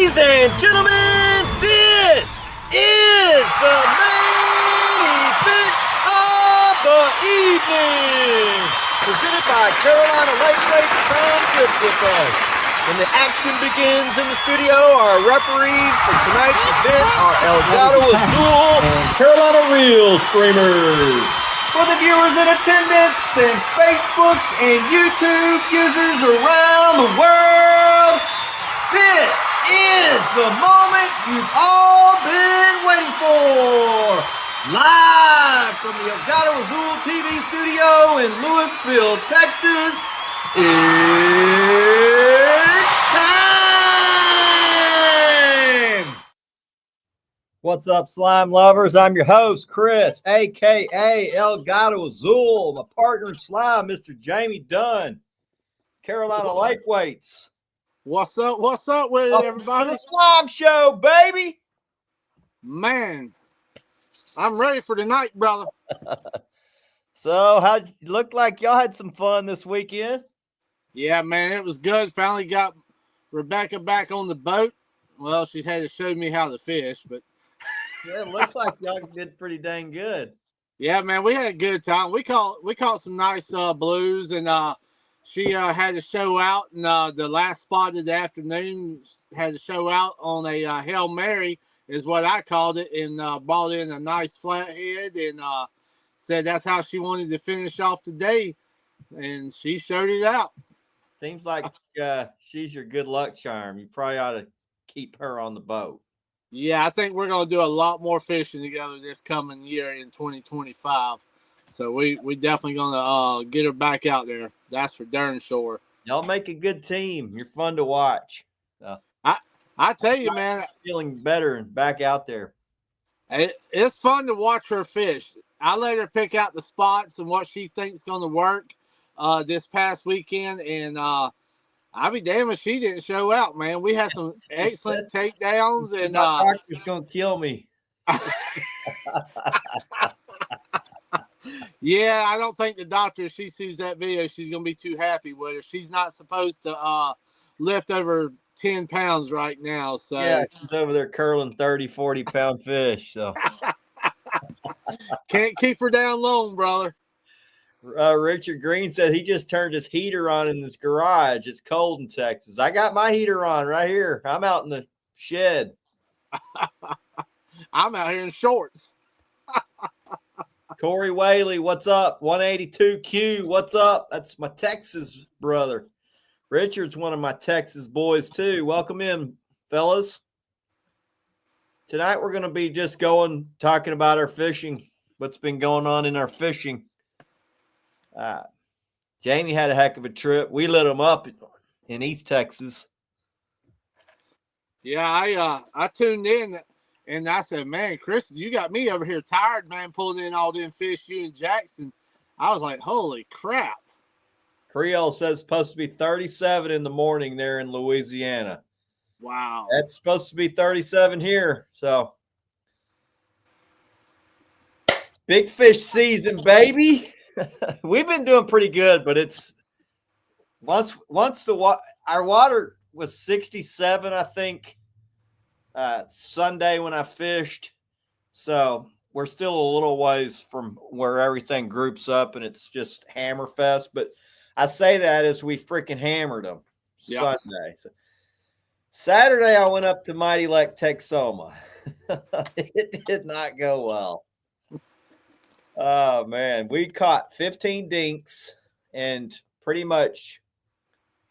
Ladies and gentlemen, this is the main event of the evening. Presented by Carolina Lightweights. Come get with us. When the action begins in the studio, our referees for tonight's event are Elgato Azul and Carolina Real Streamers. For the viewers in attendance and Facebook and YouTube users around the world, this is the moment you've all been waiting for. Live from the Elgato Azul TV studio in Louisville, Texas, it's time! What's up, slime lovers? I'm your host, Chris, a.k.a. Elgato Azul. My partner in slime, Mr. Jamie Dunn, Carolina Lightweights. What's up with it, everybody? The Slime Show, baby! Man, I'm ready for tonight, brother. So, how looked like y'all had some fun this weekend? Yeah, man, it was good. Finally got Rebecca back on the boat. Well, she had to show me how to fish, but Yeah, it looks like y'all did pretty dang good. yeah, man, we had a good time. We caught some nice blues, and she had to show out. And the last spot of the afternoon had to show out on a Hail Mary, is what I called it, and brought in a nice flathead, and said that's how she wanted to finish off the day, and she showed it out. Seems like she's your good luck charm. You probably ought to keep her on the boat. Yeah, I think we're going to do a lot more fishing together this coming year in 2025. So we definitely going to get her back out there. That's for darn sure. Y'all make a good team. You're fun to watch. I tell you, man. Feeling better and back out there. It's fun to watch her fish. I let her pick out the spots and what she thinks going to work this past weekend. And I'll be damned if she didn't show out, man. We had some excellent takedowns. And my doctor's going to kill me. Yeah, I don't think the doctor, if she sees that video, she's going to be too happy with her. She's not supposed to lift over 10 pounds right now. So yeah, she's over there curling 30, 40-pound fish. So can't keep her down long, brother. Richard Green said he just turned his heater on in his garage. It's cold in Texas. I got my heater on right here. I'm out in the shed. I'm out here in shorts. Corey Whaley, what's up? 182Q, what's up? That's my Texas brother. Richard's one of my Texas boys too. Welcome in, fellas. Tonight we're going to be just talking about our fishing, what's been going on in our fishing. Jamie had a heck of a trip. We lit him up in East Texas. Yeah, I tuned in and I said, man, Chris, you got me over here tired, man, pulling in all them fish, you and Jackson. I was like, holy crap. Creole says it's supposed to be 37 in the morning there in Louisiana. Wow. That's supposed to be 37 here. So big fish season, baby. We've been doing pretty good, but it's once our water was 67, I think, Sunday when I fished. So we're still a little ways from where everything groups up and it's just hammer fest. But I say that as we freaking hammered them Sunday. So Saturday, I went up to Mighty Lake Texoma. It did not go well. Oh, man. We caught 15 dinks, and pretty much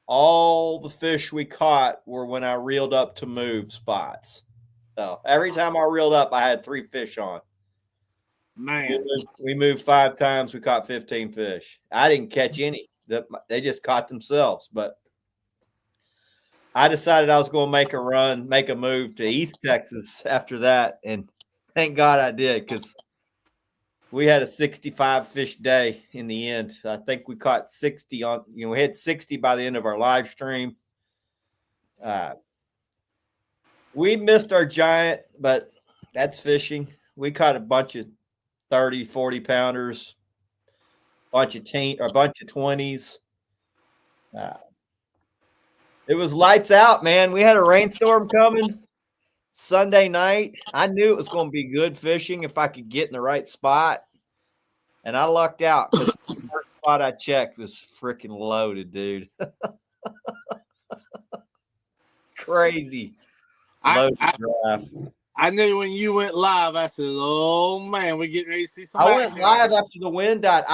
all the fish we caught were when I reeled up to move spots. So every time I reeled up, I had 3 fish on. Man. We moved 5 times. We caught 15 fish. I didn't catch any. They just caught themselves. But I decided I was going to make a move to East Texas after that. And thank God I did, because we had a 65 fish day in the end. I think we caught 60 we had 60 by the end of our live stream. We missed our giant, but that's fishing. We caught a bunch of 30, 40 pounders, a bunch of 20s. It was lights out, man. We had a rainstorm coming Sunday night. I knew it was going to be good fishing if I could get in the right spot. And I lucked out because the first spot I checked was freaking loaded, dude. Crazy. Loaded draft. I knew when you went live, I said, "Oh man, we're getting ready to see some." I went live after the wind died.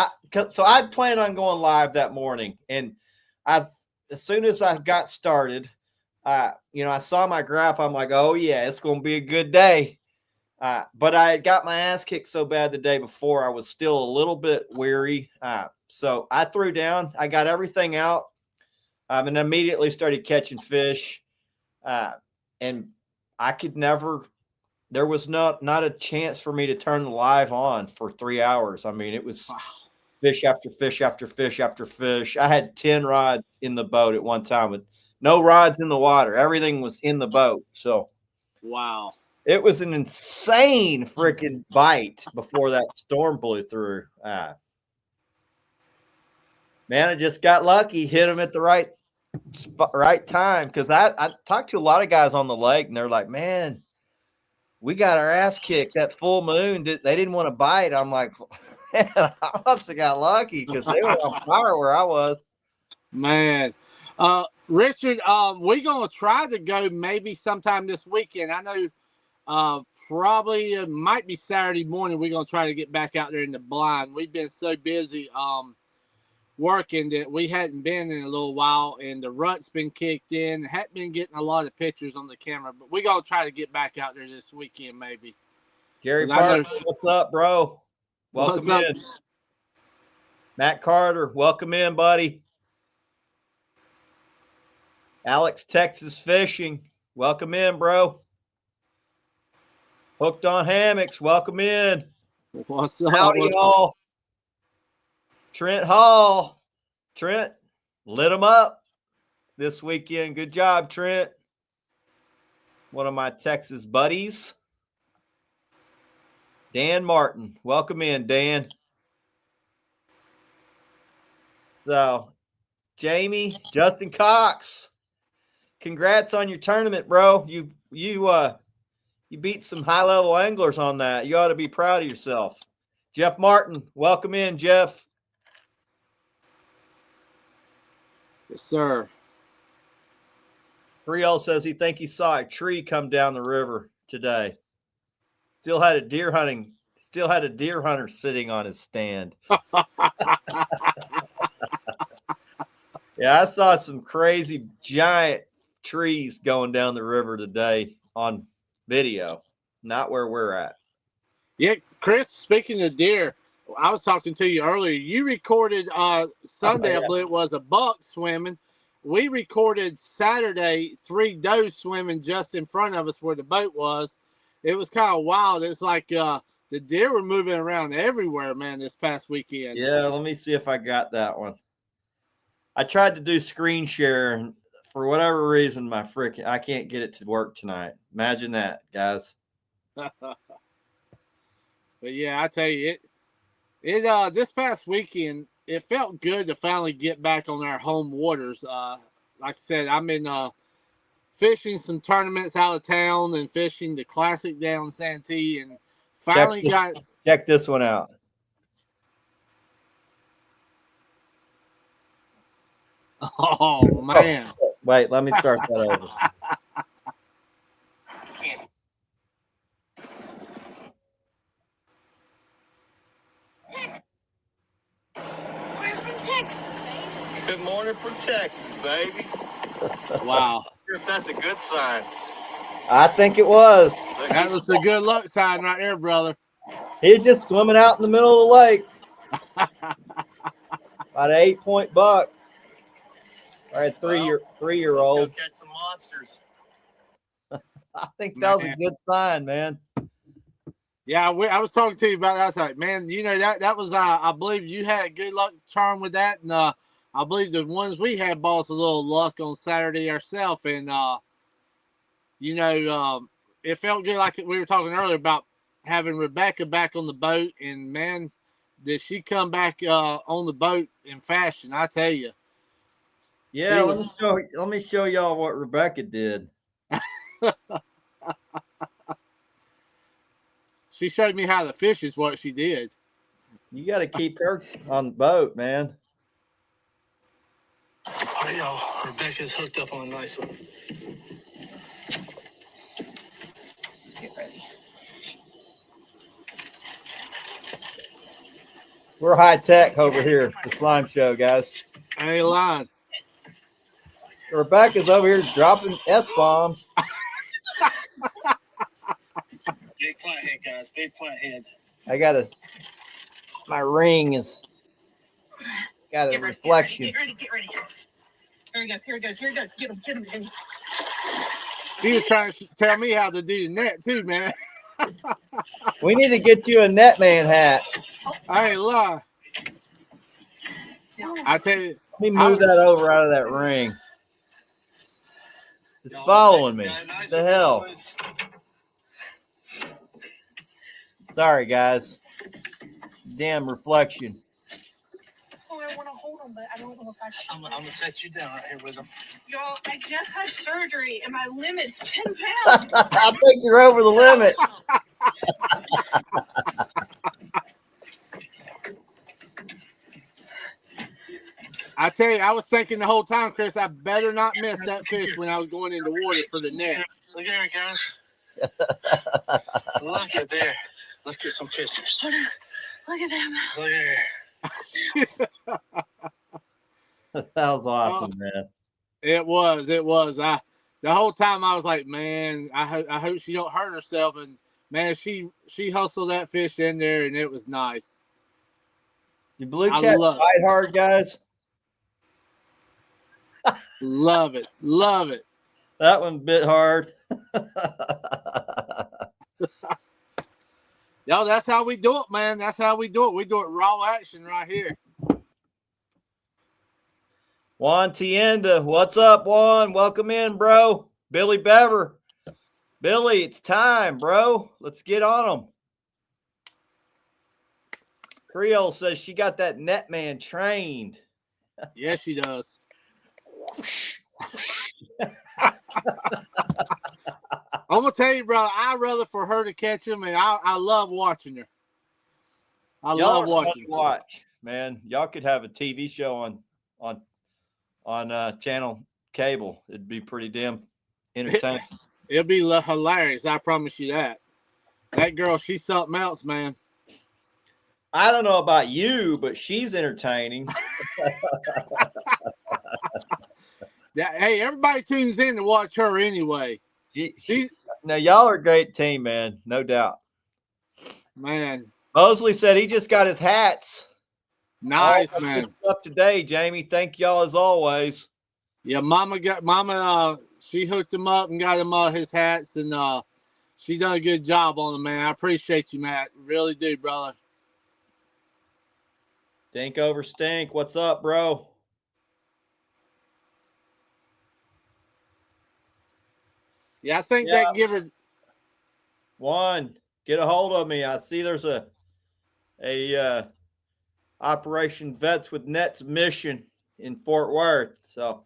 So I'd planned on going live that morning, and as soon as I got started, I saw my graph. I'm like, "Oh yeah, it's going to be a good day." But I had got my ass kicked so bad the day before, I was still a little bit weary. So I threw down. I got everything out, and immediately started catching fish. And I could never. There was not a chance for me to turn the live on for 3 hours. I mean, it was fish after fish after fish after fish. I had 10 rods in the boat at one time with no rods in the water. Everything was in the boat. So, wow. It was an insane freaking bite before that storm blew through. Man, I just got lucky, hit him at the right time. Because I talked to a lot of guys on the lake, and they're like, man, we got our ass kicked that full moon. They didn't want to bite. I'm like, man, I must have got lucky because they were on fire where I was. Man. Richard, we're going to try to go maybe sometime this weekend. I know probably it might be Saturday morning. We're going to try to get back out there in the blind. We've been so busy working that we hadn't been in a little while, and the rut's been kicked in. Hadn't been getting a lot of pictures on the camera, but we're going to try to get back out there this weekend maybe. Gary Parker, what's up, bro? Welcome in. Matt Carter, welcome in, buddy. Alex, Texas Fishing, welcome in, bro. Hooked on Hammocks, welcome in. What's up? Howdy, y'all. Trent Hall. Trent, lit them up this weekend. Good job, Trent. One of my Texas buddies. Dan Martin. Welcome in, Dan. So, Jamie, Justin Cox. Congrats on your tournament, bro. You beat some high-level anglers on that. You ought to be proud of yourself. Jeff Martin, welcome in, Jeff. Yes, sir. Riel says he saw a tree come down the river today. Still had a deer hunter sitting on his stand. Yeah, I saw some crazy giant trees going down the river today on video, not where we're at. Yeah, Chris, speaking of deer, I was talking to you earlier. You recorded Sunday, I believe it was, a buck swimming. We recorded Saturday 3 does swimming just in front of us where the boat was. It was kind of wild. It's like the deer were moving around everywhere, man, this past weekend. Yeah, let me see if I got that one. I tried to do screen share, and for whatever reason, I can't get it to work tonight. Imagine that, guys. But yeah, I tell you, it this past weekend, it felt good to finally get back on our home waters. Like I said, I'm in fishing some tournaments out of town and fishing the Classic down in Santee, and finally check this one out. Oh man! Wait, let me start that over. Good morning from Texas, baby. Wow. If that's a good sign. I think it was. That was a good luck sign right there, brother. He's just swimming out in the middle of the lake. About an 8-point buck. All right, three-year-old. Let's go catch some monsters. I think that was a good sign, man. Yeah, I was talking to you about that. I was like, man, you know, that was, I believe you had a good luck charm with that. And I believe the ones we had bought us a little luck on Saturday ourselves. And, you know, it felt good, like we were talking earlier about having Rebecca back on the boat. And, man, did she come back on the boat in fashion, I tell you. Yeah, let me show y'all what Rebecca did. She showed me how to fish is what she did. You got to keep her on the boat, man. All right, y'all. Rebecca's hooked up on a nice one. Get ready. We're high tech over here, the Slime Show, guys. I ain't lying. Rebecca's over here dropping S-bombs. Big flathead, guys. Big flathead. My ring is got a reflection. Get ready. Here he goes. Get him. He was trying to tell me how to do the net too, man. We need to get you a Netman hat. I ain't lying. I tell you. Let me move that over out of that ring. It's following me. What the hell? Sorry, guys. Damn reflection. Oh, I want to hold him, but I don't know if I should. I'm gonna set you down right here with him. Y'all, I just had surgery, and my limit's 10 pounds. I think you're over the limit. I tell you, I was thinking the whole time, Chris, I better not miss that fish when I was going into water for the net. Look at her, guys. Look at there. Let's get some pictures. Look at them. Look at her. That was awesome, man. It was. The whole time I was like, man, I hope she don't hurt herself. And man, she hustled that fish in there, and it was nice. You blue cat fight hard, guys. Love it. That one bit hard. Yo, that's how we do it, man. That's how we do it. We do it raw action right here. Juan Tienda, what's up, Juan? Welcome in, bro. Billy Bever. Billy, it's time, bro. Let's get on them. Creole says she got that Netman trained. Yes, she does. I'm gonna tell you, brother, I'd rather for her to catch him, and I love watching her. I love watching. Watch, man. Y'all could have a TV show on channel cable. It'd be pretty damn entertaining. It'll be hilarious. I promise you that. That girl, she's something else, man. I don't know about you, but she's entertaining. Hey, everybody tunes in to watch her anyway. Now, y'all are a great team, man. No doubt. Man. Mosley said he just got his hats. Nice, man. Good stuff today, Jamie. Thank y'all as always. Yeah, Mama, she hooked him up and got him his hats, and she done a good job on them, man. I appreciate you, Matt. Really do, brother. Stink over stink. What's up, bro? Yeah, I think they can give her one. Get a hold of me. I see there's a Operation Vets with Nets mission in Fort Worth. So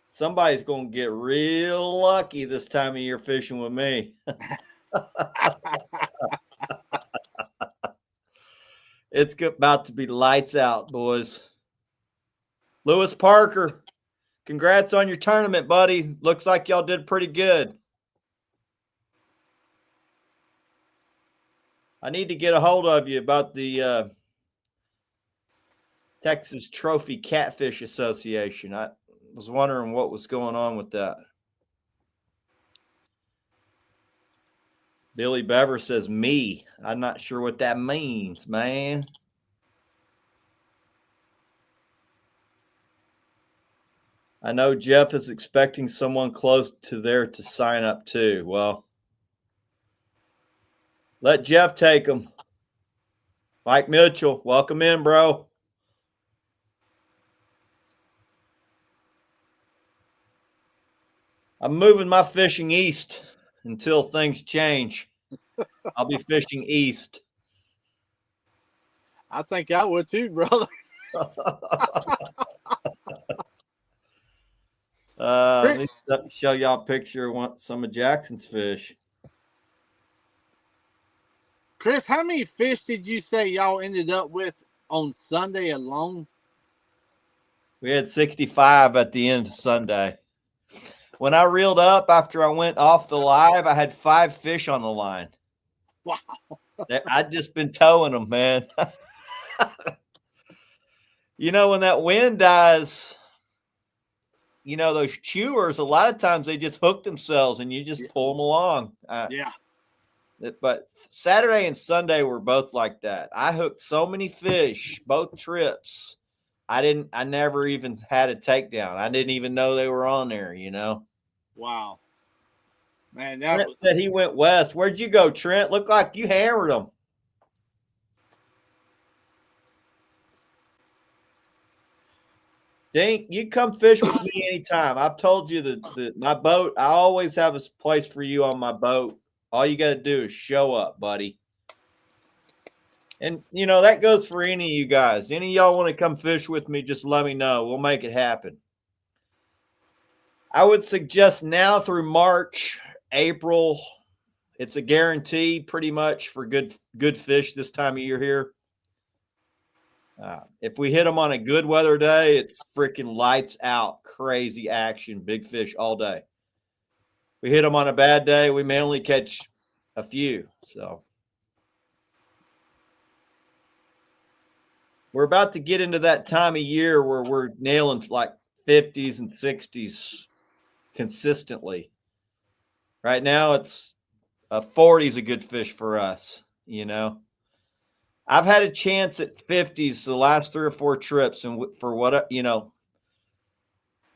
somebody's going to get real lucky this time of year fishing with me. It's about to be lights out, boys. Lewis Parker, congrats on your tournament, buddy. Looks like y'all did pretty good. I need to get a hold of you about the Texas Trophy Catfish Association. I was wondering what was going on with that. Billy Bever says me. I'm not sure what that means, man. I know Jeff is expecting someone close to there to sign up too. Well, let Jeff take them. Mike Mitchell, welcome in, bro. I'm moving my fishing east until things change. I'll be fishing east. I think I would too, brother. Let me show y'all a picture of some of Jackson's fish. Chris, how many fish did you say y'all ended up with on Sunday alone? We had 65 at the end of Sunday. When I reeled up after I went off the live, I had 5 fish on the line. Wow. I'd just been towing them, man. You know, when that wind dies, you know, those chewers, a lot of times they just hook themselves and you just pull them along. Yeah. But Saturday and Sunday were both like that. I hooked so many fish, both trips. I never even had a takedown. I didn't even know they were on there, you know? Wow. Man, Trent said he went west. Where'd you go, Trent? Looked like you hammered them. Dink, you come fish with me anytime. I've told you that my boat, I always have a place for you on my boat. All you got to do is show up, buddy. And, you know, that goes for any of you guys. Any of y'all want to come fish with me, just let me know. We'll make it happen. I would suggest now through March, April, it's a guarantee pretty much for good fish this time of year here. If we hit them on a good weather day, it's freaking lights out, crazy action, big fish all day. We hit them on a bad day, we may only catch a few. So we're about to get into that time of year where we're nailing like 50s and 60s consistently. Right now, it's a 40 is a good fish for us, you know. I've had a chance at 50s the last 3 or 4 trips, and for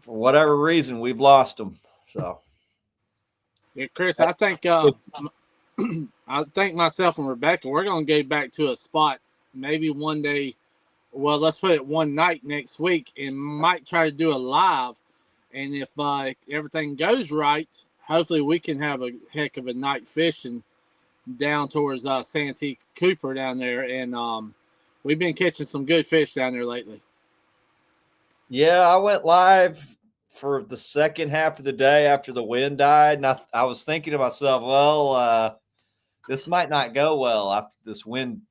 whatever reason, we've lost them. So, yeah, Chris, I think myself and Rebecca, we're gonna get back to a spot maybe one day. Well, let's put it one night next week, and might try to do a live. And if everything goes right, hopefully we can have a heck of a night fishing down towards Santee Cooper down there, and we've been catching some good fish down there lately. Yeah, I went live for the second half of the day after the wind died, and I was thinking to myself, well, this might not go well after this wind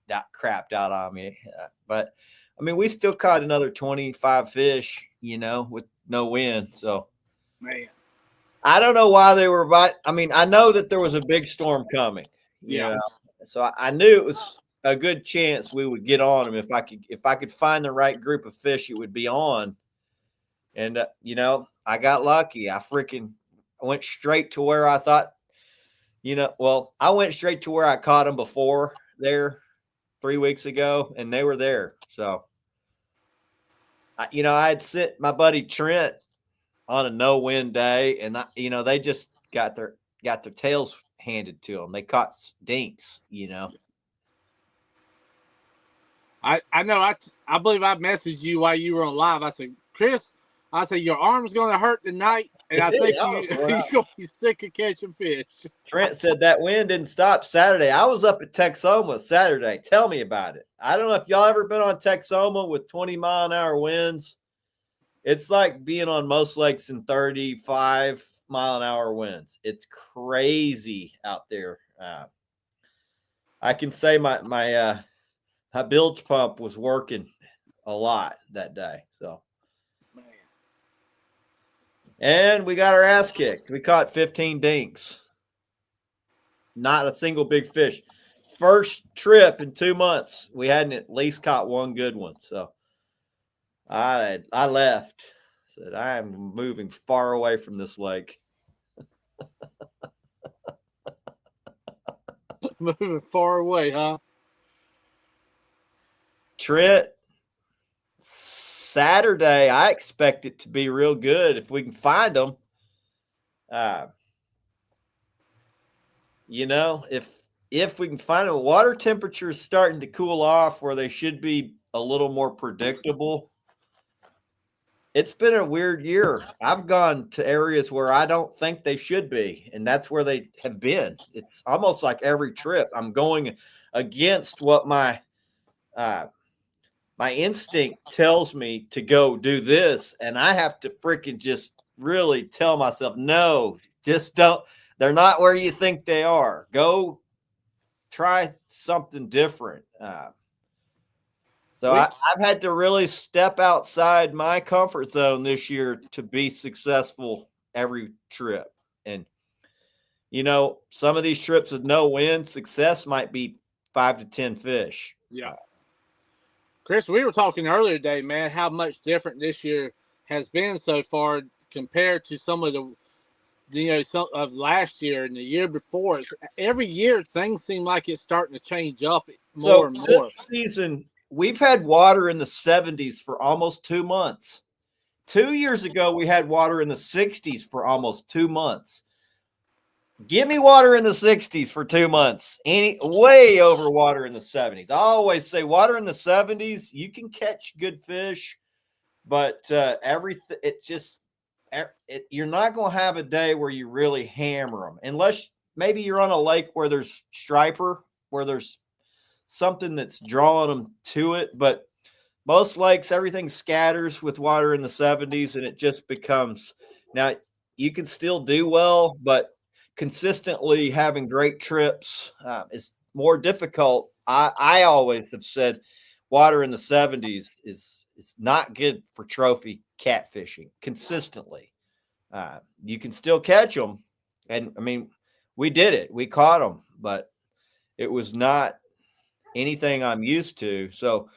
got crapped out on me. But, I mean, we still caught another 25 fish, you know, with no wind. So, man, I don't know why they were I mean, I know that there was a big storm coming. Yeah. You know? So I knew it was a good chance we would get on them. If I could find the right group of fish, it would be on. And, you know, I got lucky. I went straight to where I thought, you know, well, I went straight to where I caught them before there 3 weeks ago, and they were there. So, I had sent my buddy Trent on a no-win day, and they just got their tails handed to them. They caught dinks, you know. I know. I believe I messaged you while you were on live. I said, Chris, your arm's going to hurt tonight, and I think you're going to be sick of catching fish. Trent said that wind didn't stop Saturday. I was up at Texoma Saturday. Tell me about it. I don't know if y'all ever been on Texoma with 20-mile-an-hour winds. It's like being on most lakes in 35-mile-an-hour winds. It's crazy out there. I can say my bilge pump was working a lot that day. So, and we got our ass kicked. We caught 15 dinks. Not a single big fish. First trip in 2 months, we hadn't at least caught one good one. So I left. Said, I am moving far away from this lake. Moving far away, huh? Trent, Saturday, I expect it to be real good if we can find them. If we can find them, water temperature is starting to cool off where they should be a little more predictable. It's been a weird year. I've gone to areas where I don't think they should be, and that's where they have been. It's almost like every trip I'm going against what my instinct tells me to go do this, and I have to freaking just really tell myself, no, just don't. They're not where you think they are. Go try something different. I've had to really step outside my comfort zone this year to be successful every trip. And, some of these trips with no wind, success might be 5 to 10 fish. Yeah. Chris, we were talking earlier today, man, how much different this year has been so far compared to some of some of last year and the year before. Every year, things seem like it's starting to change up more and more. This season, we've had water in the 70s for almost 2 months. 2 years ago, we had water in the 60s for almost 2 months. Give me water in the 60s for 2 months. Way over water in the 70s. I always say water in the 70s, you can catch good fish, but you're not going to have a day where you really hammer them, unless maybe you're on a lake where there's striper, where there's something that's drawing them to it. But most lakes, everything scatters with water in the 70s, and it just becomes, now you can still do well, but consistently having great trips is more difficult. I always have said water in the 70s is not good for trophy catfishing consistently. You can still catch them. And I mean, we did it. We caught them, but it was not anything I'm used to. So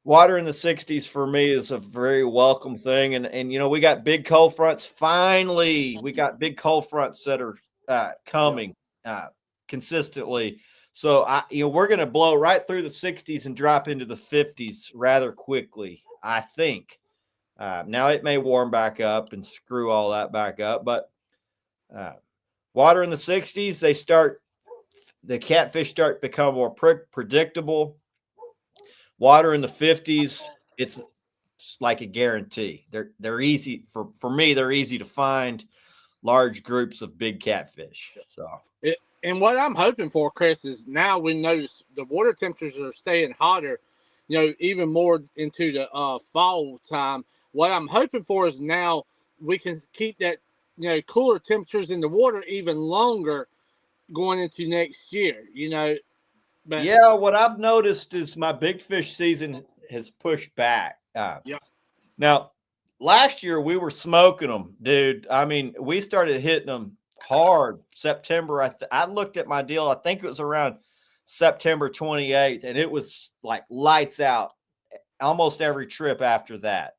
water in the 60s for me is a very welcome thing. And we got big cold fronts. Finally, we got big cold fronts that are coming consistently. So we're going to blow right through the 60s and drop into the 50s rather quickly, I think. Now it may warm back up and screw all that back up, but water in the 60s, the catfish start to become more predictable. Water in the 50s, it's like a guarantee. They're easy for me. They're easy to find. Large groups of big catfish. And what I'm hoping for, Chris, is now we notice the water temperatures are staying hotter, even more into the fall time. What I'm hoping for is now we can keep that, cooler temperatures in the water even longer going into next year, But, yeah, what I've noticed is my big fish season has pushed back. Now, last year we were smoking them, dude. I mean, we started hitting them hard September. I looked at my deal. I think it was around September 28th, and it was like lights out almost every trip after that.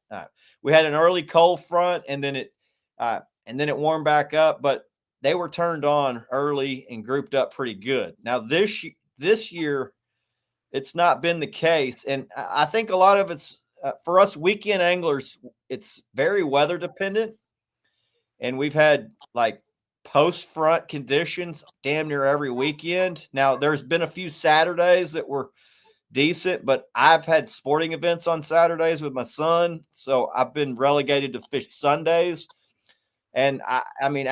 We had an early cold front, and then it warmed back up, but they were turned on early and grouped up pretty good. Now this year, it's not been the case, and I think a lot of it's for us weekend anglers. It's very weather dependent, and we've had like post front conditions damn near every weekend. Now there's been a few Saturdays that were decent, but I've had sporting events on Saturdays with my son, so I've been relegated to fish Sundays. And I mean,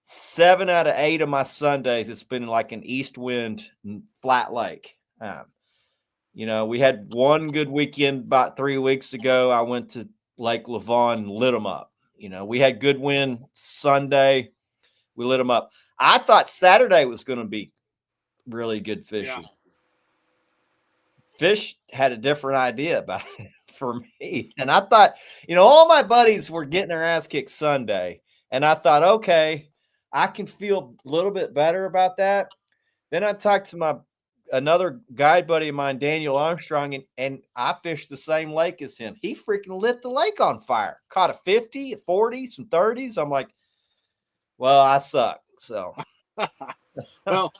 7 out of 8 of my Sundays, it's been like an east wind flat lake. We had one good weekend about 3 weeks ago. I went to Lake Lavon and lit them up. We had good wind Sunday. We lit them up. I thought Saturday was going to be really good fishing. Yeah. Fish had a different idea about it for me. And I thought, all my buddies were getting their ass kicked Sunday. And I thought, okay, I can feel a little bit better about that. Then I talked to another guide buddy of mine, Daniel Armstrong, and I fished the same lake as him. He freaking lit the lake on fire. Caught a 50, a 40, some 30s. I'm like, well, I suck. So, well,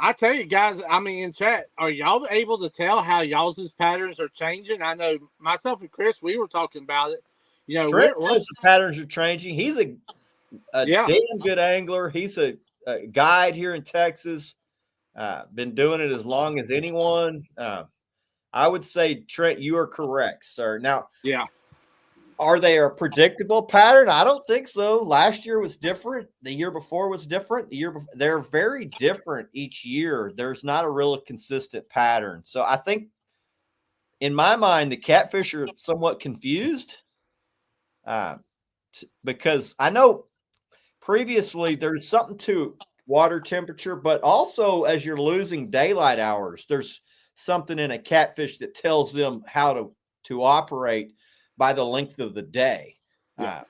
I tell you guys, I mean, in chat, are y'all able to tell how y'all's patterns are changing? I know myself and Chris, we were talking about it. Chris says the patterns are changing. He's a damn good angler. He's a guide here in Texas. Been doing it as long as anyone. I would say, Trent, you are correct, sir. Now, are they a predictable pattern? I don't think so. Last year was different. The year before was different. They're very different each year. There's not a real consistent pattern. So I think, in my mind, the catfish are somewhat confused. because I know previously there's something to water temperature, but also as you're losing daylight hours, there's something in a catfish that tells them how to operate by the length of the day. Yeah.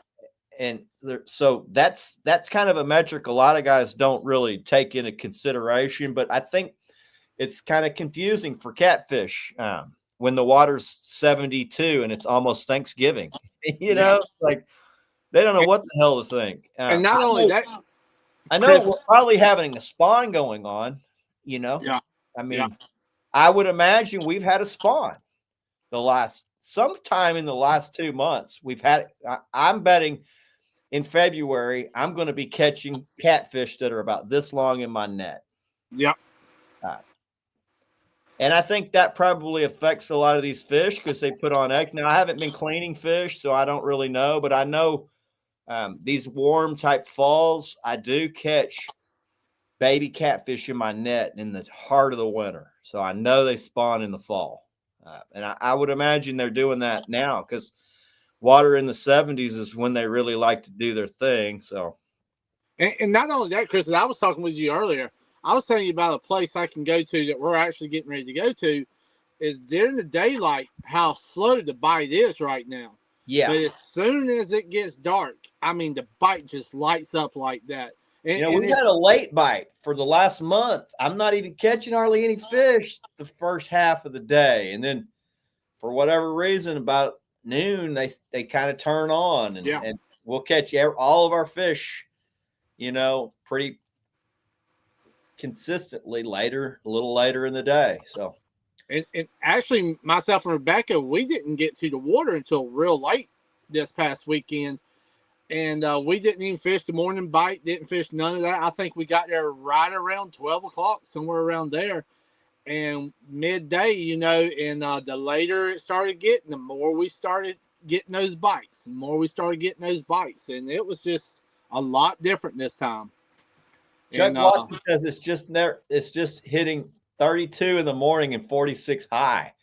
So that's kind of a metric a lot of guys don't really take into consideration, but I think it's kind of confusing for catfish when the water's 72 and it's almost Thanksgiving. It's like they don't know what the hell to think. And not only that, I know Chris, we're probably having a spawn going on. Yeah. I mean, I would imagine we've had a spawn sometime in the last 2 months. We've had. I'm betting in February I'm going to be catching catfish that are about this long in my net. Yep. And I think that probably affects a lot of these fish because they put on eggs. Now, I haven't been cleaning fish, so I don't really know. But I know these warm type falls, I do catch baby catfish in my net in the heart of the winter. So I know they spawn in the fall. And I would imagine they're doing that now because water in the 70s is when they really like to do their thing. So, and not only that, Chris, as I was talking with you earlier, I was telling you about a place I can go to that we're actually getting ready to go to. Is during the daylight how slow the bite is right now. Yeah. But as soon as it gets dark, I mean, the bite just lights up like that. And we've had a late bite for the last month. I'm not even catching hardly any fish the first half of the day. And then for whatever reason, about noon, they kind of turn on and we'll catch all of our fish, pretty consistently a little later in the day. So, and actually myself and Rebecca, we didn't get to the water until real late this past weekend. And we didn't even fish the morning bite, didn't fish none of that. I think we got there right around 12 o'clock, somewhere around there. And midday, and the later it started getting, the more we started getting those bites. And And it was just a lot different this time. Chuck Watson says it's just hitting 32 in the morning and 46 high.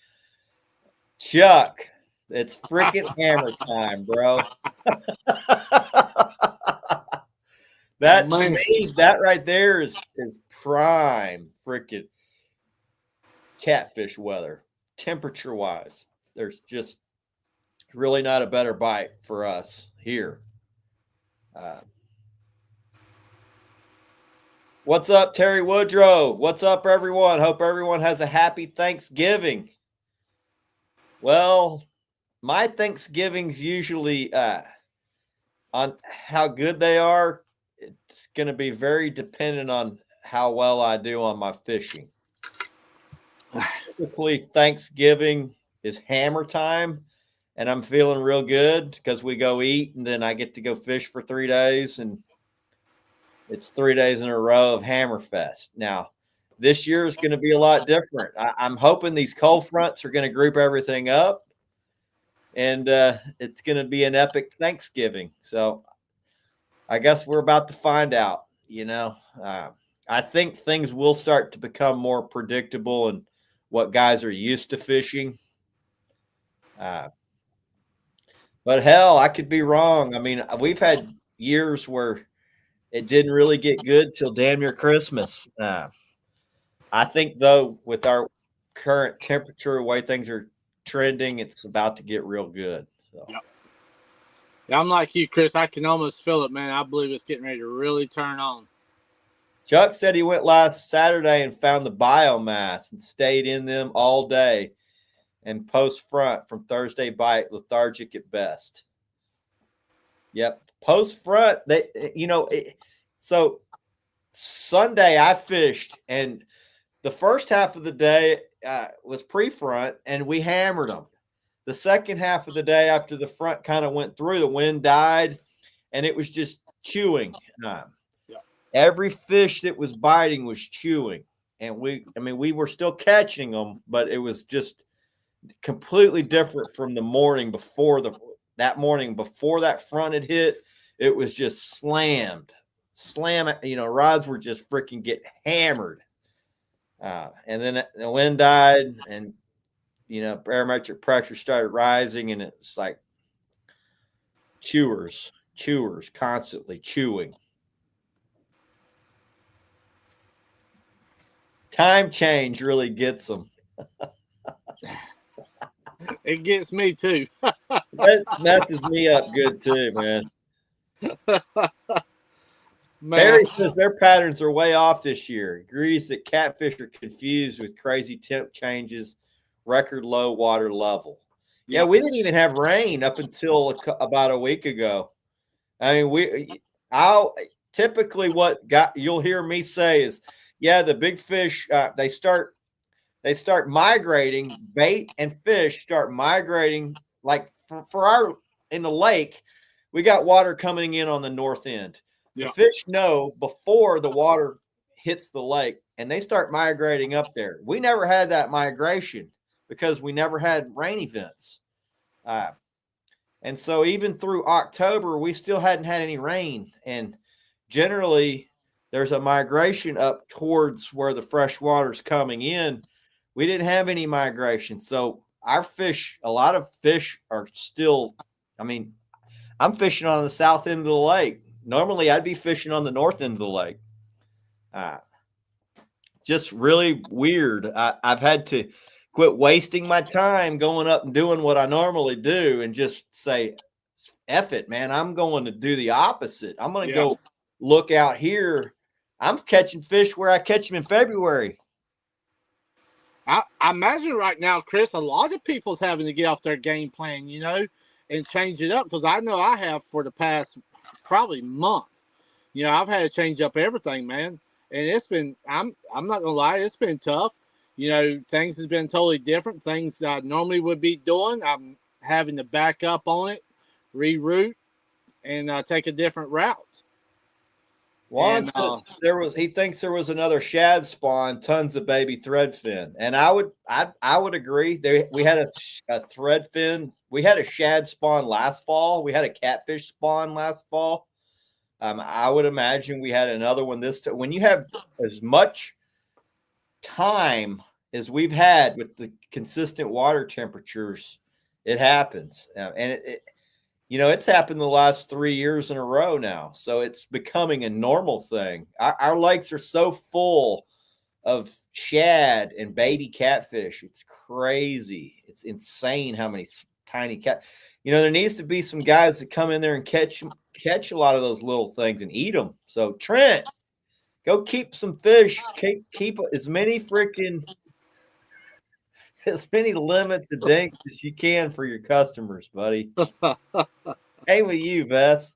Chuck, it's freaking hammer time, bro. That to me, that right there is prime freaking catfish weather, temperature wise. There's just really not a better bite for us here. What's up, Terry Woodrow? What's up, everyone? Hope everyone has a happy Thanksgiving. Well, my Thanksgiving's usually on how good they are. It's going to be very dependent on how well I do on my fishing. Typically, Thanksgiving is hammer time, and I'm feeling real good because we go eat, and then I get to go fish for 3 days, and it's 3 days in a row of Hammerfest. Now, this year is going to be a lot different. I'm hoping these cold fronts are going to group everything up, and it's going to be an epic Thanksgiving. So I guess we're about to find out, I think things will start to become more predictable and what guys are used to fishing. But hell, I could be wrong. I mean, we've had years where it didn't really get good till damn near Christmas. I think, though, with our current temperature, the way things are trending, it's about to get real good. So. Yep. Yeah, I'm like you, Chris. I can almost feel it, man. I believe it's getting ready to really turn on. Chuck said he went last Saturday and found the biomass and stayed in them all day and post front from Thursday bite, lethargic at best. Yep. Post front, so Sunday I fished, and the first half of the day was pre-front, and we hammered them. The second half of the day after the front kind of went through, the wind died, and it was just chewing. Every fish that was biting was chewing, and we were still catching them, but it was just completely different from the morning before that morning before that front had hit. It was just slam, rods were just freaking get hammered. And then the wind died and, barometric pressure started rising, and it's like chewers chewers, constantly chewing. Time change really gets them. It gets me too. That messes me up good too, man. Terry says their patterns are way off this year. Agrees that catfish are confused with crazy temp changes, record low water level. Yeah, we didn't even have rain up until about a week ago. I mean, I'll typically you'll hear me say is, yeah, the big fish they start migrating. Bait and fish start migrating. Like for our in the lake, we got water coming in on the north end. The fish know before the water hits the lake, and they start migrating up there. We never had that migration because we never had rain events. And so even through October, we still hadn't had any rain. And generally, there's a migration up towards where the fresh water is coming in. We didn't have any migration. So our fish, a lot of fish are still, I mean, I'm fishing on the south end of the lake. Normally, I'd be fishing on the north end of the lake. Just really weird. I've had to quit wasting my time going up and doing what I normally do and just say, F it, man. I'm going to do the opposite. I'm going to go look out here. I'm catching fish where I catch them in February. I imagine right now, Chris, a lot of people's having to get off their game plan, and change it up, because I know I have for the past probably month. I've had to change up everything, man. And it's been, I'm not gonna lie, it's been tough. Things has been totally different. Things I normally would be doing, I'm having to back up on it, reroute, and take a different route. Juan says he thinks there was another shad spawn, tons of baby threadfin, and I would agree. We had a threadfin. We had a shad spawn last fall. We had a catfish spawn last fall. I would imagine we had another one this time. When you have as much time as we've had with the consistent water temperatures, it happens, and it's happened the last 3 years in a row now. So it's becoming a normal thing. Our lakes are so full of shad and baby catfish. It's crazy. It's insane how many tiny there needs to be some guys that come in there and catch a lot of those little things and eat them. So Trent, go keep some fish. Keep as many limits of dinks as you can for your customers, buddy. Hey, with you, Vess.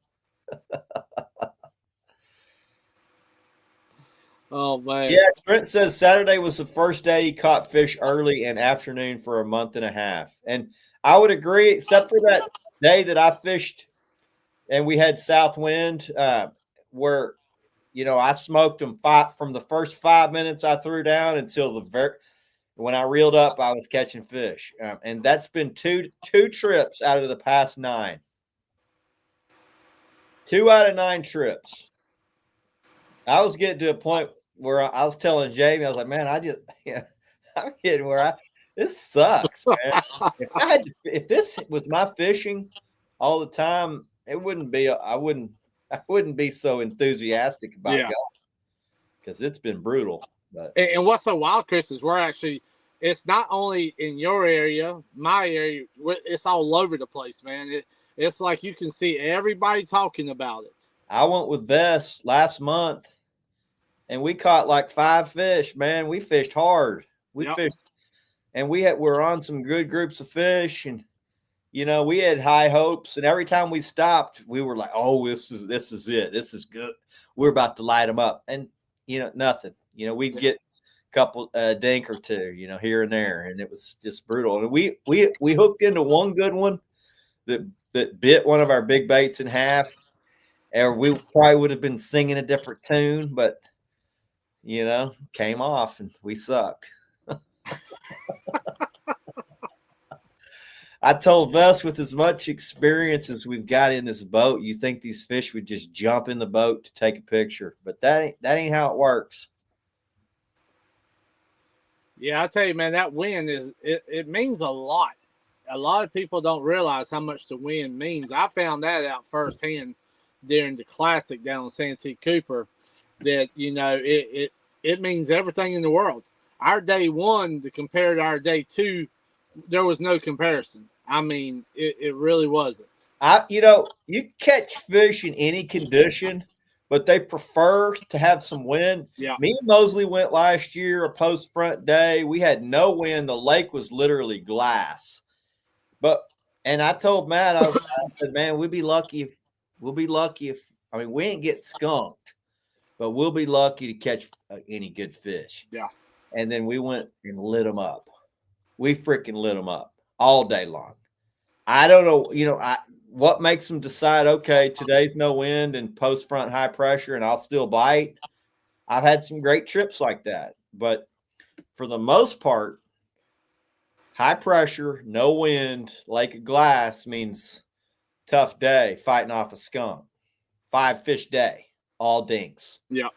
Oh, man. Yeah, Trent says Saturday was the first day he caught fish early and afternoon for a month and a half. And I would agree, except for that day that I fished and we had south wind, where, I smoked them from the first 5 minutes I threw down until when I reeled up, I was catching fish. And that's been two trips out of the past 9. 2 out of 9 trips. I was getting to a point where I was telling Jamie, I was like, man, I'm getting where this sucks, man. If this was my fishing all the time, it wouldn't be, I wouldn't be so enthusiastic about golf, because it's been brutal. But and what's so wild, Chris, is it's not only in your area, my area, it's all over the place, man. It's like you can see everybody talking about it. I went with Vess last month, and we caught like 5 fish, man. We fished hard. We fished, and we're on some good groups of fish, and we had high hopes. And every time we stopped, we were like, "Oh, this is it. This is good. We're about to light them up." And nothing. We'd get a couple dink or two, here and there, and it was just brutal. And we hooked into one good one that bit one of our big baits in half, and we probably would have been singing a different tune, but came off and we sucked. I told Vess, with as much experience as we've got in this boat, you think these fish would just jump in the boat to take a picture, but that ain't how it works. Yeah, I tell you, man, that wind it means a lot. A lot of people don't realize how much the wind means. I found that out firsthand during the Classic down on Santee Cooper that, it means everything in the world. Our day one to compare to our day two, there was no comparison. I mean, it really wasn't. You catch fish in any condition, but they prefer to have some wind. Yeah. Me and Mosley went last year, a post front day. We had no wind. The lake was literally glass. And I told Matt, I said, man, we'll be lucky if we ain't get skunked, but we'll be lucky to catch any good fish. Yeah. And then we went and lit them up. We freaking lit them up all day long. I don't know, what makes them decide, okay, today's no wind and post front high pressure and I'll still bite. I've had some great trips like that, but for the most part, high pressure, no wind, lake of glass means tough day fighting off a skunk. 5 fish day, all dinks. Yeah.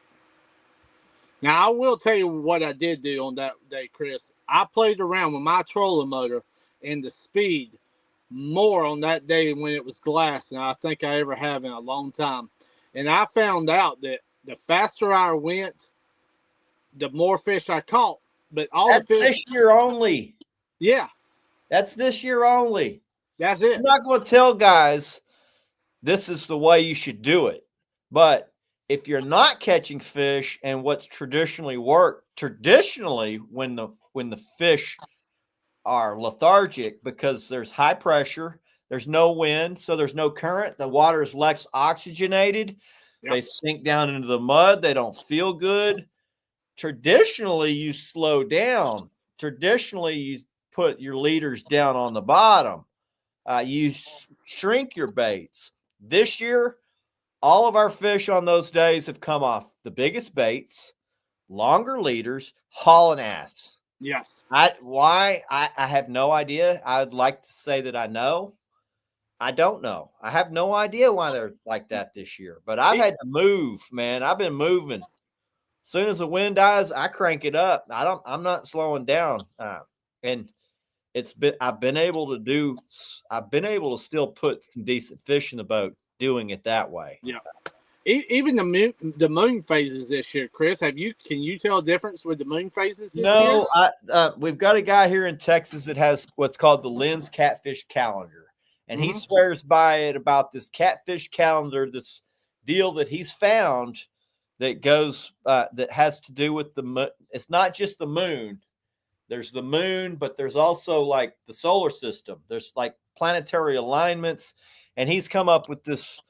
Now, I will tell you what I did do on that day, Chris. I played around with my trolling motor and the speed more on that day when it was glass than I think I ever have in a long time. And I found out that the faster I went, the more fish I caught. But That's the fish this year only. Yeah. That's this year only. That's it. I'm not going to tell guys this is the way you should do it. But if you're not catching fish and what's traditionally when the fish are lethargic because there's high pressure, there's no wind, so there's no current, the water is less oxygenated. Yep. They sink down into the mud, they don't feel good. Traditionally, you slow down. Traditionally, you put your leaders down on the bottom. You shrink your baits. This year, all of our fish on those days have come off the biggest baits, longer leaders, hauling ass. Yes. I have no idea. I'd like to say that I know. I don't know. I have no idea why they're like that this year. But I've had to move, man. I've been moving. As soon as the wind dies, I crank it up. I'm not slowing down. And I've been able to still put some decent fish in the boat doing it that way. Yeah. Even the moon phases this year, Chris, can you tell a difference with the moon phases this year? No, we've got a guy here in Texas that has what's called the Lens Catfish Calendar, and he swears by it about this catfish calendar, this deal that he's found that goes that has to do with the moon. It's not just the moon. There's the moon, but there's also like the solar system. There's like planetary alignments, and he's come up with this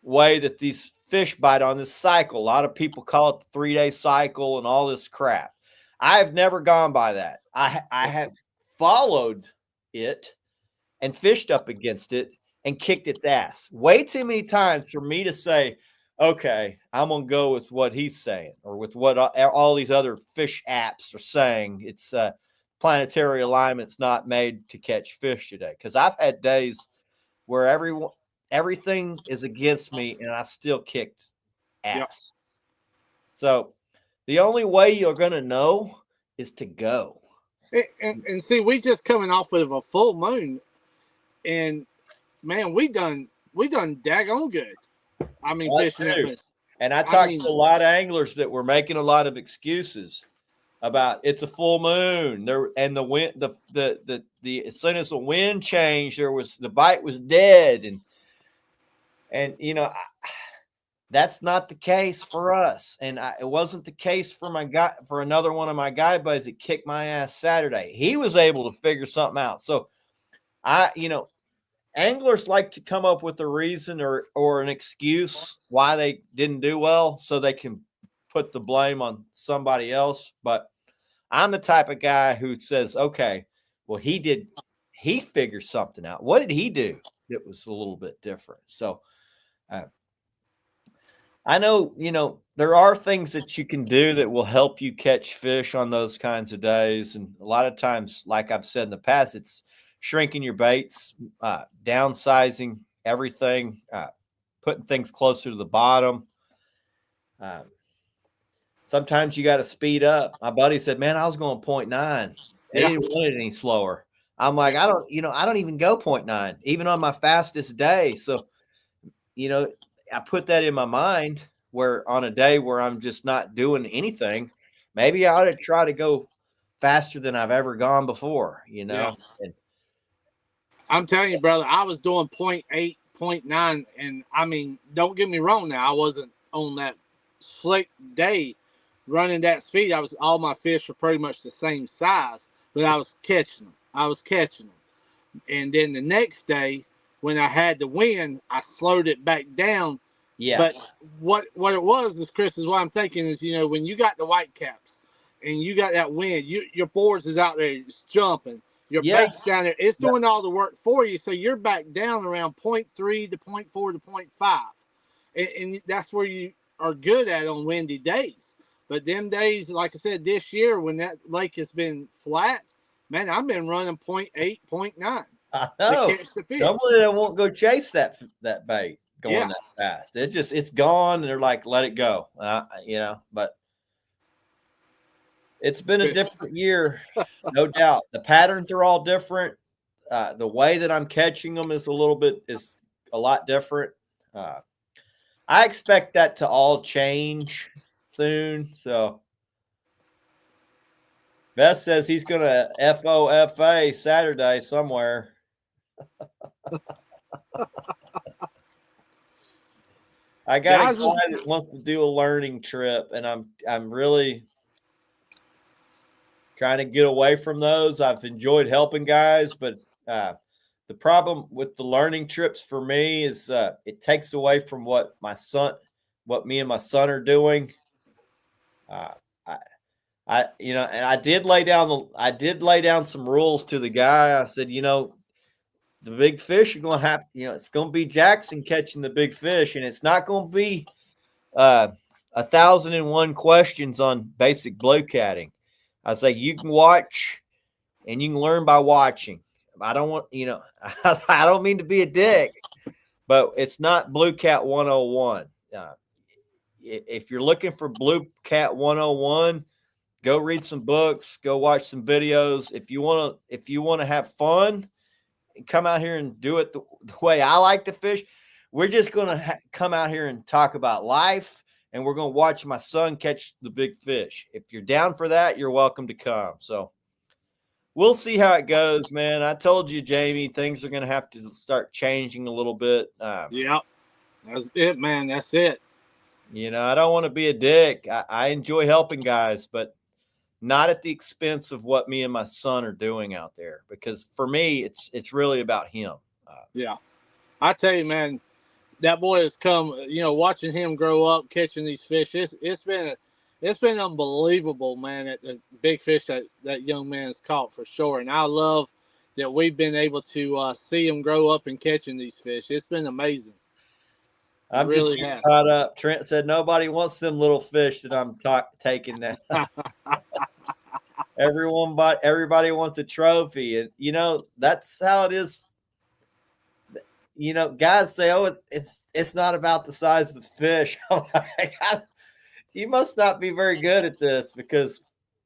way that these fish bite on this cycle. A lot of people call it the 3-day cycle and all this crap. I have never gone by that. I have followed it and fished up against it and kicked its ass way too many times for me to say, okay, I'm going to go with what he's saying or with what all these other fish apps are saying. It's planetary alignment's not made to catch fish today. Because I've had days where everything is against me and I still kicked ass. Yep. So the only way you're going to know is to go. And see, we just coming off of a full moon, and man, we done daggone good. I mean, fishing that moon. And I talked to a lot of anglers that were making a lot of excuses about it's a full moon there, and the wind, the as soon as the wind changed, the bite was dead, and that's not the case for us, and it wasn't the case for another one of my guy buddies that kicked my ass Saturday. He was able to figure something out. So anglers like to come up with a reason or an excuse why they didn't do well so they can put the blame on somebody else. But I'm the type of guy who says, okay, well, he figured something out. What did he do that was a little bit different? So I know, there are things that you can do that will help you catch fish on those kinds of days. And a lot of times, like I've said in the past, it's shrinking your baits, downsizing everything, putting things closer to the bottom. Sometimes you got to speed up. My buddy said, man, I was going 0.9. They didn't want it any slower. I'm like, I don't even go 0.9, even on my fastest day. So, I put that in my mind where on a day where I'm just not doing anything, maybe I ought to try to go faster than I've ever gone before, Yeah. And I'm telling you, brother, I was doing 0.8, 0.9, and I mean, don't get me wrong. Now I wasn't on that slick day running that speed. All my fish were pretty much the same size, but I was catching them. And then the next day, when I had the wind, I slowed it back down. yeah, But what it was is, Chris, is what I'm thinking is, when you got the white caps and you got that wind, your boards is out there, it's jumping. Your yeah, bait's down there. It's doing all the work for you. So you're back down around 0.3 to 0.4 to 0.5. And that's where you are good at on windy days. But them days, like I said, this year when that lake has been flat, man, I've been running 0.8, 0.9 I know. to catch the fish. Normally they won't go chase that bait going Yeah. that fast. It's gone, and they're like, let it go, But it's been a different year, no doubt. The patterns are all different. The way that I'm catching them is a lot different. I expect that to all change soon. So Beth says he's going to FOFA Saturday somewhere. I got a guy that wants to do a learning trip, and I'm really trying to get away from those. I've enjoyed helping guys, but the problem with the learning trips for me is it takes away from what me and my son are doing. And I did lay down some rules to the guy. I said, the big fish are going to have, it's going to be Jackson catching the big fish, and it's not going to be 1,001 questions on basic blue catting. I say you can watch and you can learn by watching. I don't want, I don't mean to be a dick, but it's not Blue Cat 101. If you're looking for Blue Cat 101, go read some books, go watch some videos. If you want to have fun and come out here and do it the way I like to fish, we're just going to come out here and talk about life. And we're going to watch my son catch the big fish. If you're down for that, you're welcome to come. So we'll see how it goes, man. I told you, Jamie, things are going to have to start changing a little bit. Yep. That's it, man. That's it. I don't want to be a dick. I enjoy helping guys, but not at the expense of what me and my son are doing out there. Because for me, it's really about him. Yeah. I tell you, man, that boy has come, watching him grow up, catching these fish. It's been unbelievable, man, at the big fish that young man's caught for sure. And I love that we've been able to see him grow up and catching these fish. It's been amazing. I'm really just caught up. Trent said nobody wants them little fish that I'm taking now. Everybody wants a trophy, and that's how it is. Guys say, "Oh, it's not about the size of the fish." You must not be very good at this, because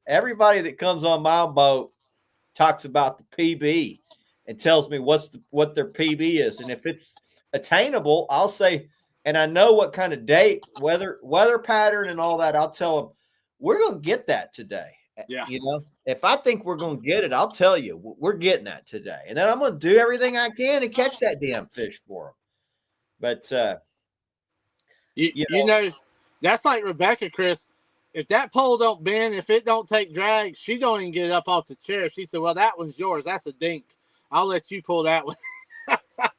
everybody that comes on my boat talks about the PB and tells me what their PB is, and if it's attainable, I'll say, and I know what kind of date, weather pattern, and all that. I'll tell them we're going to get that today. Yeah. If I think we're going to get it, I'll tell you we're getting that today. And then I'm going to do everything I can to catch that damn fish for them. But, that's like Rebecca, Chris. If that pole don't bend, if it don't take drag, she don't even get it up off the chair. She said, well, that one's yours. That's a dink. I'll let you pull that one.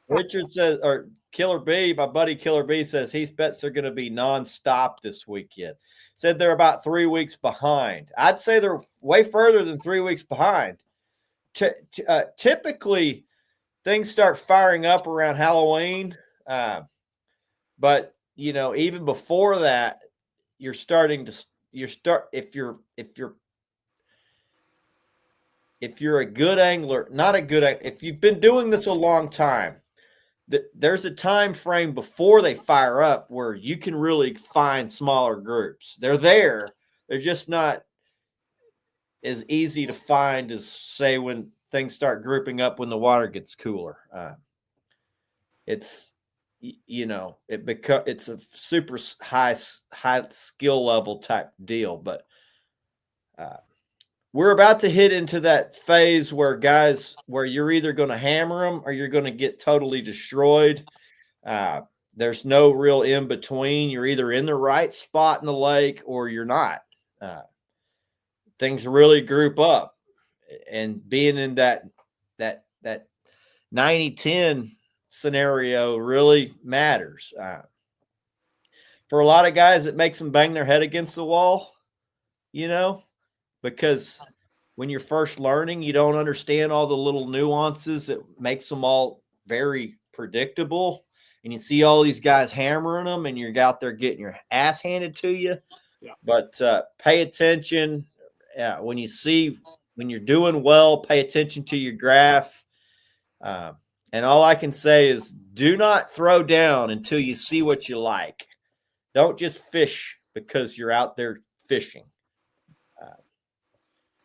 Richard says, or Killer B, my buddy Killer B says he bets they're going to be nonstop this weekend. Said they're about 3 weeks behind. I'd say they're way further than 3 weeks behind. Typically, things start firing up around Halloween, but even before that, if you're a good angler, if you've been doing this a long time, there's a time frame before they fire up where you can really find smaller groups. They're there. They're just not as easy to find as, say, when things start grouping up when the water gets cooler. it's a super high skill level type deal. But we're about to hit into that phase where you're either going to hammer them or you're going to get totally destroyed. There's no real in between. You're either in the right spot in the lake or you're not. Things really group up, and being in that 90-10 scenario really matters. For a lot of guys, it makes them bang their head against the wall, because when you're first learning, you don't understand all the little nuances that makes them all very predictable. And you see all these guys hammering them, and you're out there getting your ass handed to you. Yeah. But pay attention when you're doing well. Pay attention to your graph. And all I can say is, do not throw down until you see what you like. Don't just fish because you're out there fishing.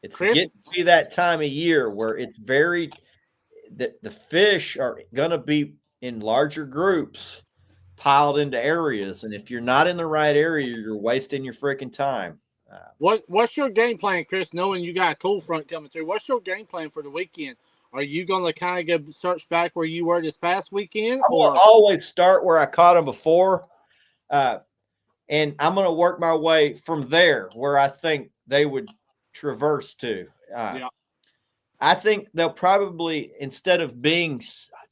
It's getting to be that time of year where it's the fish are going to be in larger groups piled into areas. And if you're not in the right area, you're wasting your freaking time. What's your game plan, Chris, knowing you got a cold front coming through? What's your game plan for the weekend? Are you going to kind of go search back where you were this past weekend? I will always start where I caught them before. And I'm going to work my way from there where I think they would traverse to. I think they'll probably, instead of being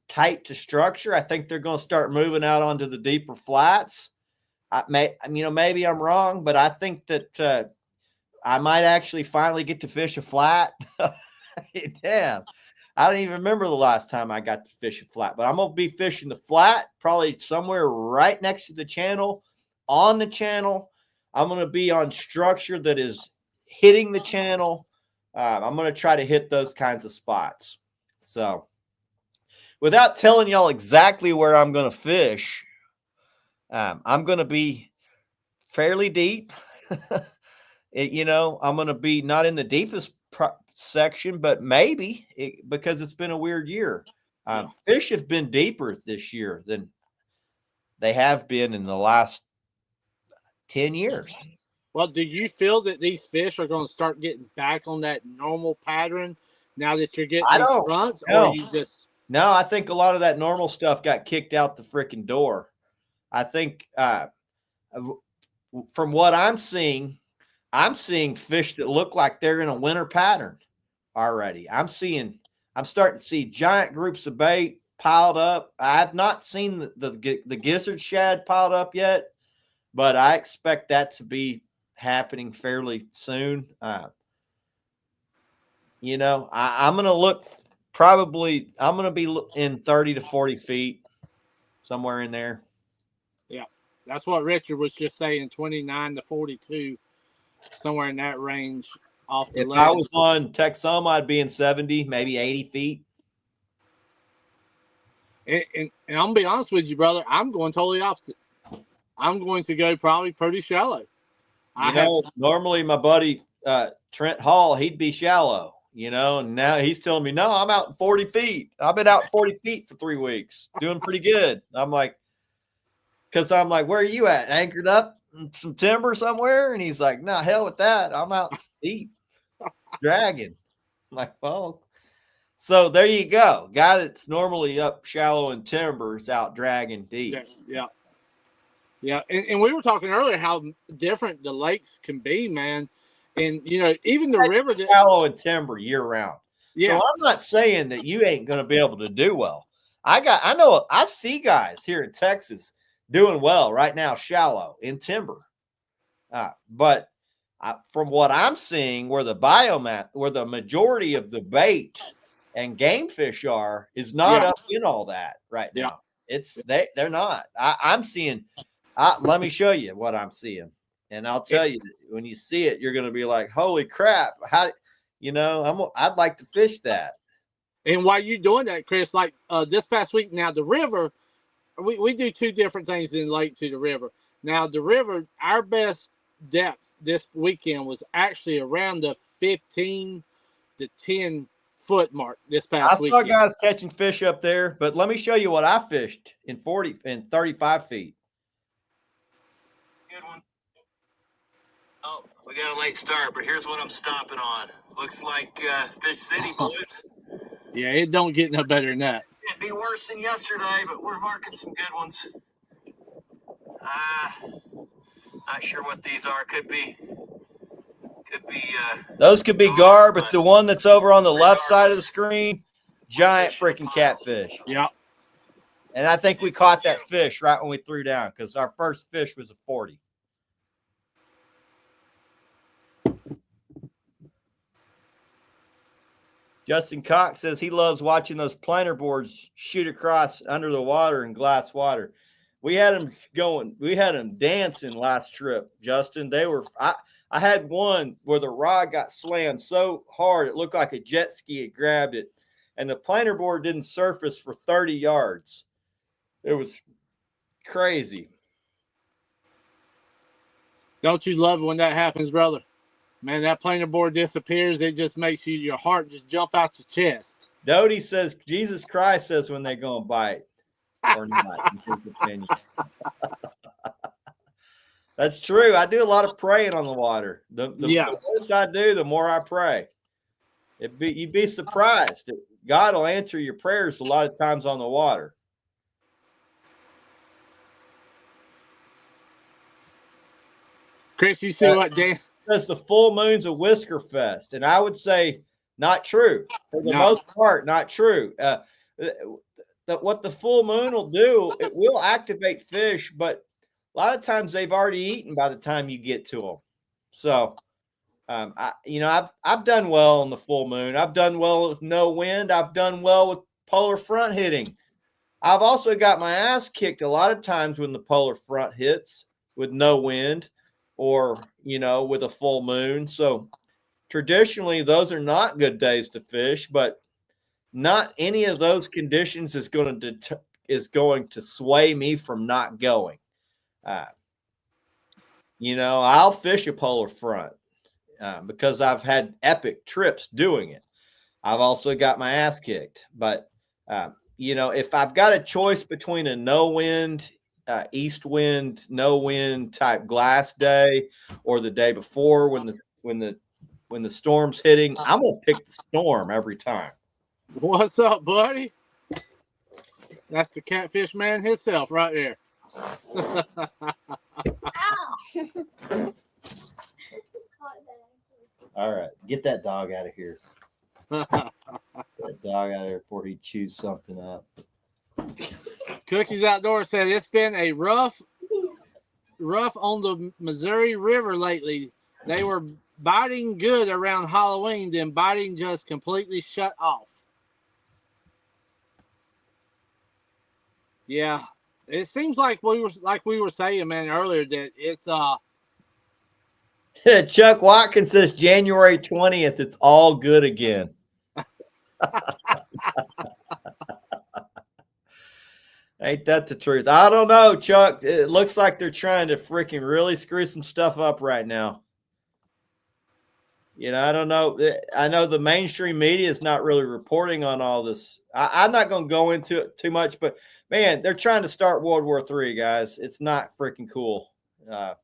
tight to structure, I think they're going to start moving out onto the deeper flats. Maybe I'm wrong, but I think that I might actually finally get to fish a flat. Damn. I don't even remember the last time I got to fish a flat, but I'm going to be fishing the flat, probably somewhere right next to the channel, on the channel. I'm going to be on structure that is hitting the channel. I'm going to try to hit those kinds of spots. So without telling y'all exactly where I'm going to fish, I'm going to be fairly deep. I'm going to be not in the deepest section, but maybe because it's been a weird year. Fish have been deeper this year than they have been in the last 10 years. Well, do you feel that these fish are going to start getting back on that normal pattern now that you're getting these fronts? No. Or you just... No, I think a lot of that normal stuff got kicked out the freaking door. I think from what I'm seeing fish that look like they're in a winter pattern already. I'm starting to see giant groups of bait piled up. I have not seen the gizzard shad piled up yet, but I expect that to be happening fairly soon. I'm going to look I'm going to be in 30 to 40 feet, somewhere in there. Yeah, that's what Richard was just saying, 29 to 42, somewhere in that range off the ledge. If I was on Texoma, I'd be in 70, maybe 80 feet. And I'm going to be honest with you, brother, I'm going totally opposite. I'm going to go probably pretty shallow. Normally my buddy Trent Hall, he'd be shallow, and now he's telling me, no, I'm out in 40 feet. I've been out 40 feet for 3 weeks, doing pretty good. I'm like, where are you at? Anchored up in some timber somewhere? And he's like, no, hell with that. I'm out deep, dragging. I'm like, well, so there you go. Guy that's normally up shallow in timber is out dragging deep. Yeah. Yeah, and we were talking earlier how different the lakes can be, man. And, even the river. Shallow and timber year round. Yeah. So I'm not saying that you ain't going to be able to do well. I see guys here in Texas doing well right now, shallow in timber. But from what I'm seeing, where the majority of the bait and game fish are, is not up in all that right now. They're not. I'm seeing. Let me show you what I'm seeing, and I'll tell you, when you see it, you're going to be like, "Holy crap!" I'd like to fish that. And while you're doing that, Chris, like this past week, now the river, we do two different things in lake to the river. Now the river, our best depth this weekend was actually around the 15 to 10 foot mark this I past saw weekend. guys catching fish up there, but let me show you what I fished in 40 and 35 feet. Good one. Oh, we got a late start, but here's what I'm stopping on. Looks like Fish City, boys. Yeah, it don't get no better than that. It'd be worse than yesterday, but we're marking some good ones. Not sure what these are. Could be. Those could be gar, but the one that's over on the left side of the screen, giant freaking catfish. Yeah. And I think we caught that fish right when we threw down because our first fish was a 40. Justin Cox says he loves watching those planer boards shoot across under the water in glass water. We had them going. We had them dancing last trip, Justin. They were. I had one where the rod got slammed so hard it looked like a jet ski had grabbed it, and the planer board didn't surface for 30 yards. It was crazy. Don't you love when that happens, brother? Man, that planer board disappears. It just makes your heart just jump out your chest. Dodie says Jesus Christ says when they're going to bite or not, in his opinion. That's true. I do a lot of praying on the water. The more I do, the more I pray. You'd be surprised. God will answer your prayers a lot of times on the water. Chris, you see what Dan says? The full moon's a whisker fest, and I would say not true for the most part. Not true. What the full moon will do, it will activate fish, but a lot of times they've already eaten by the time you get to them. So, I've done well on the full moon. I've done well with no wind. I've done well with polar front hitting. I've also got my ass kicked a lot of times when the polar front hits with no wind or, with a full moon. So traditionally, those are not good days to fish, but not any of those conditions is going to sway me from not going. I'll fish a polar front because I've had epic trips doing it. I've also got my ass kicked, but if I've got a choice between a no wind, east wind, no wind type glass day, or the day before when the storm's hitting, I'm gonna pick the storm every time. What's up, buddy? That's the catfish man himself right there. All right, get that dog out of here. Get that dog out of here before he chews something up. Cookies Outdoors said it's been a rough on the Missouri River lately. They were biting good around Halloween, then biting just completely shut off. Yeah, it seems like we were saying, man, earlier that it's Chuck Watkins says January 20th, it's all good again. Ain't that the truth? I don't know, Chuck. It looks like they're trying to freaking really screw some stuff up right now. I don't know. I know the mainstream media is not really reporting on all this. I'm not going to go into it too much, but man, they're trying to start World War III, guys. It's not freaking cool. Yeah.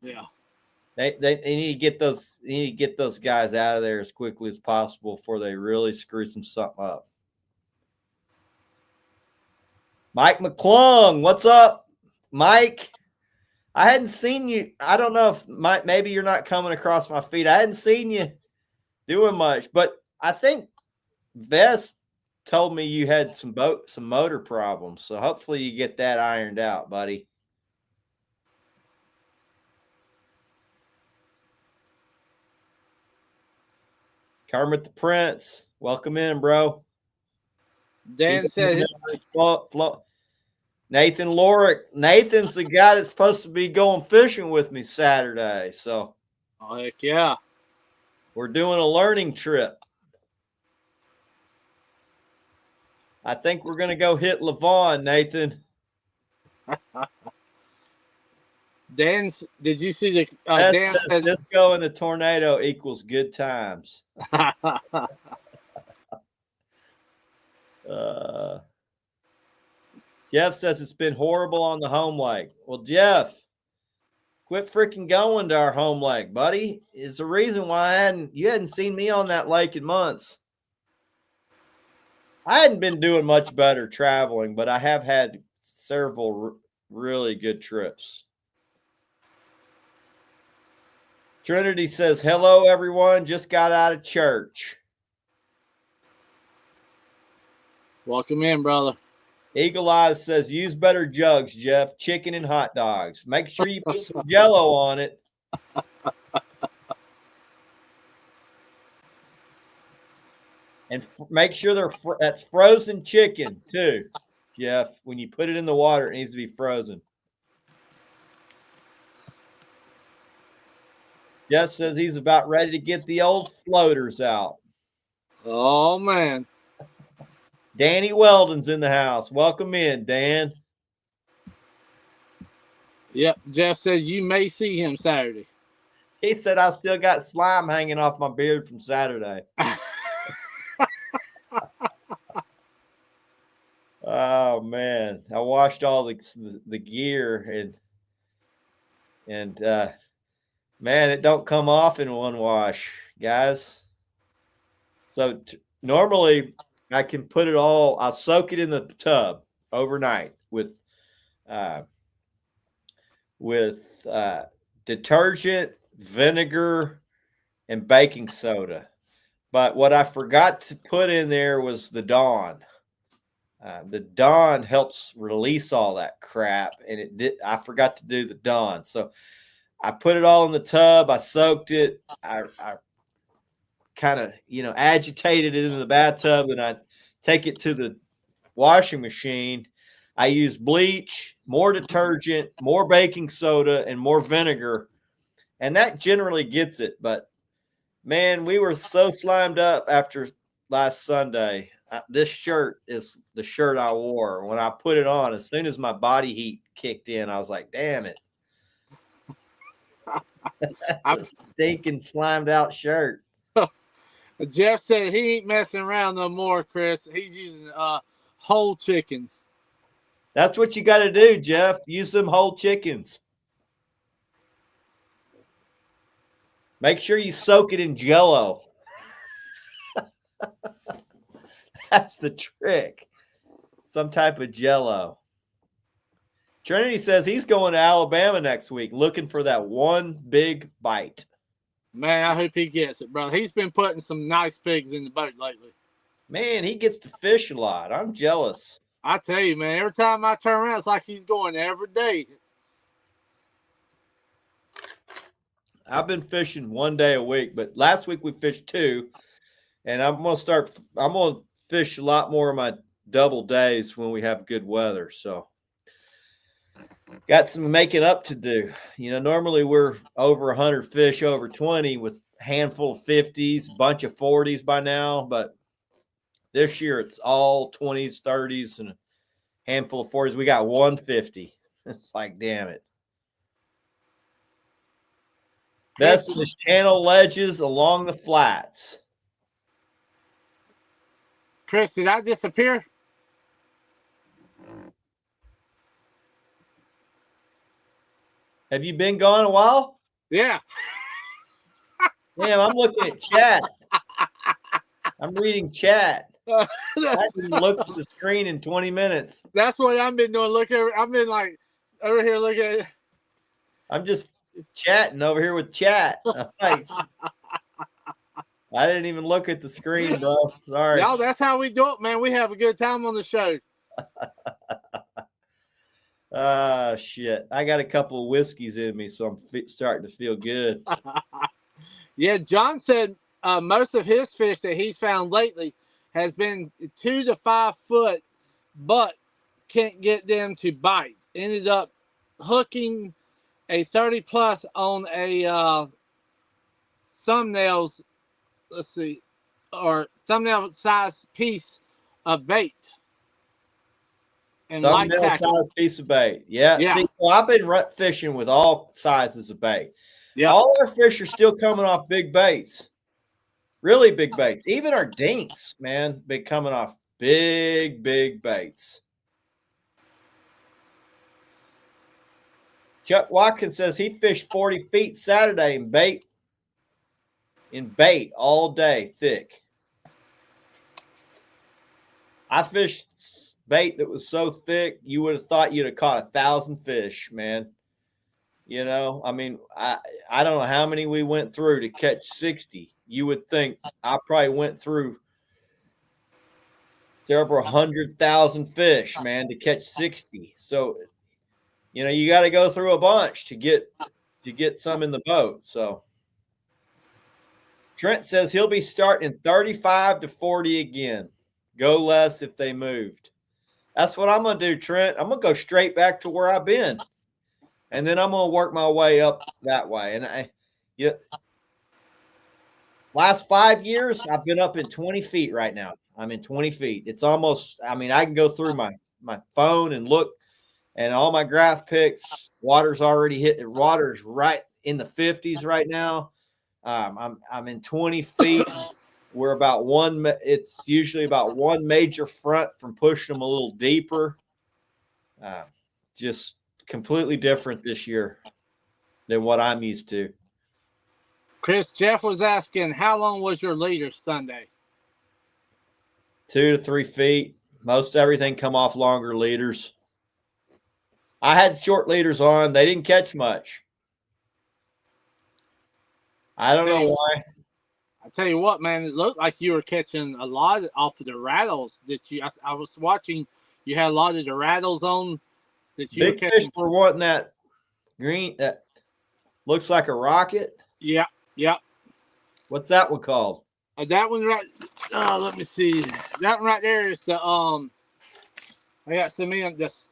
They need to get those. They need to get those guys out of there as quickly as possible before they really screw something up. Mike McClung, what's up, Mike? I hadn't seen you. I don't know if maybe you're not coming across my feed. I hadn't seen you doing much, but I think Vest told me you had some motor problems. So hopefully you get that ironed out, buddy. Kermit the Prince, welcome in, bro. Dan said Nathan Lorick. Nathan's the guy that's supposed to be going fishing with me Saturday. So, heck yeah. We're doing a learning trip. I think we're going to go hit Levon, Nathan. Dan, did you see the Dan says disco and the tornado equals good times. Jeff says it's been horrible on the home lake. Well, Jeff, quit freaking going to our home lake, buddy. It's the reason why you hadn't seen me on that lake in months. I hadn't been doing much better traveling, but I have had several really good trips. Trinity says, hello, everyone. Just got out of church. Welcome in, brother. Eagle Eyes says, use better jugs, Jeff. Chicken and hot dogs. Make sure you put some Jell-O on it. And make sure that's frozen chicken, too, Jeff. When you put it in the water, it needs to be frozen. Jeff says he's about ready to get the old floaters out. Oh, man. Danny Weldon's in the house. Welcome in, Dan. Yep. Jeff says you may see him Saturday. He said I still got slime hanging off my beard from Saturday. Oh, man. I washed all the gear and man, it don't come off in one wash, guys. So normally I can put it all, I'll soak it in the tub overnight with detergent, vinegar, and baking soda. But what I forgot to put in there was the Dawn. The Dawn helps release all that crap, and I forgot to do the Dawn. So I put it all in the tub. I soaked it. I kind of, agitated it in the bathtub, and I take it to the washing machine. I use bleach, more detergent, more baking soda, and more vinegar, and that generally gets it. But, man, we were so slimed up after last Sunday. This shirt is the shirt I wore. When I put it on, as soon as my body heat kicked in, I was like, damn it. That's a stinking slimed out shirt. Jeff said he ain't messing around no more, Chris. He's using whole chickens. That's what you got to do, Jeff. Use them whole chickens. Make sure you soak it in Jell-O. That's the trick. Some type of Jell-O. Trinity says he's going to Alabama next week looking for that one big bite. Man, I hope he gets it, brother. He's been putting some nice pigs in the boat lately. Man, he gets to fish a lot. I'm jealous. I tell you, man, every time I turn around, it's like he's going every day. I've been fishing 1 day a week, but last week we fished 2, and I'm going to fish a lot more of my double days when we have good weather. So got some making up to do. Normally we're over 100 fish, over 20 with a handful of 50s, bunch of 40s by now. But this year it's all 20s, 30s, and a handful of 40s. We got 150. It's like, damn it. Best in this channel ledges along the flats. Chris, did I disappear? Have you been gone a while? Yeah. Damn, I'm looking at chat. I'm reading chat. I didn't look at the screen in 20 minutes. That's what I've been doing. I've been like over here looking at. I'm just chatting over here with chat. Like, I didn't even look at the screen, bro. Sorry. Y'all, that's how we do it, man. We have a good time on the show. Shit. I got a couple of whiskeys in me, so I'm starting to feel good. Yeah, John said most of his fish that he's found lately has been 2 to 5 foot, but can't get them to bite. Ended up hooking a 30 plus on a thumbnails, or thumbnail size piece of bait. And thumbnail size piece of bait. Yeah. See, so I've been fishing with all sizes of bait. Yeah. All our fish are still coming off big baits. Really big baits. Even our dinks, man, been coming off Big, big baits. Chuck Watkins says he fished 40 feet Saturday in bait all day, thick. I fished bait that was so thick, you would have thought you'd have caught 1,000 fish, man. You know, I mean, I don't know how many we went through to catch 60. You would think I probably went through several 100,000 fish, man, to catch 60. So, you know, you got to go through a bunch to get some in the boat. So Trent says he'll be starting 35 to 40 again. Go less if they moved. That's what I'm going to do, Trent. I'm going to go straight back to where I've been. And then I'm going to work my way up that way. And last 5 years, I've been up in 20 feet right now. I'm in 20 feet. It's almost, I mean, I can go through my phone and look, and all my graph picks, water's already hit. Water's right in the 50s right now. I'm in 20 feet. We're about it's usually about one major front from pushing them a little deeper. Just completely different this year than what I'm used to. Chris, Jeff was asking, how long was your leader Sunday? 2 to 3 feet. Most everything come off longer leaders. I had short leaders on. They didn't catch much. I don't know why. I tell you what, man, it looked like you were catching a lot off of the rattles. I was watching. You had a lot of the rattles on. That you Big were catching. fish were wanting that green that looks like a rocket. Yeah. What's that one called? That one right. Let me see. That one right there is the I got some in this.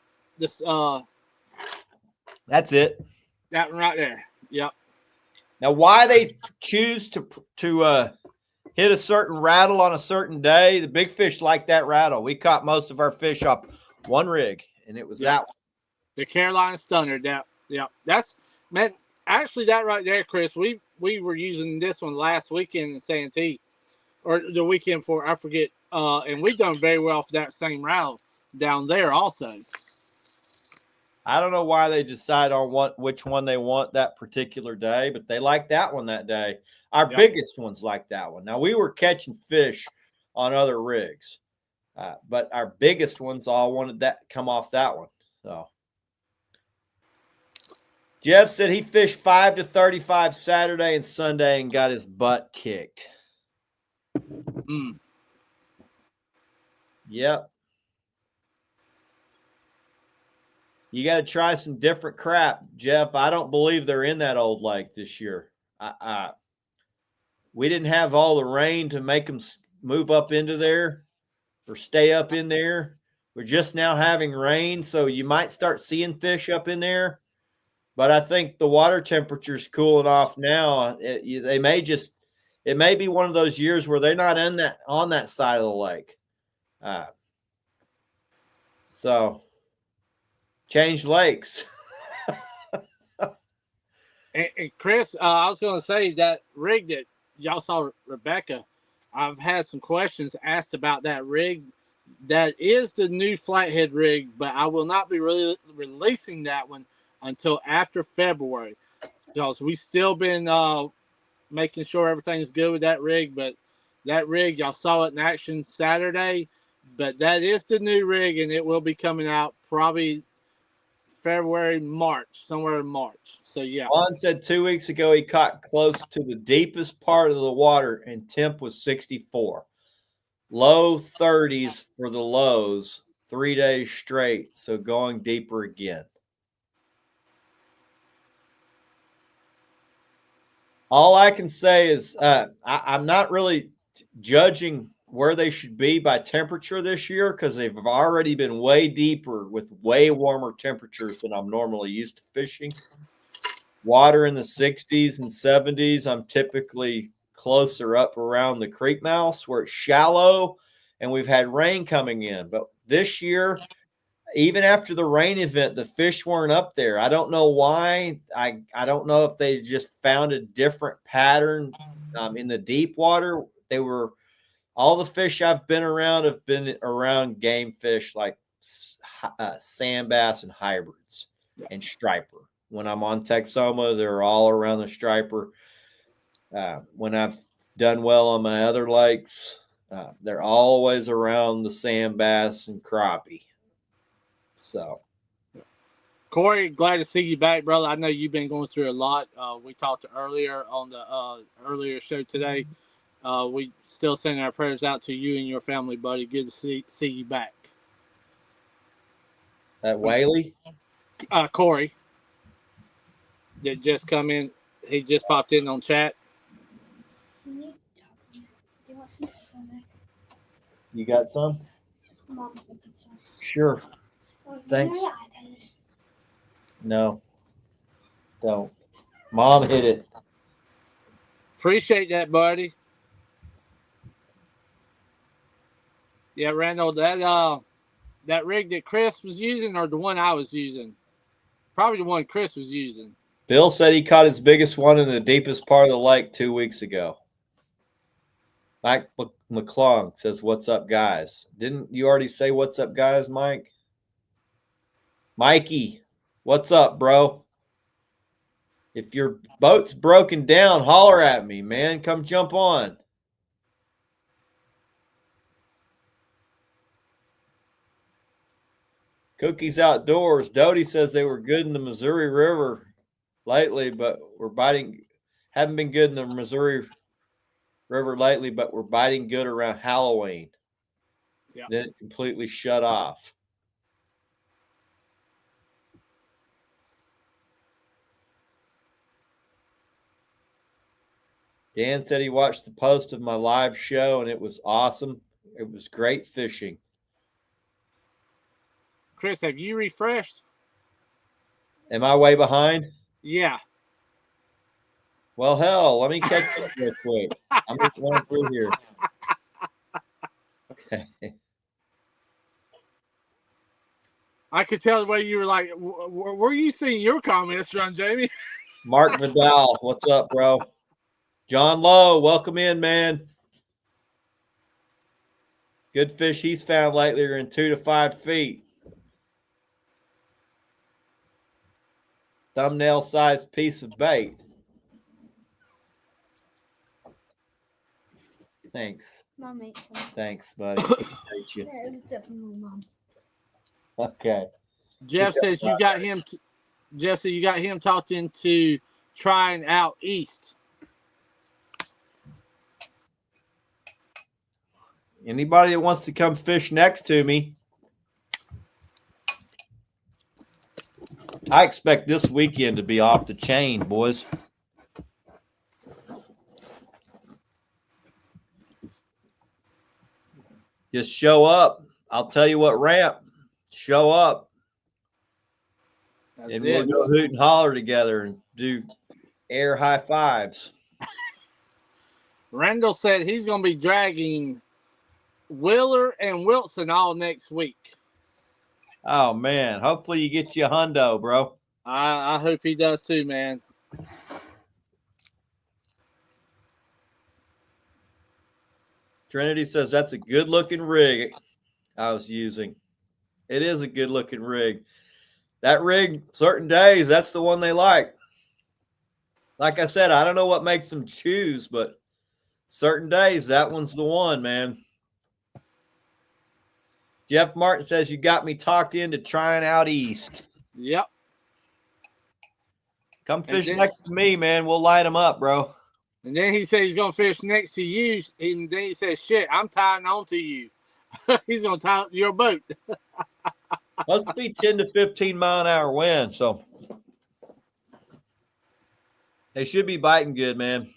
That's it. That one right there. Yep. Now, why they choose to hit a certain rattle on a certain day? The big fish like that rattle. We caught most of our fish off one rig, and it was that one. The Carolina Stunner. Yep. That's, man. Actually, that right there, Chris. We were using this one last weekend in Santee, or the weekend before, I forget. And we done very well for that same rattle down there also. I don't know why they decide on which one they want that particular day, but they like that one that day. Our biggest ones like that one. Now, we were catching fish on other rigs, but our biggest ones all wanted that come off that one. So Jeff said he fished 5 to 35 Saturday and Sunday and got his butt kicked. Yep. You got to try some different crap, Jeff. I don't believe they're in that old lake this year. We didn't have all the rain to make them move up into there or stay up in there. We're just now having rain, so you might start seeing fish up in there. But I think the water temperature is cooling off now. It may be one of those years where they're not on that side of the lake. So change lakes. and Chris, I was going to say that rig that y'all saw, Rebecca, I've had some questions asked about that rig. That is the new flathead rig, but I will not be really releasing that one until after February, because we still been making sure everything's good with that rig. But that rig, y'all saw it in action Saturday, but that is the new rig, and it will be coming out probably February, March, somewhere in March. So, yeah. Juan said 2 weeks ago he caught close to the deepest part of the water, and temp was 64. Low 30s for the lows, 3 days straight, so going deeper again. All I can say is I'm not really judging where they should be by temperature this year, because they've already been way deeper with way warmer temperatures than I'm normally used to fishing. Water in the 60s and 70s. I'm typically closer up around the creek mouths where it's shallow, and we've had rain coming in. But this year, even after the rain event, the fish weren't up there. I don't know why. I don't know if they just found a different pattern in the deep water. They were all the fish I've been around have been around game fish like sand bass and hybrids and striper. When I'm on Texoma, they're all around the striper. When I've done well on my other lakes, they're always around the sand bass and crappie. So, Corey, glad to see you back, brother. I know you've been going through a lot. We talked earlier on the earlier show today. We still sending our prayers out to you and your family, buddy. Good to see you back. At Whaley? Corey did just come in. He just popped in on chat. You got some? Mom, Sure. Thanks. No. Don't. Mom hit it. Appreciate that, buddy. Yeah, Randall, that rig that Chris was using or the one I was using? Probably the one Chris was using. Bill said he caught his biggest one in the deepest part of the lake 2 weeks ago. Mike McClung says, "What's up, guys?" Didn't you already say what's up, guys, Mike? Mikey, what's up, bro? If your boat's broken down, holler at me, man. Come jump on. Cookies Outdoors. Doty says they were good in the Missouri River lately, but haven't been good in the Missouri River lately, but we're biting good around Halloween. Yeah. Then it completely shut off. Dan said he watched the post of my live show and it was awesome. It was great fishing. Chris, have you refreshed? Am I way behind? Yeah. Well, hell, let me catch up real quick. I'm just going through here. I could tell the way you were like, where are you seeing your comments, John Jamie? Mark Vidal, what's up, bro? John Lowe, welcome in, man. Good fish he's found lately are in 2 to 5 feet. Thumbnail-sized piece of bait. Thanks. Mom ate some. Thanks, buddy. Appreciate you. Yeah, it was definitely Mom. Okay. Jeff says you got him. Jeff said you got him talked into trying out east. Anybody that wants to come fish next to me, I expect this weekend to be off the chain, boys. Just show up. I'll tell you what ramp. Show up. That's And it. we'll go hoot and holler together and do air high fives. Randall said he's going to be dragging Wheeler and Wilson all next week. Oh, man. Hopefully you get you a hundo, bro. I hope he does too, man. Trinity says that's a good-looking rig I was using. It is a good-looking rig. That rig, certain days, that's the one they like. Like I said, I don't know what makes them choose, but certain days, that one's the one, man. Jeff Martin says, you got me talked into trying out east. Yep. Come fish next to me, man. We'll light them up, bro. And then he said he's going to fish next to you. And then he says, shit, I'm tying on to you. He's going to tie up your boat. Must be 10 to 15 mile an hour wind, so they should be biting good, man.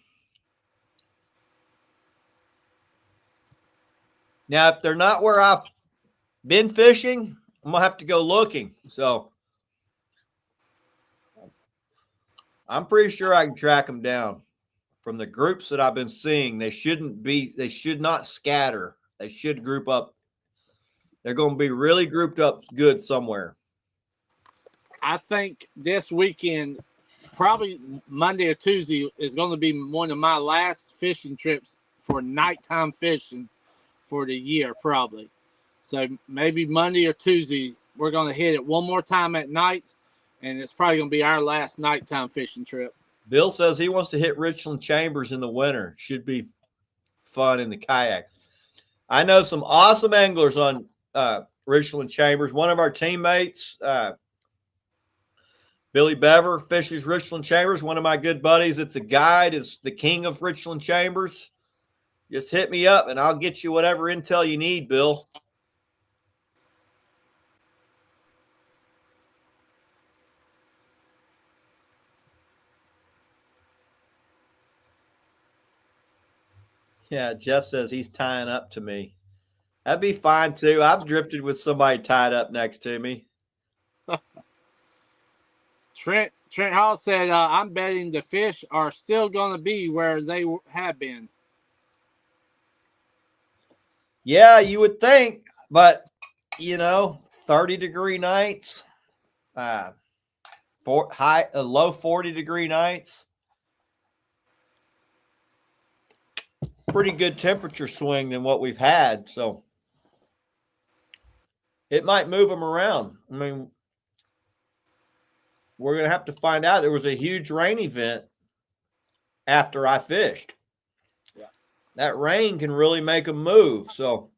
Now, if they're not where I've been fishing, I'm going to have to go looking. So I'm pretty sure I can track them down. From the groups that I've been seeing, they should not scatter. They should group up. They're going to be really grouped up good somewhere. I think this weekend, probably Monday or Tuesday, is going to be one of my last fishing trips for nighttime fishing. for the year, probably. So maybe Monday or Tuesday, we're going to hit it one more time at night, and it's probably going to be our last nighttime fishing trip. Bill says he wants to hit Richland Chambers in the winter. Should be fun in the kayak. I know some awesome anglers on Richland Chambers. One of our teammates, Billy Bever, fishes Richland Chambers. One of my good buddies, it's a guide, is the king of Richland Chambers. Just hit me up, and I'll get you whatever intel you need, Bill. Yeah, Jeff says he's tying up to me. That'd be fine, too. I've drifted with somebody tied up next to me. Trent Hall said, I'm betting the fish are still going to be where they have been. Yeah, you would think, but, 30-degree nights, low 40-degree nights. Pretty good temperature swing than what we've had, so it might move them around. I mean, we're going to have to find out. There was a huge rain event after I fished. Yeah. That rain can really make them move, so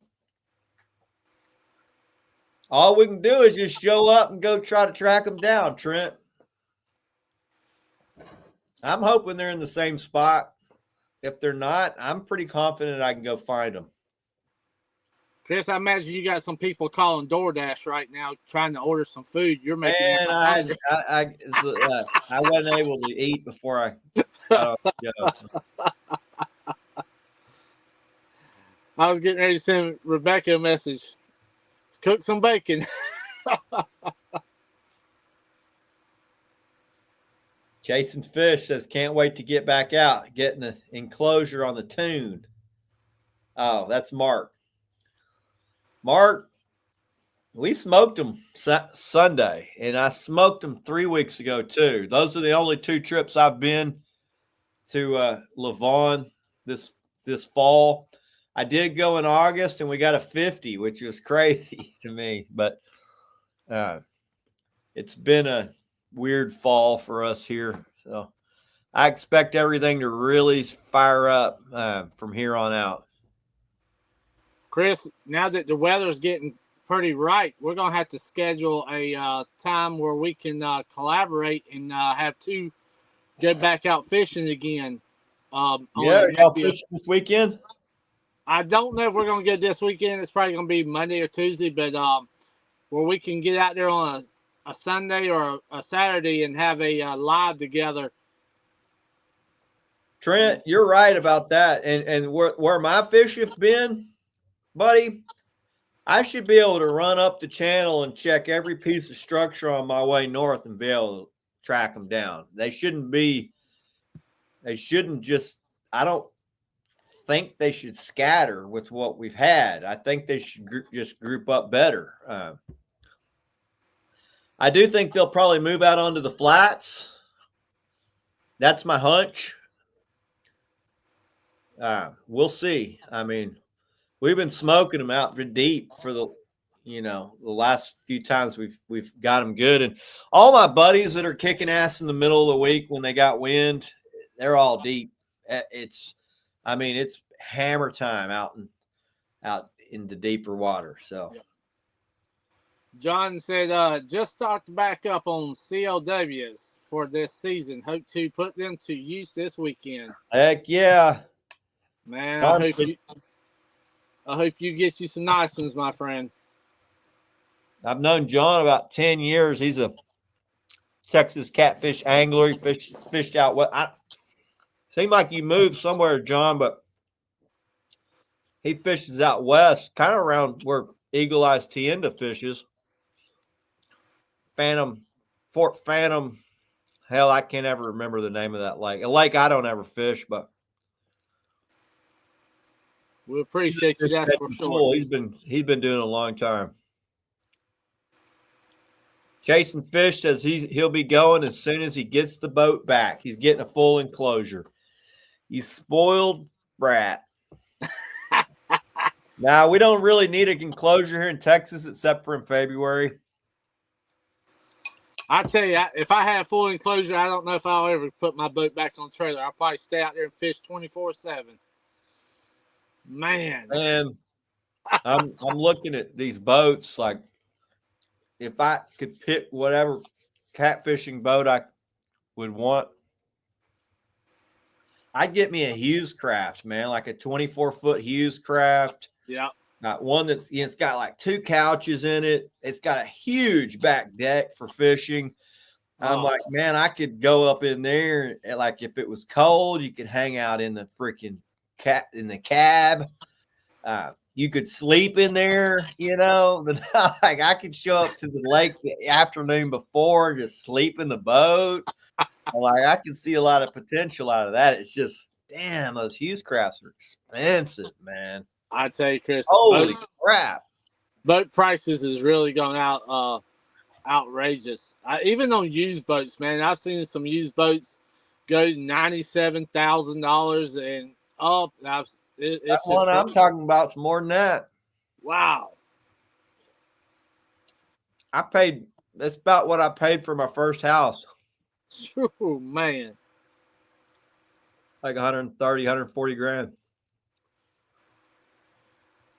all we can do is just show up and go try to track them down, Trent. I'm hoping they're in the same spot. If they're not, I'm pretty confident I can go find them. Chris, I imagine you got some people calling DoorDash right now trying to order some food. You're making Man, I wasn't able to eat before I I was getting ready to send Rebecca a message. Cook some bacon. Jason Fish says, can't wait to get back out, getting an enclosure on the tune. Oh, that's Mark. Mark, we smoked them Sunday, and I smoked them 3 weeks ago, too. Those are the only 2 trips I've been to Lavon this fall. I did go in August, and we got a 50, which was crazy to me. But it's been a weird fall for us here. So I expect everything to really fire up from here on out. Chris, now that the weather's getting pretty right, we're going to have to schedule a time where we can collaborate and have 2 get back out fishing again. Y'all fishing this weekend? I don't know if we're going to get this weekend. It's probably going to be Monday or Tuesday, but where we can get out there on a Sunday or a Saturday and have a live together. Trent, you're right about that. And where my fish have been, buddy, I should be able to run up the channel and check every piece of structure on my way north and be able to track them down. I don't think they should scatter with what we've had. I think they should just group up better. I do think they'll probably move out onto the flats. That's my hunch. We'll see. I mean, we've been smoking them out deep for the last few times we've got them good. And all my buddies that are kicking ass in the middle of the week when they got wind, they're all deep. It's hammer time out in the deeper water. So. Yeah. John said, just talked back up on CLWs for this season. Hope to put them to use this weekend. Heck yeah. Man, I hope you get you some nice ones, my friend. I've known John about 10 years. He's a Texas catfish angler. He fished out. Seemed like you moved somewhere, John, but he fishes out west, kind of around where Eagle Eyes Tienda fishes. Fort Phantom. Hell, I can't ever remember the name of that lake. A lake I don't ever fish, but we appreciate you. That's for sure. Cool. He's been doing it a long time. Jason Fish says he'll be going as soon as he gets the boat back. He's getting a full enclosure. You spoiled brat. Now, we don't really need an enclosure here in Texas except for in February. I tell you, if I had full enclosure, I don't know if I'll ever put my boat back on the trailer. I'll probably stay out there and fish 24/7. Man. And I'm looking at these boats, like if I could pick whatever catfishing boat I would want, I'd get me a Hughes craft, man, like a 24-foot Hughes craft. Yeah. Got one that's, it's got like 2 couches in it. It's got a huge back deck for fishing. I'm like, man, I could go up in there, and like if it was cold, you could hang out in the freaking cab. You could sleep in there, you know. Like I could show up to the lake the afternoon before and just sleep in the boat. Like I can see a lot of potential out of that. It's just, damn, those Hughes crafts are expensive, man. I tell you, Chris, Holy crap! Boat prices has really gone out outrageous. Even on used boats, man, I've seen some used boats go to $97,000 and up. It's That one I'm talking about is more than that. Wow. That's about what I paid for my first house. Oh, man. Like 130, 140 grand.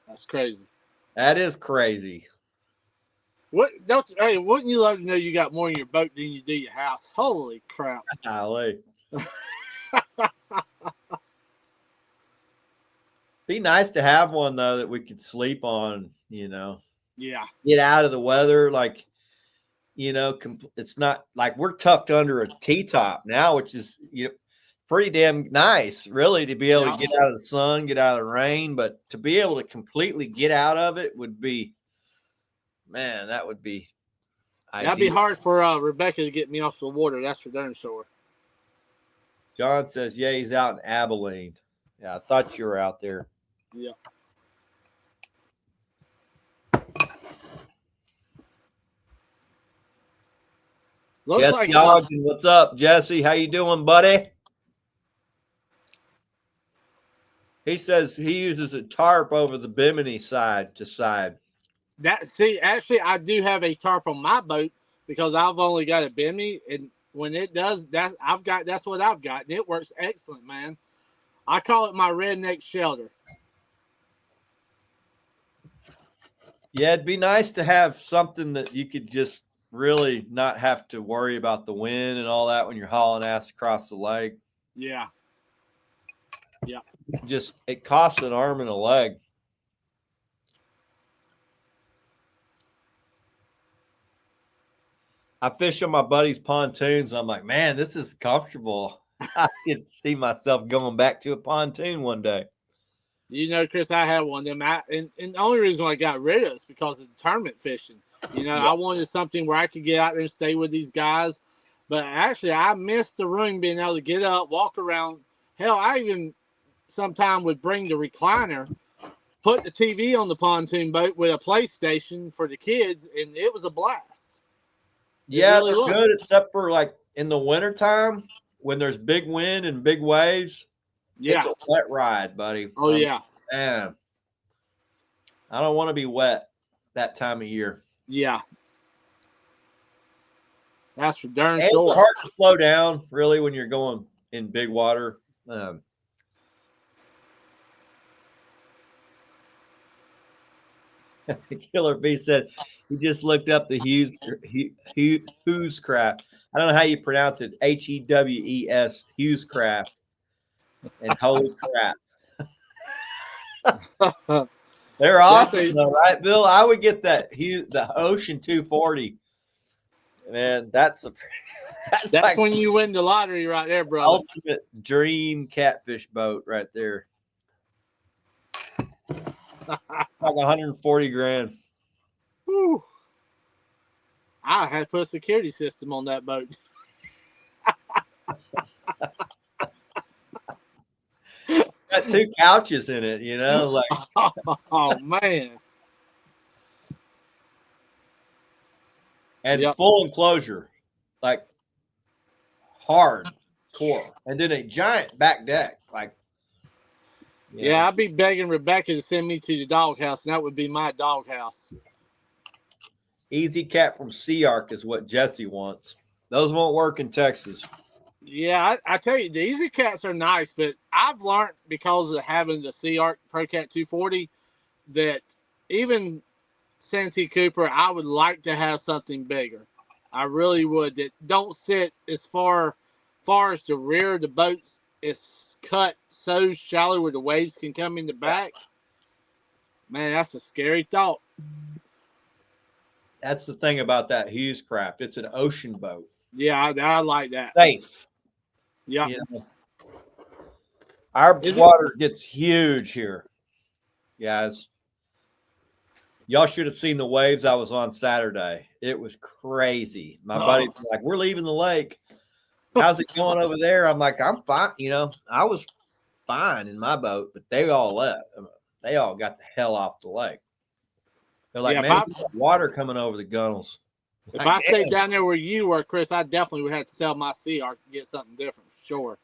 That's crazy. That is crazy. Hey, wouldn't you love to know you got more in your boat than you do your house? Holy crap. Golly. Be nice to have one though that we could sleep on, you know. Yeah. Get out of the weather, like, you know, it's not like we're tucked under a T-top now, which is, you know, pretty damn nice, really, to be able to get out of the sun, get out of the rain, but to be able to completely get out of it would be, man, that would be ideal. That'd be hard for Rebecca to get me off the water. That's for darn sure. John says, yeah, he's out in Abilene. Yeah, I thought you were out there. Yeah. Looks Jesse like Ogden, what's up, Jesse? How you doing, buddy? He says he uses a tarp over the bimini side to side. Actually, I do have a tarp on my boat because I've only got a bimini, and when it does, that's what I've got, and it works excellent, man. I call it my redneck shelter. Yeah, it'd be nice to have something that you could just really not have to worry about the wind and all that when you're hauling ass across the lake. Yeah. Yeah. Just, it costs an arm and a leg. I fish on my buddy's pontoons. I'm like, man, this is comfortable. I can see myself going back to a pontoon one day. You know, Chris, I had one of them. And the only reason I got rid of it is because of the tournament fishing. You know, I wanted something where I could get out there and stay with these guys. But actually, I missed the room being able to get up, walk around. Hell, I even sometime would bring the recliner, put the TV on the pontoon boat with a PlayStation for the kids, and it was a blast. Yeah, they're good, except for like in the wintertime when there's big wind and big waves. Yeah. It's a wet ride, buddy. Oh, yeah. Man, I don't want to be wet that time of year. Yeah. That's for darn sure. It's hard to slow down, really, when you're going in big water. Killer B said he just looked up the Hughes craft. I don't know how you pronounce it. Hewes, Hughes craft. And holy crap. They're awesome, though, right, Bill? I would get that the Ocean 240. Man, that's like when you win the lottery right there, brother. Ultimate dream catfish boat right there. Like 140 grand. Whew. I had to put a security system on that boat. Got 2 couches in it, you know, like oh man. And full enclosure, like hard core, and then a giant back deck. Like, Yeah, I'd be begging Rebecca to send me to the doghouse, and that would be my doghouse. Easy cat from Sea Arc is what Jesse wants. Those won't work in Texas. Yeah, I tell you, the Easy Cats are nice, but I've learned because of having the Sea Arc Pro Cat 240 that even Santee Cooper, I would like to have something bigger. I really would. That don't sit as far as the rear of the boat is cut so shallow where the waves can come in the back. Man, that's a scary thought. That's the thing about that Hughes craft. It's an ocean boat. Yeah, I like that. Safe. Yeah. You know, our water gets huge here, guys. Y'all should have seen the waves I was on Saturday. It was crazy. My buddies were like, we're leaving the lake. How's it going over there? I'm like, I'm fine. You know, I was fine in my boat, but they all left. They all got the hell off the lake. They're like, man, water coming over the gunnels. If I stayed down there where you were, Chris, I definitely would have to sell my Sea Arc and get something different for sure.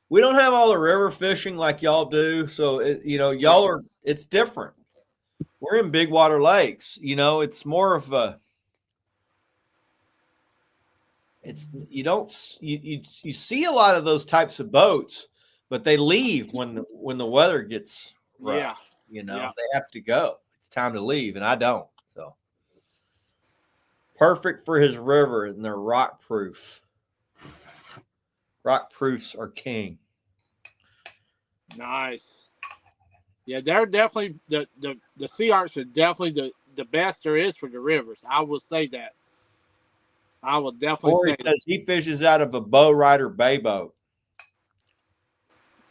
We don't have all the river fishing like y'all do. So, y'all are, it's different. We're in big water lakes. You know, it's more of a, you see a lot of those types of boats, but they leave when the weather gets rough. Yeah. They have to go. It's time to leave, and I don't. So perfect for his river, and they're rock proof. Rock proofs are king. Nice. Yeah, they're definitely the Sea Arcs are definitely the best there is for the rivers. I will say that. I will definitely say that. He fishes out of a Bow Rider Bay boat.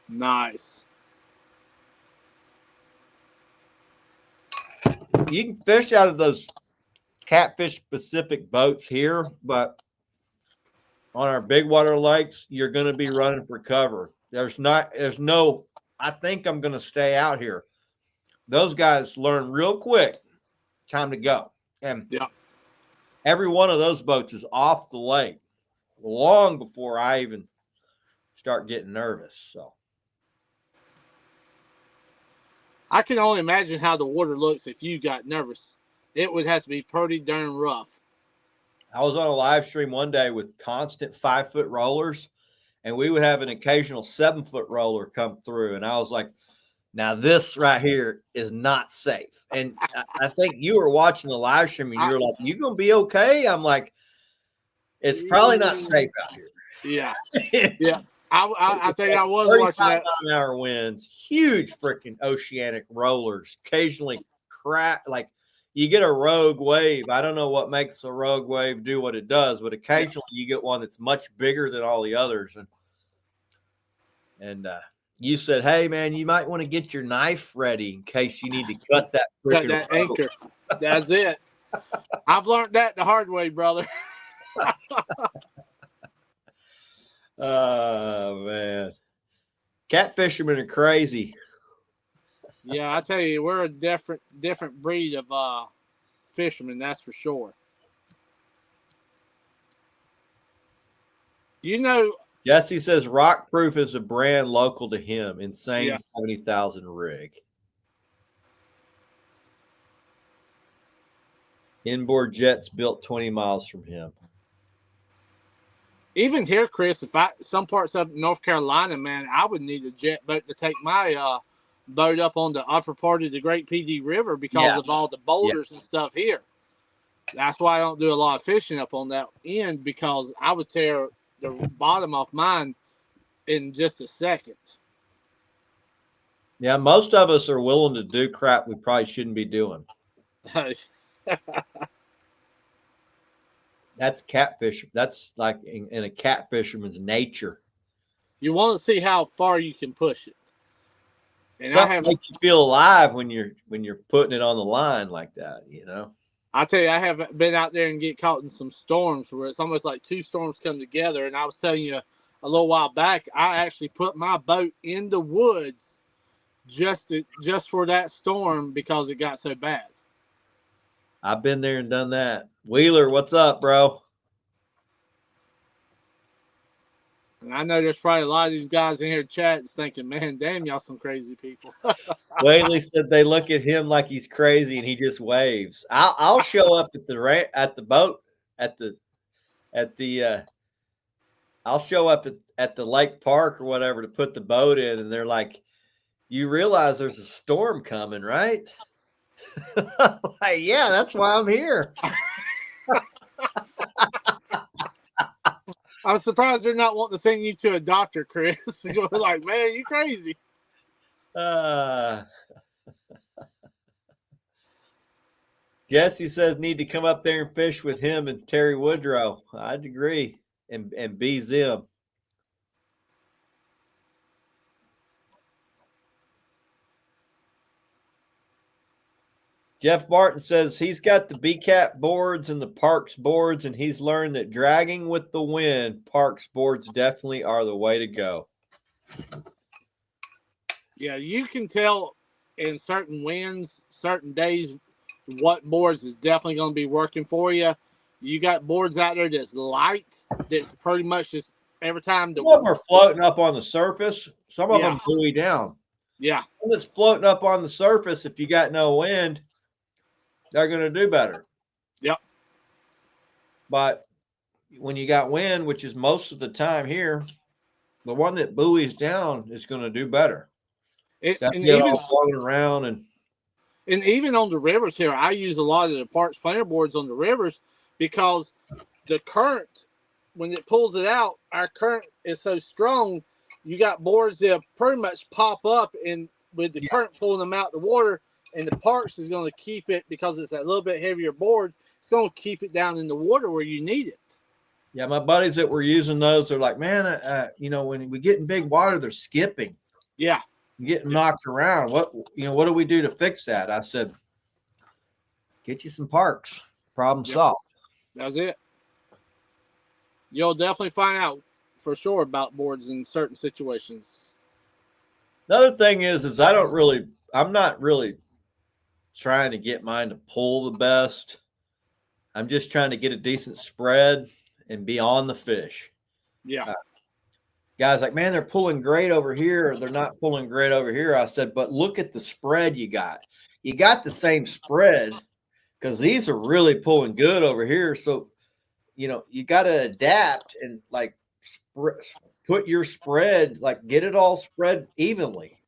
Nice. You can fish out of those catfish specific boats here, but on our big water lakes, you're going to be running for cover. There's no, I think I'm going to stay out here. Those guys learn real quick. Time to go. And every one of those boats is off the lake long before I even start getting nervous. So I can only imagine how the water looks if you got nervous. It would have to be pretty darn rough. I was on a live stream one day with constant 5-foot rollers, and we would have an occasional 7-foot roller come through. And I was like, now this right here is not safe. And I think you were watching the live stream and you were like, you going to be okay? I'm like, it's probably not safe out here. Yeah. Yeah. I think I was watching that. 35-mile-an-hour winds, huge freaking oceanic rollers, occasionally crack. Like you get a rogue wave. I don't know what makes a rogue wave do what it does, but occasionally you get one that's much bigger than all the others. And you said, hey, man, you might want to get your knife ready in case you need to cut that anchor. That's it. I've learned that the hard way, brother. Oh, man. Cat fishermen are crazy. Yeah, I tell you, we're a different breed of fishermen, that's for sure. You know, Jesse says Rock Proof is a brand local to him. Insane 70,000 rig. Inboard jets built 20 miles from him. Even here, Chris, some parts of North Carolina, man, I would need a jet boat to take my boat up on the upper part of the Great PD River because of all the boulders and stuff here. That's why I don't do a lot of fishing up on that end, because I would tear the bottom off mine in just a second. Yeah, most of us are willing to do crap we probably shouldn't be doing. That's catfish. That's like in a cat fisherman's nature. You want to see how far you can push it. And something makes you feel alive when you're putting it on the line like that, you know. I tell you, I have been out there and get caught in some storms where it's almost like two storms come together. And I was telling you a little while back, I actually put my boat in the woods just for that storm because it got so bad. I've been there and done that. Wheeler, what's up, bro? And I know there's probably a lot of these guys in here chatting thinking, man, damn, y'all some crazy people. Whaley said they look at him like he's crazy and he just waves. I'll show up at the boat I'll show up at the lake park or whatever to put the boat in, and they're like, "You realize there's a storm coming, right?" Like, yeah, that's why I'm here. I'm surprised they're not wanting to send you to a doctor, Chris. You're like, man, you crazy. Jesse says need to come up there and fish with him and Terry Woodrow. I'd agree. And be Zim. Jeff Martin says he's got the BCAP boards and the Parks boards, and he's learned that dragging with the wind, Parks boards definitely are the way to go. Yeah, you can tell in certain winds, certain days, what boards is definitely going to be working for you. You got boards out there that's light, that's pretty much just every time. Some of them are floating up on the surface. Some of them buoy down. Yeah. One that's floating up on the surface, if you got no wind, they're going to do better. Yep. But when you got wind, which is most of the time here, the one that buoys down is going to do better. And even all floating around and even on the rivers here, I use a lot of the Parks planer boards on the rivers because the current, when it pulls it out, our current is so strong. You got boards that pretty much pop up, and with the current pulling them out the water, and the Parks is going to keep it because it's a little bit heavier board. It's going to keep it down in the water where you need it. Yeah, my buddies that were using those are like, man, when we get in big water, they're skipping. Yeah. Getting knocked around. What do we do to fix that? I said, get you some Parks. Problem solved. That's it. You'll definitely find out for sure about boards in certain situations. Another thing is I'm not really trying to get mine to pull the best. I'm just trying to get a decent spread and be on the fish. Yeah. Guys like, man, they're pulling great over here, or they're not pulling great over here. I said, but look at the spread you got. You got the same spread because these are really pulling good over here. So, you got to adapt and like put your spread, like get it all spread evenly.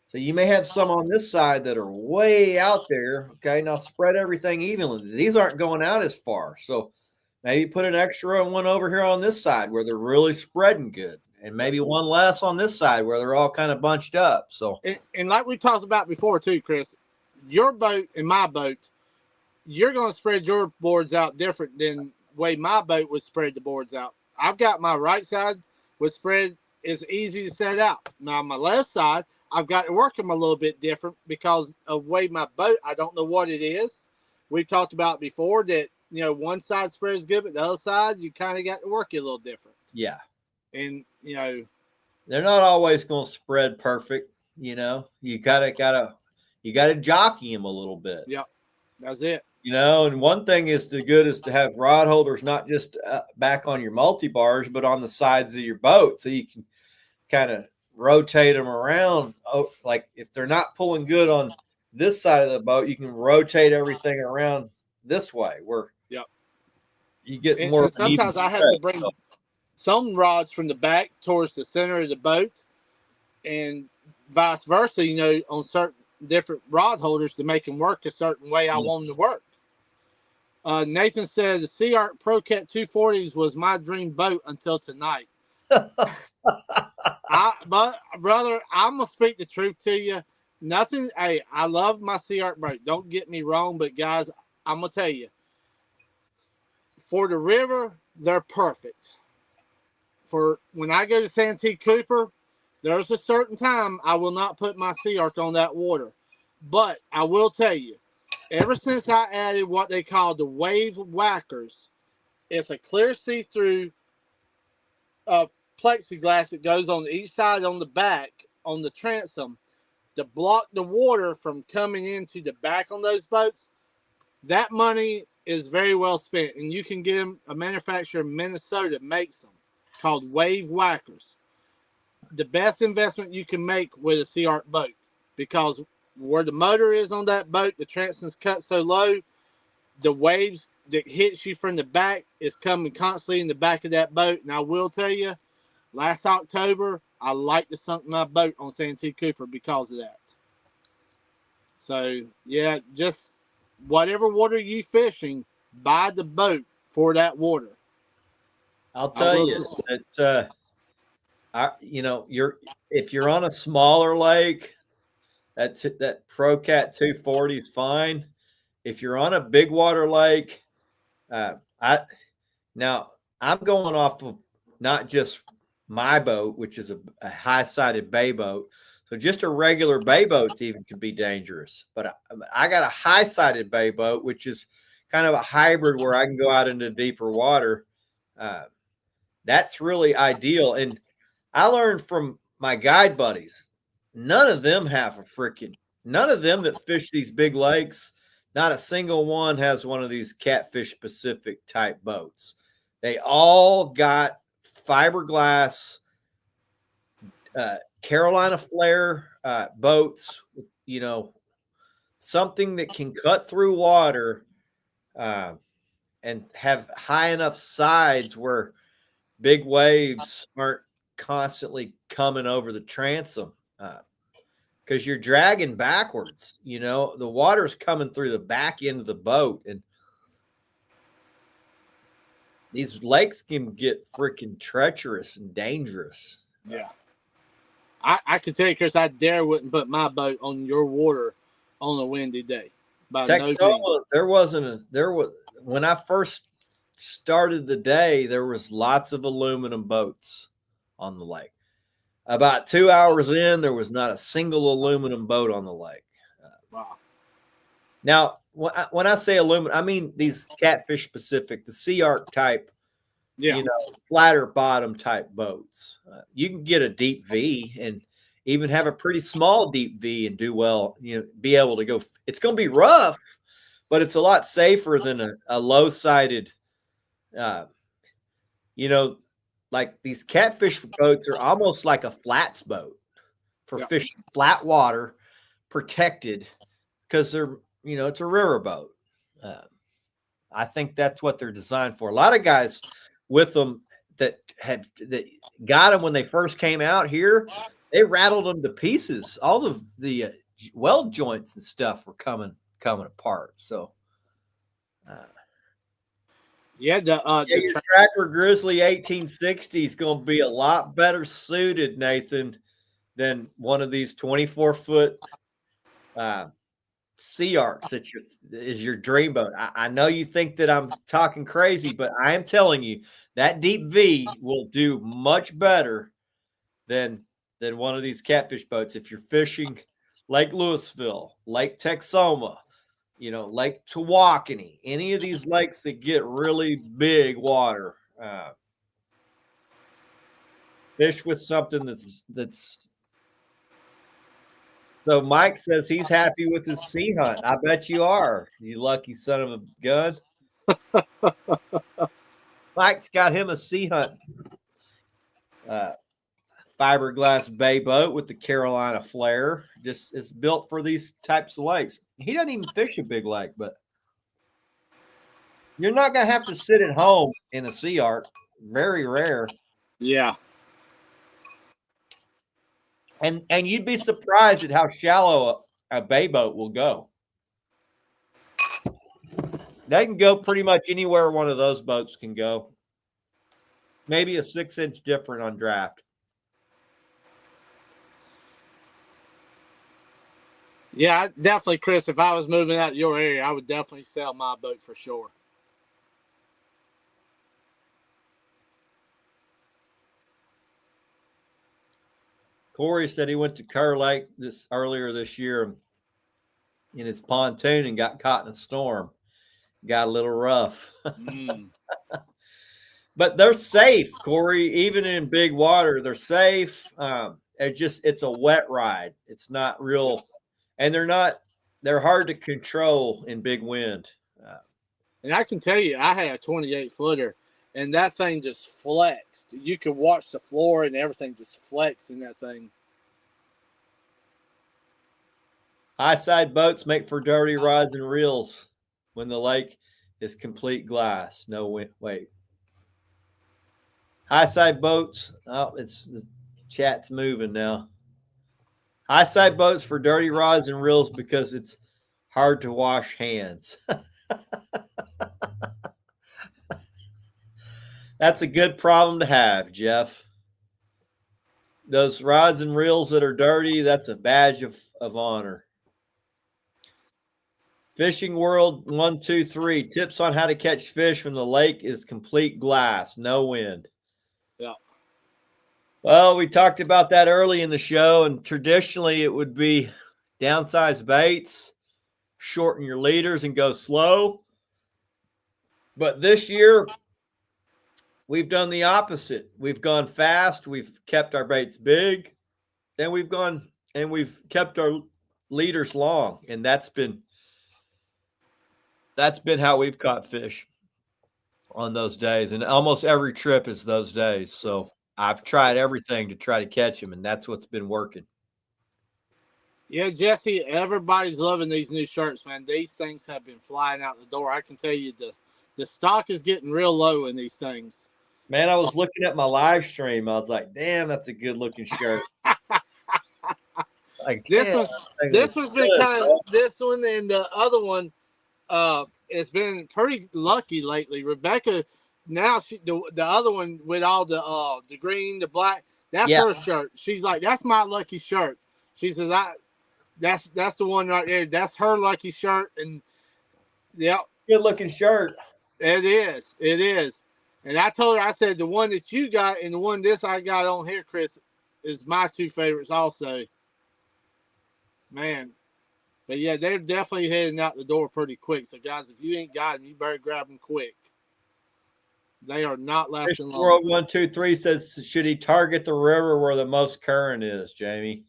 So you may have some on this side that are way out there. Okay, now spread everything evenly. These aren't going out as far. So maybe put an extra one over here on this side where they're really spreading good. And maybe one less on this side where they're all kind of bunched up. So, and like we talked about before too, Chris, your boat and my boat, you're going to spread your boards out different than the way my boat would spread the boards out. I've got my right side with spread is easy to set out. Now my left side, I've got to work them a little bit different because of the way my boat, I don't know what it is. We've talked about before that, one side spreads good, but the other side, you kind of got to work it a little different. Yeah. And, they're not always going to spread perfect. You gotta jockey them a little bit. Yep. That's it. And one thing is to have rod holders, not just back on your multi-bars, but on the sides of your boat. So you can kind of rotate them around. Oh, like if they're not pulling good on this side of the boat, you can rotate everything around this way where you get more. And sometimes I have to bring some rods from the back towards the center of the boat and vice versa, on certain different rod holders to make them work a certain way I want them to work. Nathan said the Sea Arc Pro Cat 240s was my dream boat until tonight. But brother, I'm going to speak the truth to you. I love my Sea Arc boat. Don't get me wrong, but guys, I'm going to tell you, for the river, they're perfect. For when I go to Santee Cooper, there's a certain time I will not put my Sea Arc on that water. But I will tell you, ever since I added what they call the wave whackers, it's a clear see-through plexiglass that goes on each side on the back on the transom to block the water from coming into the back on those boats. That money is very well spent, and you can get them. A manufacturer in Minnesota makes them. called wave whackers. The best investment you can make with a Sea Arc boat, because where the motor is on that boat, the transon's cut so low, the waves that hits you from the back is coming constantly in the back of that boat. And I will tell you, last October, I like to sunk my boat on Santee Cooper because of that. So, yeah, just whatever water you fishing, buy the boat for that water. I'll tell you that, if you're on a smaller lake, that ProCat 240 is fine. If you're on a big water lake, I'm going off of not just my boat, which is a high-sided bay boat. So just a regular bay boat even could be dangerous. But I got a high-sided bay boat, which is kind of a hybrid where I can go out into deeper water. That's really ideal. And I learned from my guide buddies, none of them that fish these big lakes, not a single one has one of these Catfish Pacific type boats. They all got fiberglass, Carolina flare boats, something that can cut through water and have high enough sides where big waves aren't constantly coming over the transom, because you're dragging backwards. The water's coming through the back end of the boat, and these lakes can get freaking treacherous and dangerous. Yeah. I can tell you, Chris, I wouldn't put my boat on your water on a windy day. Texoma, when I first started the day, there was lots of aluminum boats on the lake. About 2 hours in, there was not a single aluminum boat on the lake. Wow. Now, when I say aluminum, I mean these Catfish Pacific, the Sea Arc type, flatter bottom type boats. You can get a deep V and even have a pretty small deep V and do well, be able to go. It's going to be rough, but it's a lot safer than a low-sided, like these Catfish boats are almost like a flats boat for fishing flat water, protected, because they're, it's a river boat. I think that's what they're designed for. A lot of guys with them that got them when they first came out here, they rattled them to pieces. All of the weld joints and stuff were coming apart. So, your Tracker Grizzly 1860 is going to be a lot better suited, Nathan, than one of these 24-foot Sea Arcs that is your dream boat. I know you think that I'm talking crazy, but I am telling you that deep V will do much better than one of these Catfish boats. If you're fishing Lake Louisville, Lake Texoma, Lake Tawakoni, any of these lakes that get really big water, fish with something that's. So Mike says he's happy with his sea hunt. I bet you are, you lucky son of a gun. Mike's got him a sea hunt fiberglass bay boat with the Carolina flare. Just it's built for these types of lakes. He doesn't even fish a big lake, but you're not going to have to sit at home in a Sea Arc. Very rare. Yeah. And you'd be surprised at how shallow a bay boat will go. They can go pretty much anywhere one of those boats can go. Maybe a 6-inch different on draft. Yeah, definitely, Chris. If I was moving out to your area, I would definitely sell my boat for sure. Corey said he went to Kerr Lake earlier this year in his pontoon and got caught in a storm. Got a little rough. But they're safe, Corey. Even in big water, they're safe. It's a wet ride. It's not real, and they're hard to control in big wind. And I can tell you, I had a 28-footer, and that thing just flexed. You could watch the floor and everything just flex in that thing. High side boats make for dirty rods and reels when the lake is complete glass. No wind. Wait. High side boats. Oh, the chat's moving now. High side boats for dirty rods and reels because it's hard to wash hands. That's a good problem to have, Jeff. Those rods and reels that are dirty, that's a badge of honor. Fishing World 123 tips on how to catch fish when the lake is complete glass, no wind. Yeah. Well, we talked about that early in the show, and traditionally it would be downsize baits, shorten your leaders, and go slow. But this year, we've done the opposite. We've gone fast. We've kept our baits big, and we've kept our leaders long, and that's been how we've caught fish on those days. And almost every trip is those days. So I've tried everything to try to catch them, and that's what's been working. Yeah, Jesse, everybody's loving these new shirts, man. These things have been flying out the door. I can tell you the stock is getting real low in these things. Man, I was looking at my live stream. I was like, damn, that's a good looking shirt. Like, This one's been kind of, this one and the other one, it's been pretty lucky lately. Rebecca, now the other one with all the green, the black, that's her shirt. She's like, that's my lucky shirt. She says, that's the one right there. That's her lucky shirt. And yeah, good looking shirt. It is. And I told her, I said, the one that you got and the one I got on here, Chris, is my two favorites also. Man. But yeah, they're definitely heading out the door pretty quick. So guys, if you ain't got them, you better grab them quick. They are not lasting long. World 123 says, should he target the river where the most current is, Jamie?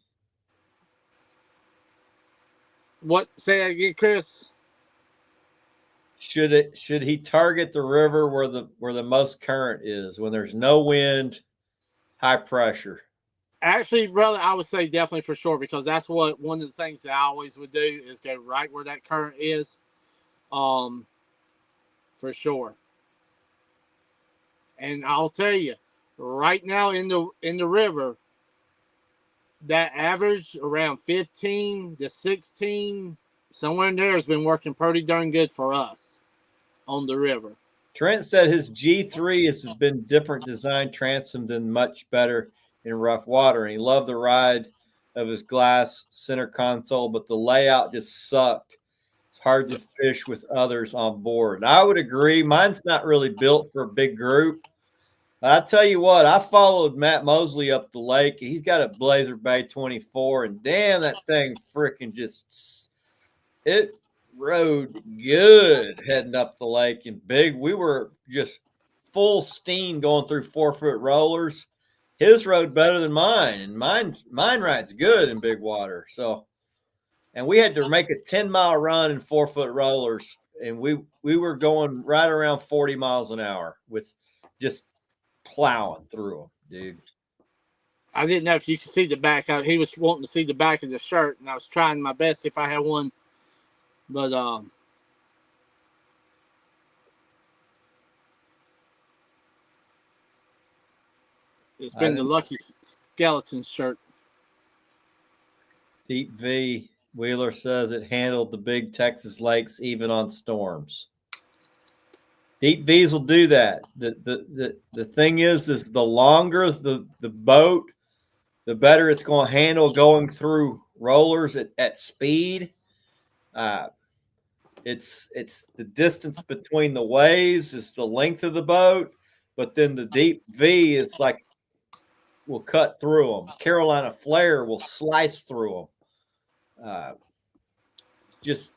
What? Say that again, Chris. Should he target the river where the most current is, when there's no wind, high pressure? Actually, brother, I would say definitely for sure, because that's one of the things that I always would do is go right where that current is. For sure. And I'll tell you, right now in the river, that average around 15 to 16, somewhere in there has been working pretty darn good for us on the river. Trent said his G3 has been different design transom than much better in rough water, and he loved the ride of his glass center console, but the layout just sucked. It's hard to fish with others on board. And I would agree. Mine's not really built for a big group. I tell you what, I followed Matt Mosley up the lake. He's got a Blazer Bay 24, and damn, that thing freaking it rode good heading up the lake and big. We were just full steam going through 4-foot rollers. His rode better than mine, and mine rides good in big water. So, and we had to make a 10-mile run in 4-foot rollers, and we were going right around 40 miles an hour with just plowing through them, dude. I didn't know if you could see the back. He was wanting to see the back of the shirt, and I was trying my best if I had one. But it's been the lucky skeleton shirt. Deep V Wheeler says it handled the big Texas lakes even on storms. Deep V's will do that. The thing is the longer the boat, the better it's going to handle going through rollers at speed. It's the distance between the waves is the length of the boat, but then the Deep V is like will cut through them. Carolina Flare will slice through them.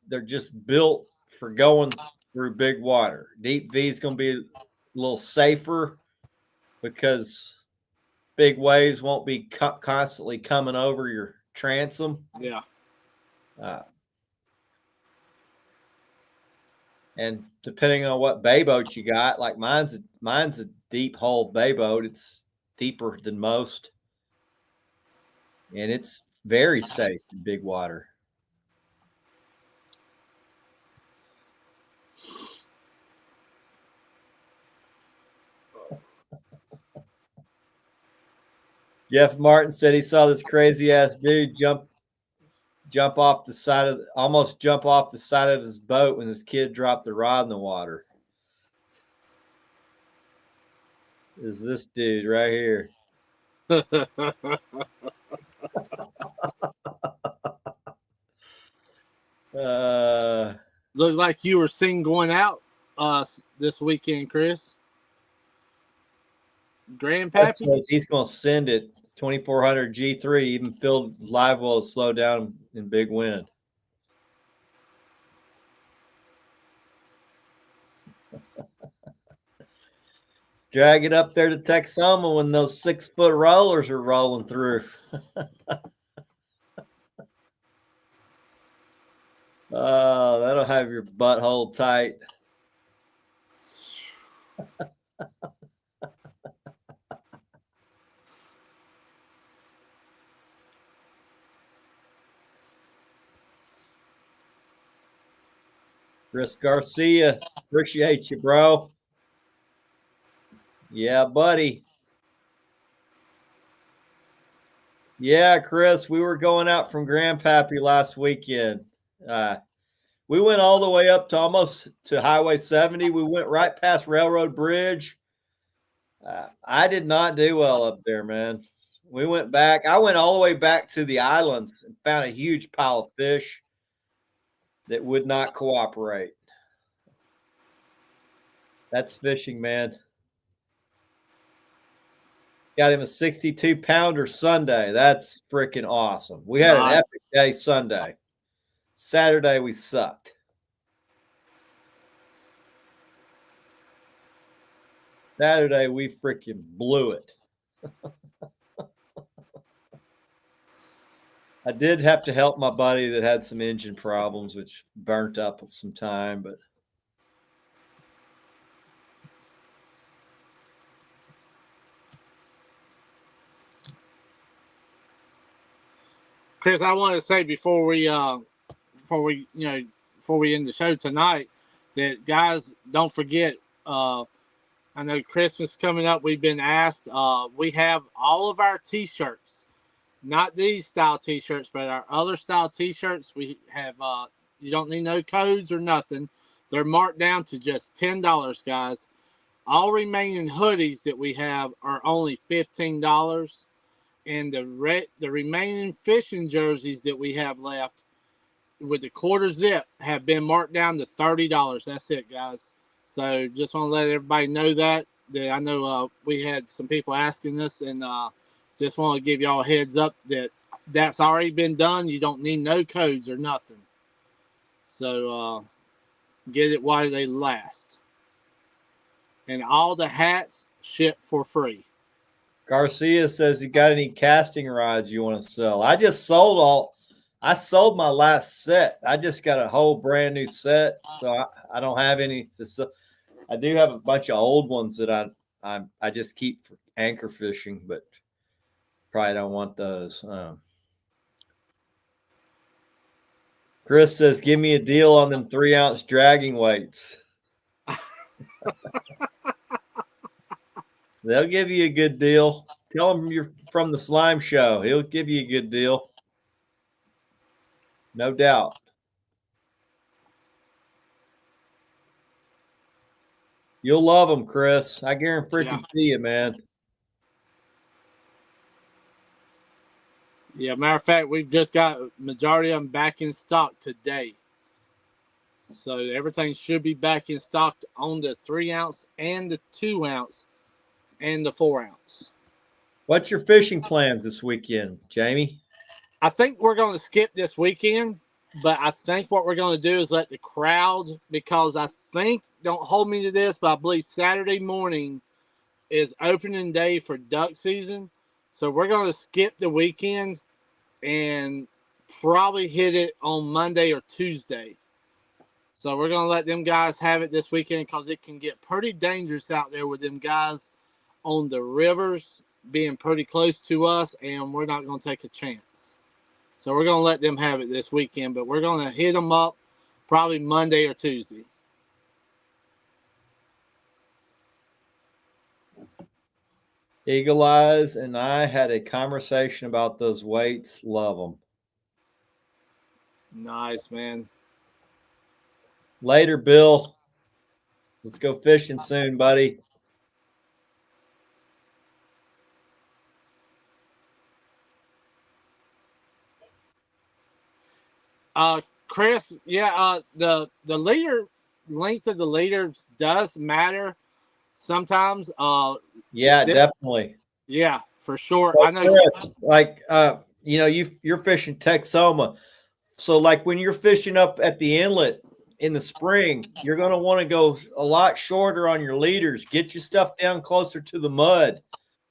They're just built for going through big water. Deep V is going to be a little safer because big waves won't be constantly coming over your transom. Yeah. And depending on what bay boat you got, like mine's a deep hull bay boat. It's deeper than most. And it's very safe in big water. Jeff Martin said he saw this crazy ass dude almost jump off the side of his boat when his kid dropped the rod in the water. Is this dude right here? Looked like you were seen going out this weekend, Chris. Grandpappy says he's going to send it. It's 2400 G3, even filled live well to slow down in big wind. Drag it up there to Texoma when those 6-foot rollers are rolling through. Oh, that'll have your butthole tight. Chris Garcia, appreciate you, bro. Yeah, buddy. Yeah, Chris, we were going out from Grandpappy last weekend. We went all the way up to almost to Highway 70. We went right past Railroad Bridge. I did not do well up there, man. We went back. I went all the way back to the islands and found a huge pile of fish that would not cooperate. That's fishing, man. Got him a 62-pounder Sunday. That's freaking awesome. We had an epic day Sunday. Saturday, we sucked. Saturday, we freaking blew it. I did have to help my buddy that had some engine problems, which burnt up some time, but Chris, I want to say before we end the show tonight, that guys, don't forget. I know Christmas coming up. We've been asked. We have all of our T-shirts, not these style T-shirts, but our other style T-shirts. We have. You don't need no codes or nothing. They're marked down to just $10, guys. All remaining hoodies that we have are only $15. And the remaining fishing jerseys that we have left with the quarter zip have been marked down to $30. That's it, guys. So just want to let everybody know that I know we had some people asking us, and just want to give y'all a heads up that that's already been done. You don't need no codes or nothing. So get it while they last. And all the hats ship for free. Garcia says, you got any casting rods you want to sell? I sold my last set. I just got a whole brand new set, so I don't have any to sell. I do have a bunch of old ones that I just keep for anchor fishing, but probably don't want those. Chris says, give me a deal on them 3-ounce dragging weights. They'll give you a good deal. Tell him you're from the Slime Show. He'll give you a good deal. No doubt. You'll love them, Chris. I guarantee you, man. Yeah, matter of fact, we've just got majority of them back in stock today. So everything should be back in stock on the 3-ounce and the 2-ounce and the 4-ounce. What's your fishing plans this weekend, Jamie? I think we're going to skip this weekend, but I think what we're going to do is let the crowd, because I think, don't hold me to this, but I believe Saturday morning is opening day for duck season. So we're going to skip the weekend and probably hit it on Monday or Tuesday. So we're going to let them guys have it this weekend because it can get pretty dangerous out there with them guys on the rivers being pretty close to us, and we're not going to take a chance. So we're going to let them have it this weekend, but we're going to hit them up probably Monday or Tuesday. Eagle Eyes and I had a conversation about those weights. Love them. Nice, man. Later, Bill. Let's go fishing soon, buddy. Chris, the leader length of the leaders does matter sometimes. Definitely. Yeah, for sure. Well, I know. Chris, like you're fishing Texoma, so like when you're fishing up at the inlet in the spring, you're going to want to go a lot shorter on your leaders. Get your stuff down closer to the mud,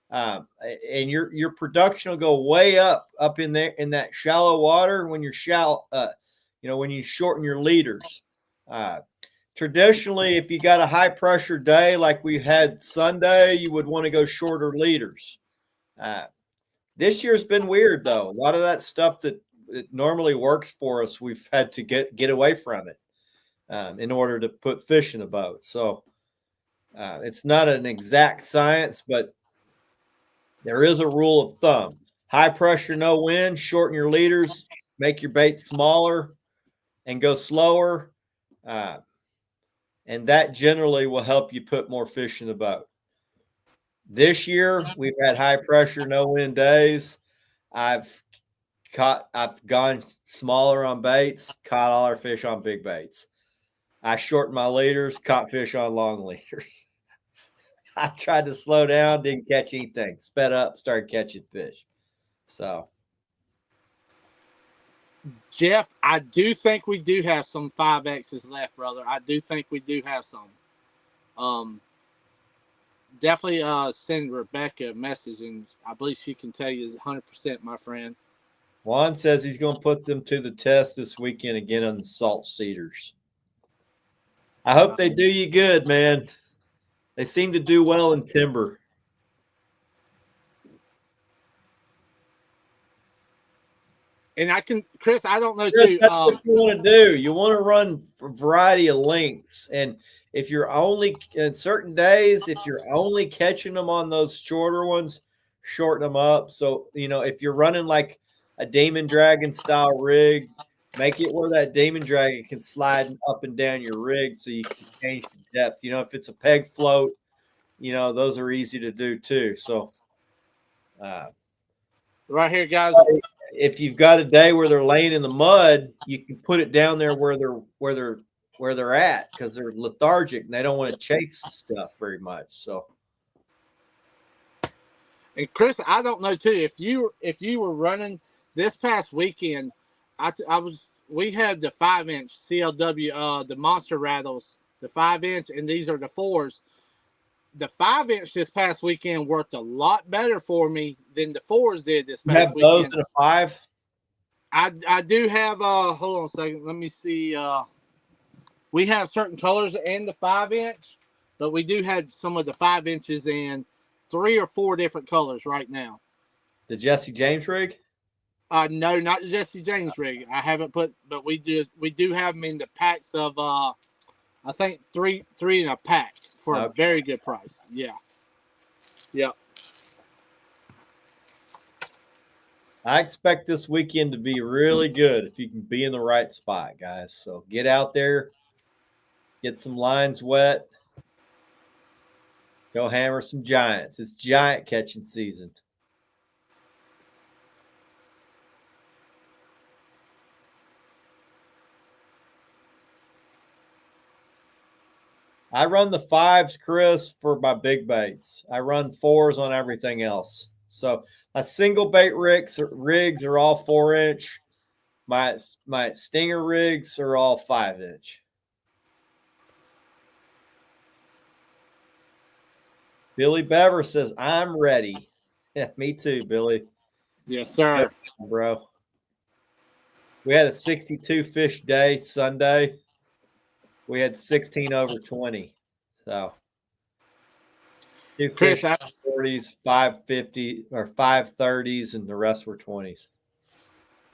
and your production will go way up in there in that shallow water when you're shallow. When you shorten your leaders. Traditionally, if you got a high pressure day like we had Sunday, you would want to go shorter leaders. This year's been weird though. A lot of that stuff that normally works for us, we've had to get away from it in order to put fish in a boat. So it's not an exact science, but there is a rule of thumb. High pressure, no wind, shorten your leaders, make your bait smaller and go slower. And that generally will help you put more fish in the boat. This year, we've had high pressure, no wind days. I've gone smaller on baits, caught all our fish on big baits. I shortened my leaders, caught fish on long leaders. I tried to slow down, didn't catch anything. Sped up, started catching fish. So, Jeff, I do think we do have some 5Xs left, brother. I do think we do have some. Definitely send Rebecca a message, and I believe she can tell you 100%, my friend. Juan says he's going to put them to the test this weekend again on the salt cedars. I hope they do you good, man. They seem to do well in timber. And Chris, I don't know Chris, too. that's what you want to do. You want to run a variety of lengths. And if you're only in certain days, if you're only catching them on those shorter ones, shorten them up. So, if you're running like a Demon Dragon style rig, make it where that Demon Dragon can slide up and down your rig so you can change the depth. If it's a peg float, those are easy to do too. So, right here, guys. If you've got a day where they're laying in the mud, you can put it down there where they're at because they're lethargic and they don't want to chase stuff very much. So, and Chris, I don't know too if you were running this past weekend. We had the 5-inch CLW, the Monster Rattles, the 5-inch, and these are the 4s. The 5-inch this past weekend worked a lot better for me than the 4s did this past weekend. You have those in a 5? I do have hold on a second. Let me see. We have certain colors in the 5-inch, but we do have some of the 5 inches in 3 or 4 different colors right now. The Jesse James rig? No, not the Jesse James rig. I haven't put, but we do have them in the packs of I think three in a pack for a very good price. Yeah. Yep. I expect this weekend to be really good if you can be in the right spot, guys. So get out there, get some lines wet, go hammer some giants. It's giant catching season. I run the 5s, Chris, for my big baits. I run 4s on everything else. So my single bait rigs are all 4-inch. My stinger rigs are all 5-inch. Billy Bever says, I'm ready. Yeah, me too, Billy. Yes, sir. That's, bro. We had a 62 fish day Sunday. We had 16 over 20. So 2 Chris, fish 40s, 550 or 530s, and the rest were 20s.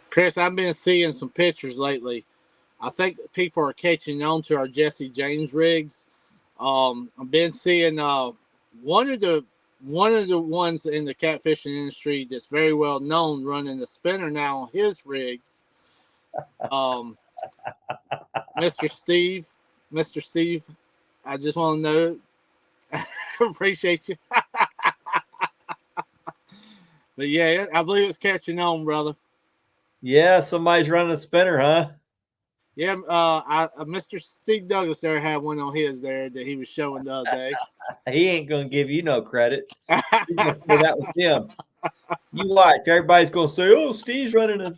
Chris, I've been seeing some pictures lately. I think people are catching on to our Jesse James rigs. I've been seeing one of the ones in the catfishing industry that's very well known running the spinner now on his rigs. Mr. Steve, I just want to know. Appreciate you. But yeah, I believe it's catching on, brother. Yeah, somebody's running a spinner, huh? Yeah, Mr. Steve Douglas there had one on his there that he was showing the other day. He ain't gonna give you no credit. He's gonna say that was him. You watch, everybody's gonna say, "Oh, Steve's running a."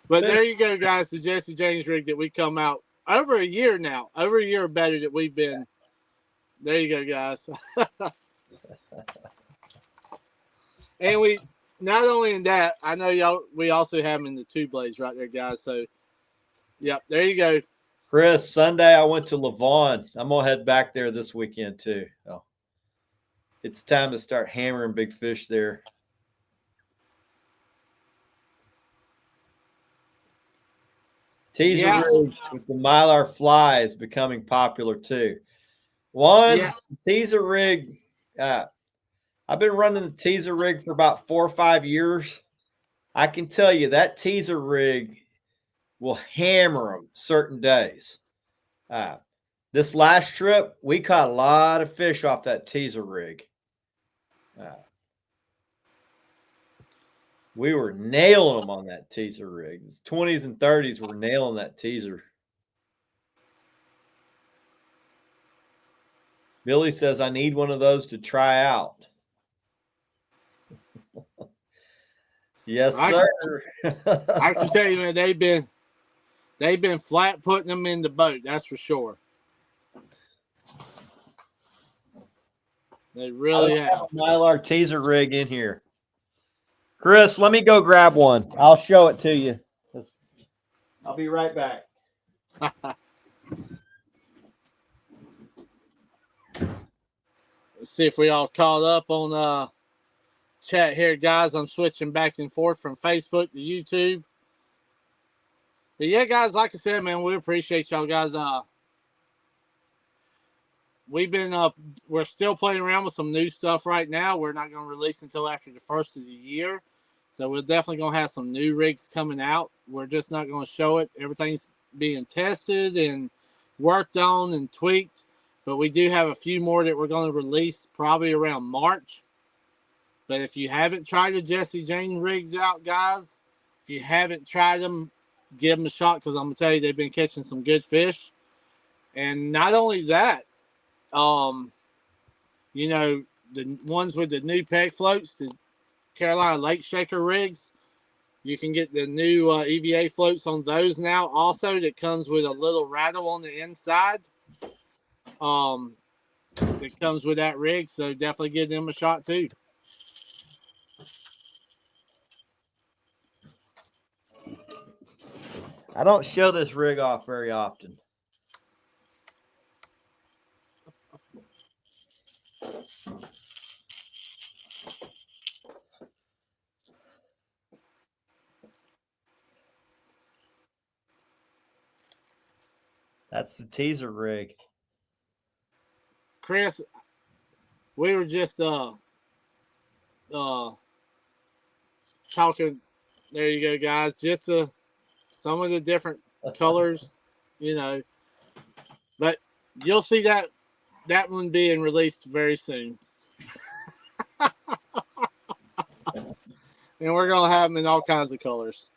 But there you go, guys. The Jesse James rig that we come out over a year now, over a year better that we've been. There you go, guys. And we not only in that, I know y'all. We also have them in the 2 blades right there, guys. So, yep, there you go. Chris, Sunday I went to Lavon. I'm gonna head back there this weekend too. Oh, it's time to start hammering big fish there. Teaser rigs with the Mylar fly is becoming popular too. Teaser rig. I've been running the teaser rig for about 4 or 5 years. I can tell you that teaser rig will hammer them certain days. This last trip, we caught a lot of fish off that teaser rig. We were nailing them on that teaser rig. The 20s and 30s were nailing that teaser. Billy says, I need one of those to try out. Yes, sir. I can tell you, man, they've been flat putting them in the boat. That's for sure. They really have. Mylar teaser rig in here. Chris, let me go grab one. I'll show it to you. I'll be right back. Let's see if we all caught up on chat here, guys. I'm switching back and forth from Facebook to YouTube. But yeah, guys, like I said, man, we appreciate y'all guys. We've been we're still playing around with some new stuff right now. We're not going to release until after the first of the year. So we're definitely going to have some new rigs coming out. We're just not going to show it. Everything's being tested and worked on and tweaked. But we do have a few more that we're going to release probably around March. But if you haven't tried the Jesse James rigs out, guys, if you haven't tried them, give them a shot, because I'm going to tell you they've been catching some good fish. And not only that, you know, the ones with the new peg floats, the Carolina Lake Shaker rigs, you can get the new EVA floats on those now. Also, that comes with a little rattle on the inside. That comes with that rig, so definitely give them a shot too. I don't show this rig off very often. That's the teaser rig. Chris, we were just talking. There you go, guys. Just some of the different colors, you know. But you'll see that one being released very soon. And we're gonna have them in all kinds of colors.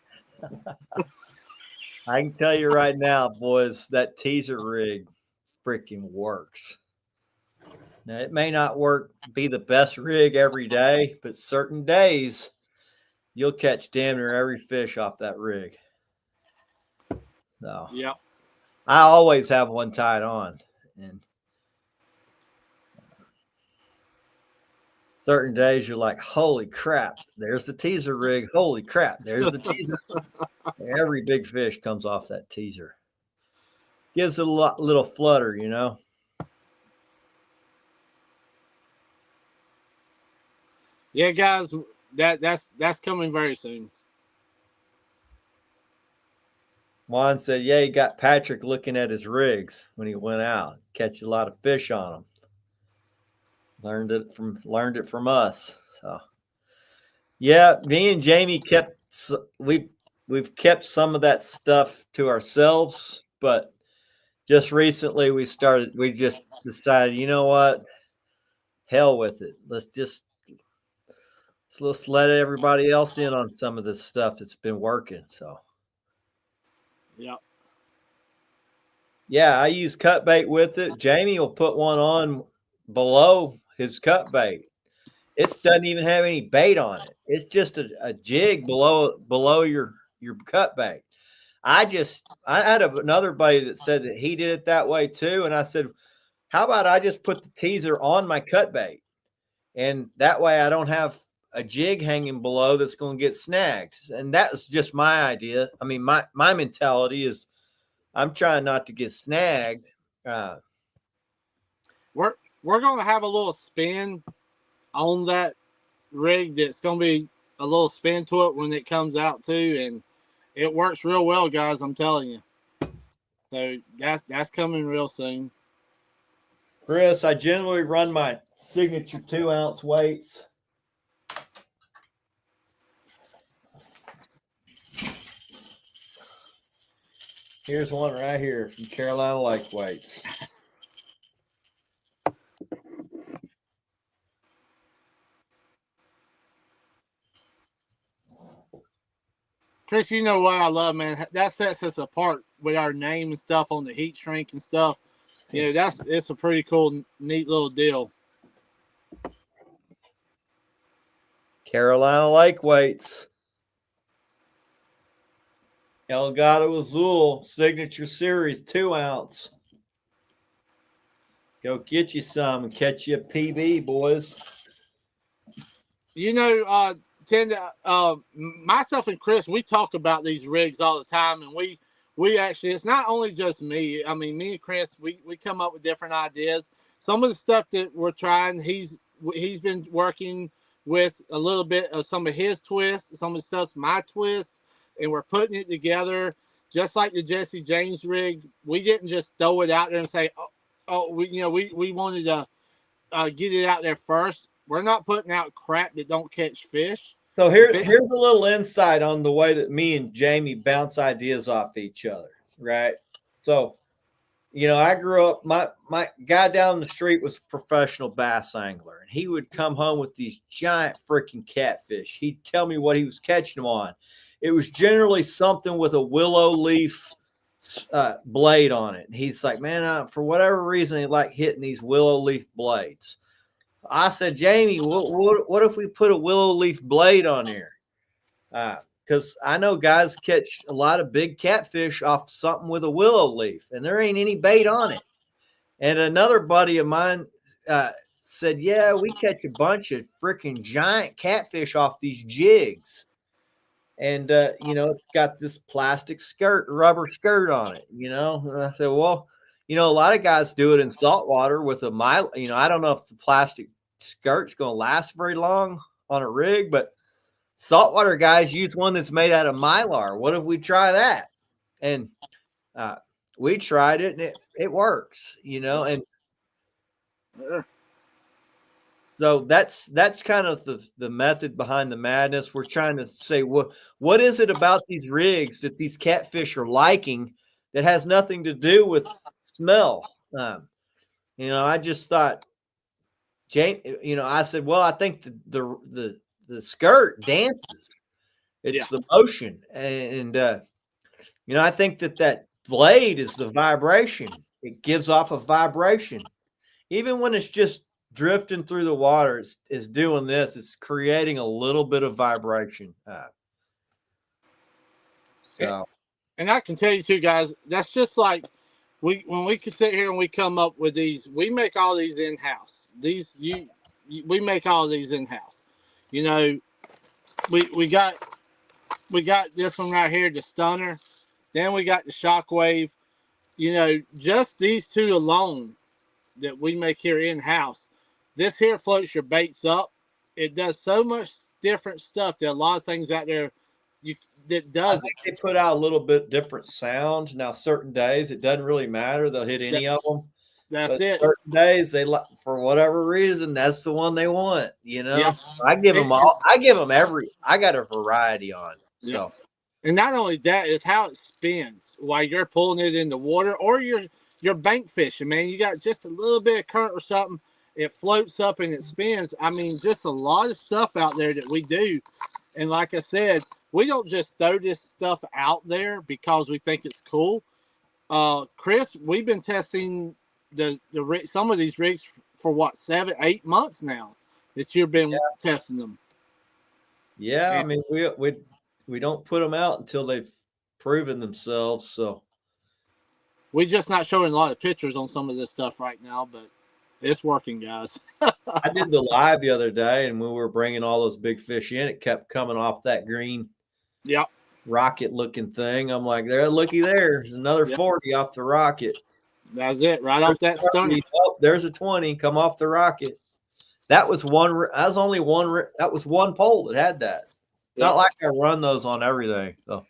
I can tell you right now, boys, that teaser rig freaking works. Now, it may not be the best rig every day, but certain days you'll catch damn near every fish off that rig. So, yep. I always have one tied on, and certain days you're like, holy crap, there's the teaser rig. Holy crap, there's the teaser. Every big fish comes off that teaser. gives it a little flutter, you know. Yeah, guys, that's coming very soon. Juan said, "Yeah, he got Patrick looking at his rigs when he went out, catch a lot of fish on them. Learned it from us." So, yeah, me and Jamie we've kept some of that stuff to ourselves, but just recently we just decided, you know what? Hell with it. Let's let everybody else in on some of this stuff that's been working. So, Yep. yeah, I use cut bait with it. Jamie will put one on below his cut bait. It doesn't even have any bait on it. It's just a jig below your cut bait. I had another buddy that said that he did it that way too, and I said, "How about I just put the teaser on my cut bait, and that way I don't have a jig hanging below that's going to get snagged." And that's just my idea. I mean, my mentality is I'm trying not to get snagged. We're going to have a little spin on that rig. That's going to be a little spin to it when it comes out too, and it works real well, guys. I'm telling you. So that's coming real soon. Chris, I generally run my signature 2-ounce weights. Here's one right here from Carolina Lake Weights. Chris, you know what I love, man. That sets us apart with our name and stuff on the heat shrink and stuff. You know, it's a pretty cool, neat little deal. Carolina Lake Weights. El Gato Azul Signature Series 2-ounce. Go get you some and catch you a PB, boys. You know, myself and Chris, we talk about these rigs all the time, and we actually, it's not only just me. I mean, me and Chris, we come up with different ideas. Some of the stuff that we're trying, he's been working with a little bit of some of his twists, some of the stuff's my twist, and we're putting it together just like the Jesse James rig. We didn't just throw it out there and say, we wanted to get it out there first. We're not putting out crap that don't catch fish. So here's a little insight on the way that me and Jamie bounce ideas off each other, right? So, I grew up, my guy down the street was a professional bass angler, and he would come home with these giant freaking catfish. He'd tell me what he was catching them on. It was generally something with a willow leaf blade on it. He's like, man, for whatever reason, he liked hitting these willow leaf blades. I said, Jamie, what if we put a willow leaf blade on here? Because I know guys catch a lot of big catfish off something with a willow leaf, and there ain't any bait on it. And another buddy of mine said, yeah, we catch a bunch of freaking giant catfish off these jigs. And, it's got this plastic rubber skirt on it, And I said, well, a lot of guys do it in saltwater with a I don't know if the plastic skirt's going to last very long on a rig, but saltwater guys use one that's made out of Mylar. What if we try that? And we tried it, and it works, and so that's kind of the method behind the madness. We're trying to say, what is it about these rigs that these catfish are liking that has nothing to do with smell? I just thought, Jane, I said, well, I think the skirt dances. It's the motion. And, I think that blade is the vibration. It gives off a vibration. Even when it's just drifting through the water, it's doing this. It's creating a little bit of vibration. And I can tell you too, guys, that's just like when we can sit here and we come up with these, we make all these in-house. We make all these in-house. We got this one right here, the Stunner. Then we got the Shockwave. just these two alone that we make here in-house, this here floats your baits up. It does so much different stuff. There are a lot of things out there that I does think they put out a little bit different sound. Now, certain days it doesn't really matter; they'll hit any of them. That's But it. certain days they like, for whatever reason, that's the one they want. Yeah. I give them all. I give them every. I got a variety on. So. Yeah. And not only that, it's how it spins while you're pulling it in the water, or you're bank fishing, man. You got just a little bit of current or something, it floats up and it spins. I mean, just a lot of stuff out there that we do. And like I said, we don't just throw this stuff out there because we think it's cool. Chris, we've been testing some of these rigs for what, 7-8 months now that you've been testing them. Yeah, I mean, we don't put them out until they've proven themselves. So we're just not showing a lot of pictures on some of this stuff right now, but it's working, guys. I did the live the other day, and when we were bringing all those big fish in, it kept coming off that green rocket-looking thing. I'm like, looky there. There's another 40 off the rocket. That's it, right off that stone. Oh, there's a 20 come off the rocket. That was one. That was only one. That was one pole that had that. Not like I run those on everything. So.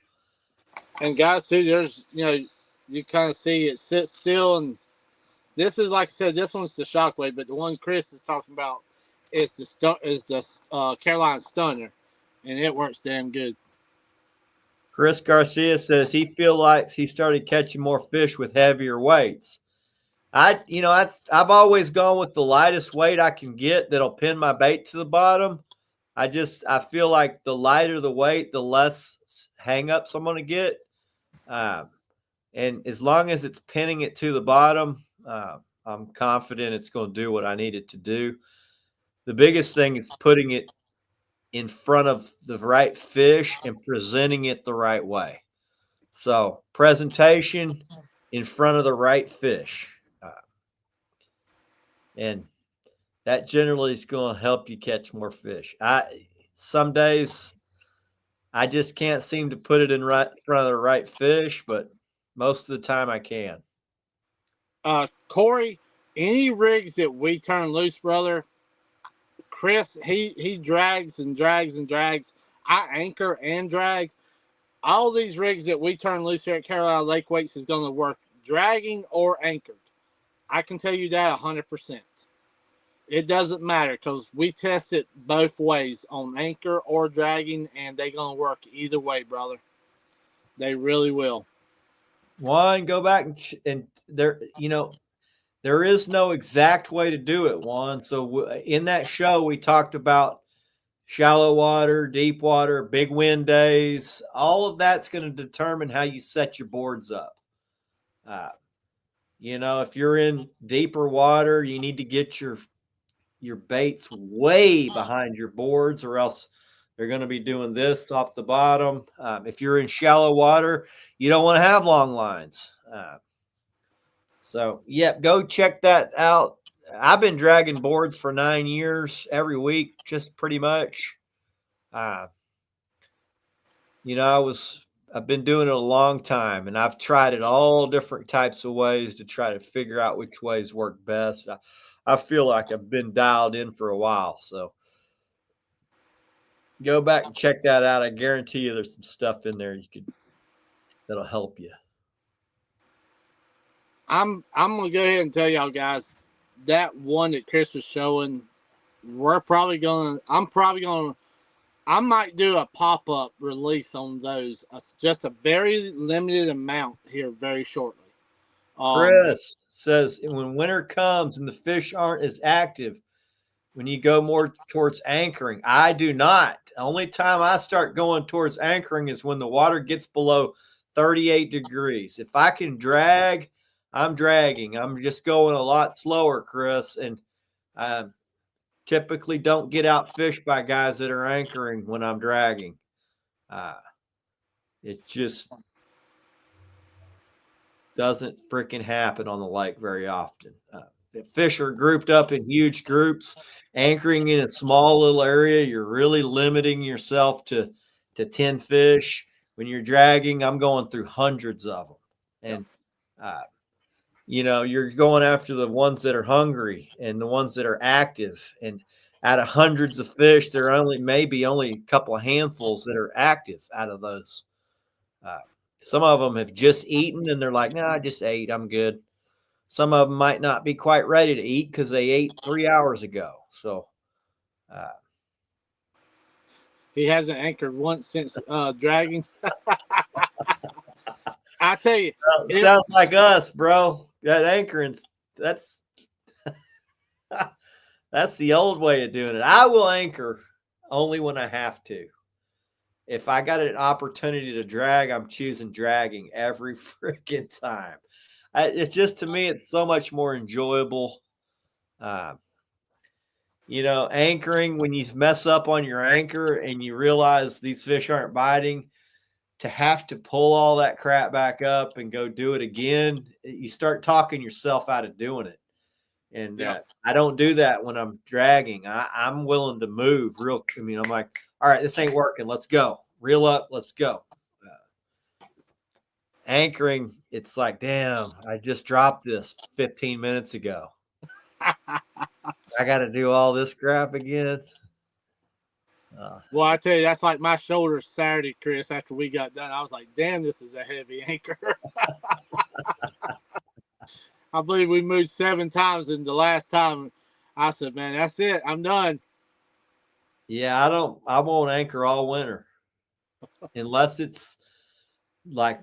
And guys, too, there's you kind of see it sit still, and this is, like I said, this one's the Shockwave, but the one Chris is talking about is the Carolina Stunner, and it works damn good. Chris Garcia says he feels like he started catching more fish with heavier weights. I've always gone with the lightest weight I can get that'll pin my bait to the bottom. I feel like the lighter the weight, the less hang-ups I'm going to get. And as long as it's pinning it to the bottom, I'm confident it's going to do what I need it to do. The biggest thing is putting it in front of the right fish and presenting it the right way. So presentation in front of the right fish. And that generally is going to help you catch more fish. Some days I just can't seem to put it in front of the right fish, but most of the time I can. Corey, any rigs that we turn loose, brother, Chris, he drags and drags and drags. I anchor and drag. All these rigs that we turn loose here at Carolina Lake Weights is going to work dragging or anchored. I can tell you that 100%. It doesn't matter because we test it both ways on anchor or dragging, and they're going to work either way, brother. They really will. Juan, go back and there is no exact way to do it, Juan. So in that show, we talked about shallow water, deep water, big wind days. All of that's going to determine how you set your boards up. If you're in deeper water, you need to get your baits way behind your boards, or else they're going to be doing this off the bottom. If you're in shallow water, you don't want to have long lines. Go check that out. I've been dragging boards for 9 years every week, just pretty much. I've been doing it a long time, and I've tried it all different types of ways to try to figure out which ways work best. I feel like I've been dialed in for a while, so go back and check that out. I guarantee you there's some stuff in there that'll help you. I'm gonna go ahead and tell y'all guys that one that Chris was showing. I might do a pop-up release on those. Just a very limited amount here very shortly. Chris says when winter comes and the fish aren't as active, when you go more towards anchoring. I do not. The only time I start going towards anchoring is when the water gets below 38 degrees. If I can drag, I'm dragging. I'm just going a lot slower, Chris, and typically don't get outfished by guys that are anchoring when I'm dragging. It just doesn't freaking happen on the lake very often. The fish are grouped up in huge groups. Anchoring in a small little area, you're really limiting yourself to 10 fish. When you're dragging, I'm going through hundreds of them. And you're going after the ones that are hungry and the ones that are active. And out of hundreds of fish, there are maybe only a couple of handfuls that are active out of those. Some of them have just eaten and they're like, no, I just ate. I'm good. Some of them might not be quite ready to eat because they ate 3 hours ago. So he hasn't anchored once since dragging. I tell you, it sounds like us, bro. That anchoring, that's the old way of doing it. I will anchor only when I have to. If I got an opportunity to drag, I'm choosing dragging every freaking time. It's just, to me, it's so much more enjoyable. Anchoring, when you mess up on your anchor and you realize these fish aren't biting, to have to pull all that crap back up and go do it again, you start talking yourself out of doing it. And I don't do that when I'm dragging. I'm willing to move I'm like, all right, this ain't working. Let's go. Reel up. Let's go. Anchoring, it's like, damn, I just dropped this 15 minutes ago. I got to do all this crap again. Well, I tell you, that's like my shoulders Saturday, Chris, after we got done. I was like, damn, this is a heavy anchor. I believe we moved 7 times, and the last time I said, man, that's it. I'm done. Yeah, I won't anchor all winter unless it's like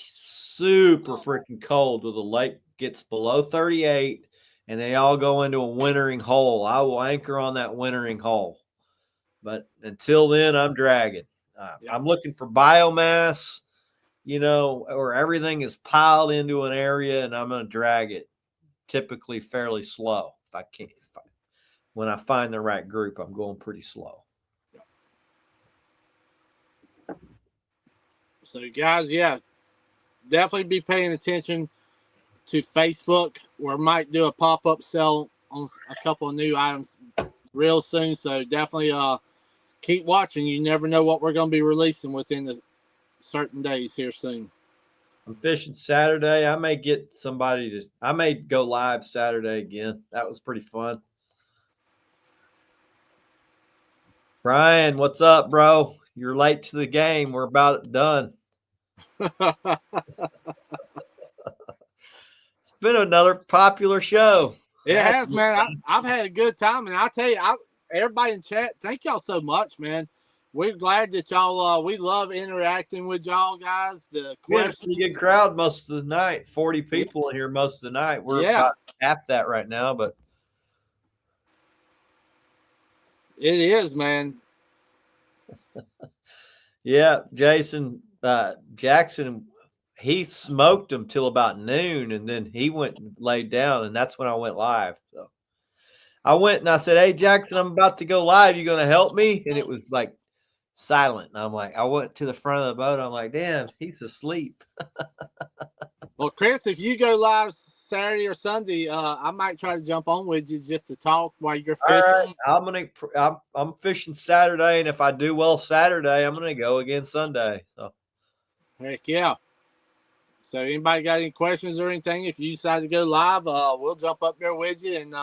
super freaking cold where the lake gets below 38 and they all go into a wintering hole. I will anchor on that wintering hole. But until then, I'm dragging. I'm looking for biomass, or everything is piled into an area, and I'm going to drag it typically fairly slow. If I can. When I find the right group, I'm going pretty slow. So, guys, definitely be paying attention to Facebook. We might do a pop-up sale on a couple of new items real soon. So definitely keep watching. You never know what we're going to be releasing within the certain days here soon. I'm fishing Saturday. I may get I may go live Saturday again. That was pretty fun. Brian, what's up, bro? You're late to the game. We're about done. It's been another popular show. It has, man. I've had a good time, and I tell you, everybody in chat, thank y'all so much, man. We're glad that y'all. We love interacting with y'all guys. The we had a pretty good crowd most of the night. 40 people in here most of the night. We're about half that right now, but it is, man. Yeah, Jackson, he smoked them till about noon, and then he went and laid down, and that's when I went live. So I went and I said, "Hey, Jackson, I'm about to go live. You going to help me?" And it was like silent. And I'm like, I went to the front of the boat. I'm like, damn, he's asleep. Well, Chris, if you go live Saturday or Sunday, I might try to jump on with you just to talk while you're fishing. All right. I'm fishing Saturday, and if I do well Saturday, I'm gonna go again Sunday. So heck yeah. So anybody got any questions or anything? If you decide to go live, we'll jump up there with you and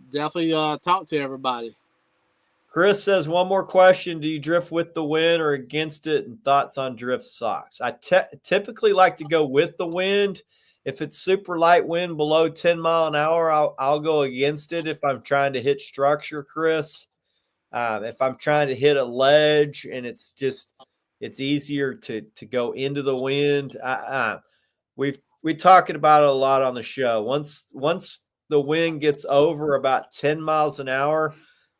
definitely talk to everybody. Chris says, one more question. Do you drift with the wind or against it, and thoughts on drift socks? I typically like to go with the wind. If it's super light wind below 10 mile an hour, I'll go against it if I'm trying to hit structure, Chris. If I'm trying to hit a ledge and it's easier to go into the wind. We talking about it a lot on the show. Once the wind gets over about 10 miles an hour,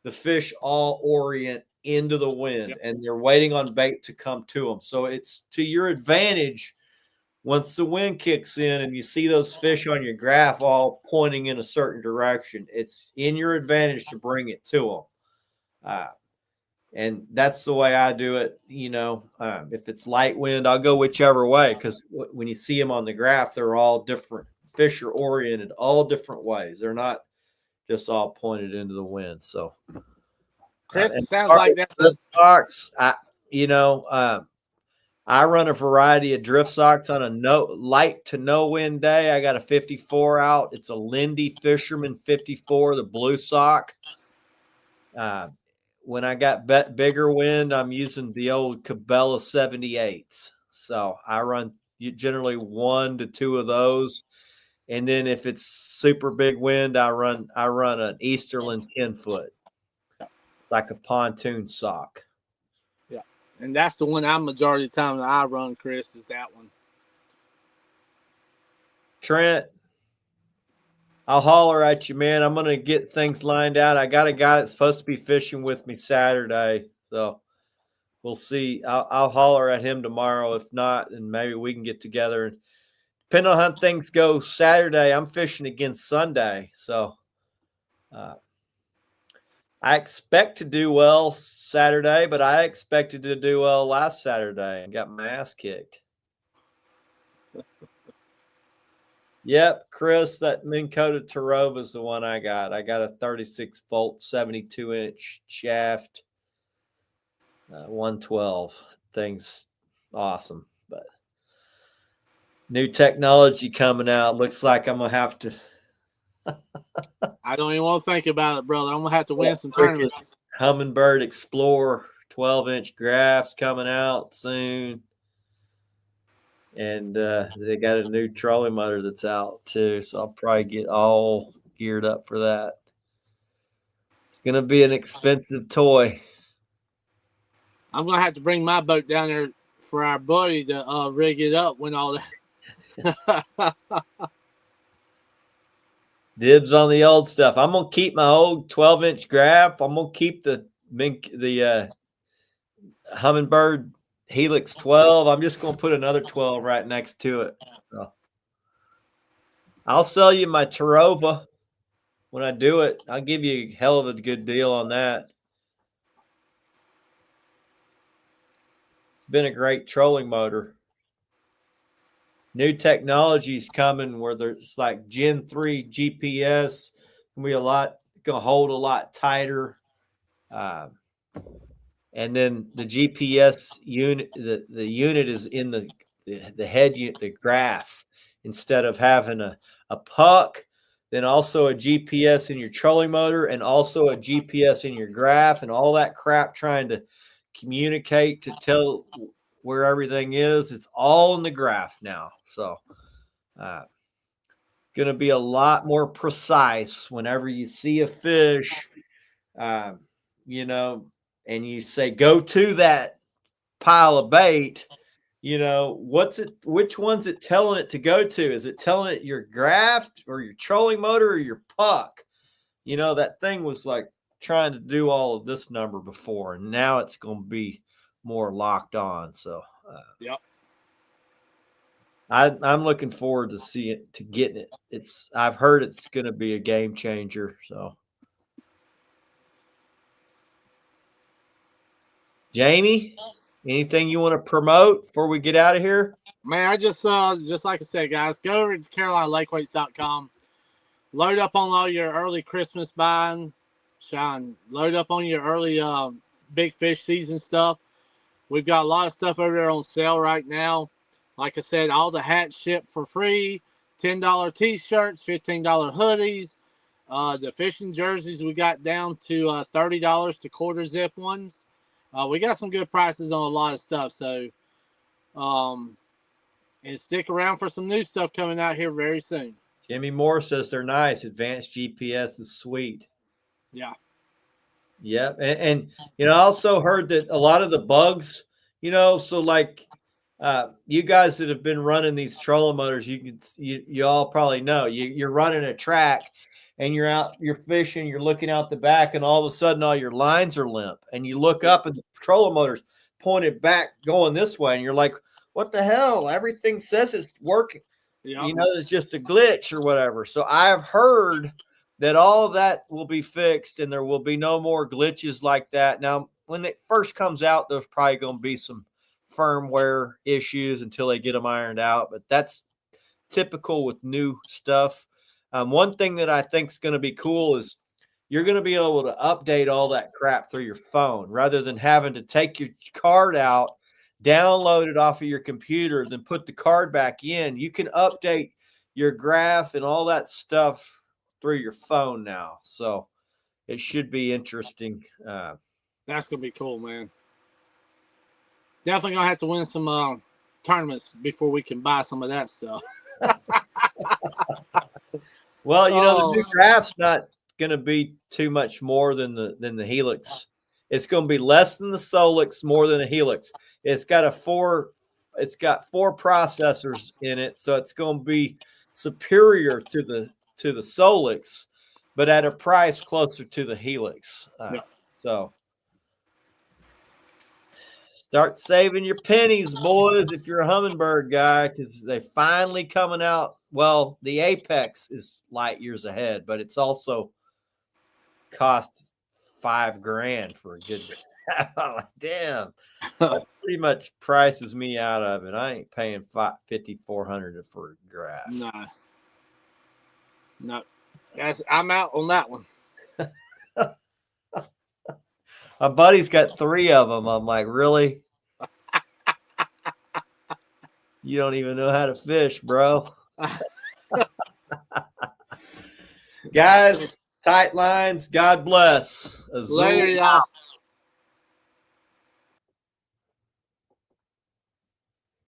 the fish all orient into the wind, and they're waiting on bait to come to them. So it's to your advantage once the wind kicks in and you see those fish on your graph all pointing in a certain direction. It's in your advantage to bring it to them. And that's the way I do it. If it's light wind, I'll go whichever way, because when you see them on the graph, they're all different. Fish are oriented all different ways. They're not just all pointed into the wind. So, Chris, it sounds like that's the box. I run a variety of drift socks on a light to no wind day. I got a 54 out. It's a Lindy Fisherman 54, the blue sock. When I got bigger wind, I'm using the old Cabela 78s. So I run generally 1 to 2 of those. And then if it's super big wind, I run an Easterland 10-foot. It's like a pontoon sock. Yeah. And that's the one majority of the time that I run, Chris, is that one. Trent, I'll holler at you, man. I'm going to get things lined out. I got a guy that's supposed to be fishing with me Saturday. So we'll see. I'll holler at him tomorrow. If not, then maybe we can get together. And depending on how things go Saturday, I'm fishing again Sunday. So I expect to do well Saturday, but I expected to do well last Saturday and got my ass kicked. Yep, Chris, that Minn Kota Tarova is the one I got. I got a 36-volt, 72-inch shaft, 112. Thing's awesome, but new technology coming out. Looks like I'm going to have to. I don't even want to think about it, brother. I'm going to have to win some tournaments. Humminbird Explorer 12-inch graphs coming out soon. And they got a new trolling motor that's out too. So I'll probably get all geared up for that. It's going to be an expensive toy. I'm going to have to bring my boat down there for our buddy to rig it up when all that. Dibs on the old stuff. I'm going to keep my old 12-inch graph. I'm going to keep the Humminbird Helix 12. I'm just going to put another 12 right next to it. So I'll sell you my Tarova when I do it. I'll give you a hell of a good deal on that. It's been a great trolling motor. New technology is coming where there's like Gen 3 GPS. Going to hold a lot tighter. And then the GPS unit, the unit is in the head unit, the graph, instead of having a puck, then also a GPS in your trolling motor and also a GPS in your graph and all that crap trying to communicate to tell where everything is. It's all in the graph now. So it's going to be a lot more precise whenever you see a fish, and you say, go to that pile of bait, which one's it telling it to go to? Is it telling it your graph or your trolling motor or your puck? That thing was like trying to do all of this number before, and now it's going to be more locked on. So, yep. I'm looking forward to getting it. I've heard it's going to be a game changer. So. Jamie, anything you want to promote before we get out of here? Man, I just like I said, guys, go over to CarolinaLakeWeights.com. Load up on all your early Christmas buying. Load up on your early big fish season stuff. We've got a lot of stuff over there on sale right now. Like I said, all the hats ship for free. $10 T-shirts, $15 hoodies. The fishing jerseys we got down to $30 to quarter zip ones. We got some good prices on a lot of stuff, so and stick around for some new stuff coming out here very soon. Jimmy Moore says they're nice. Advanced GPS is sweet. Yeah. Yep. And I also heard that a lot of the bugs, so like you guys that have been running these trolling motors, you all probably know you're running a track and you're fishing, you're looking out the back, and all of a sudden all your lines are limp. And you look up and the trolling motor's pointed back going this way. And you're like, what the hell? Everything says it's working. Yeah. It's just a glitch or whatever. So I've heard that all of that will be fixed and there will be no more glitches like that. Now, when it first comes out, there's probably going to be some firmware issues until they get them ironed out. But that's typical with new stuff. One thing that I think is going to be cool is you're going to be able to update all that crap through your phone rather than having to take your card out, download it off of your computer, then put the card back in. You can update your graph and all that stuff through your phone now. So it should be interesting. That's gonna be cool, man. Definitely gonna have to win some tournaments before we can buy some of that stuff. Well, the new graph's not going to be too much more than the Helix. It's going to be less than the Solix, more than a Helix. It's got four processors in it, so it's going to be superior to the Solix, but at a price closer to the Helix. So start saving your pennies, boys, if you're a Humminbird guy, because they're finally coming out. Well, the Apex is light years ahead, but it's also cost $5,000 for a good. Damn, that pretty much prices me out of it. I ain't paying $5,400 for a graph. No, I'm out on that one. My buddy's got 3 of them. I'm like, really? You don't even know how to fish, bro. Guys, tight lines. God bless. Azul Later, y'all.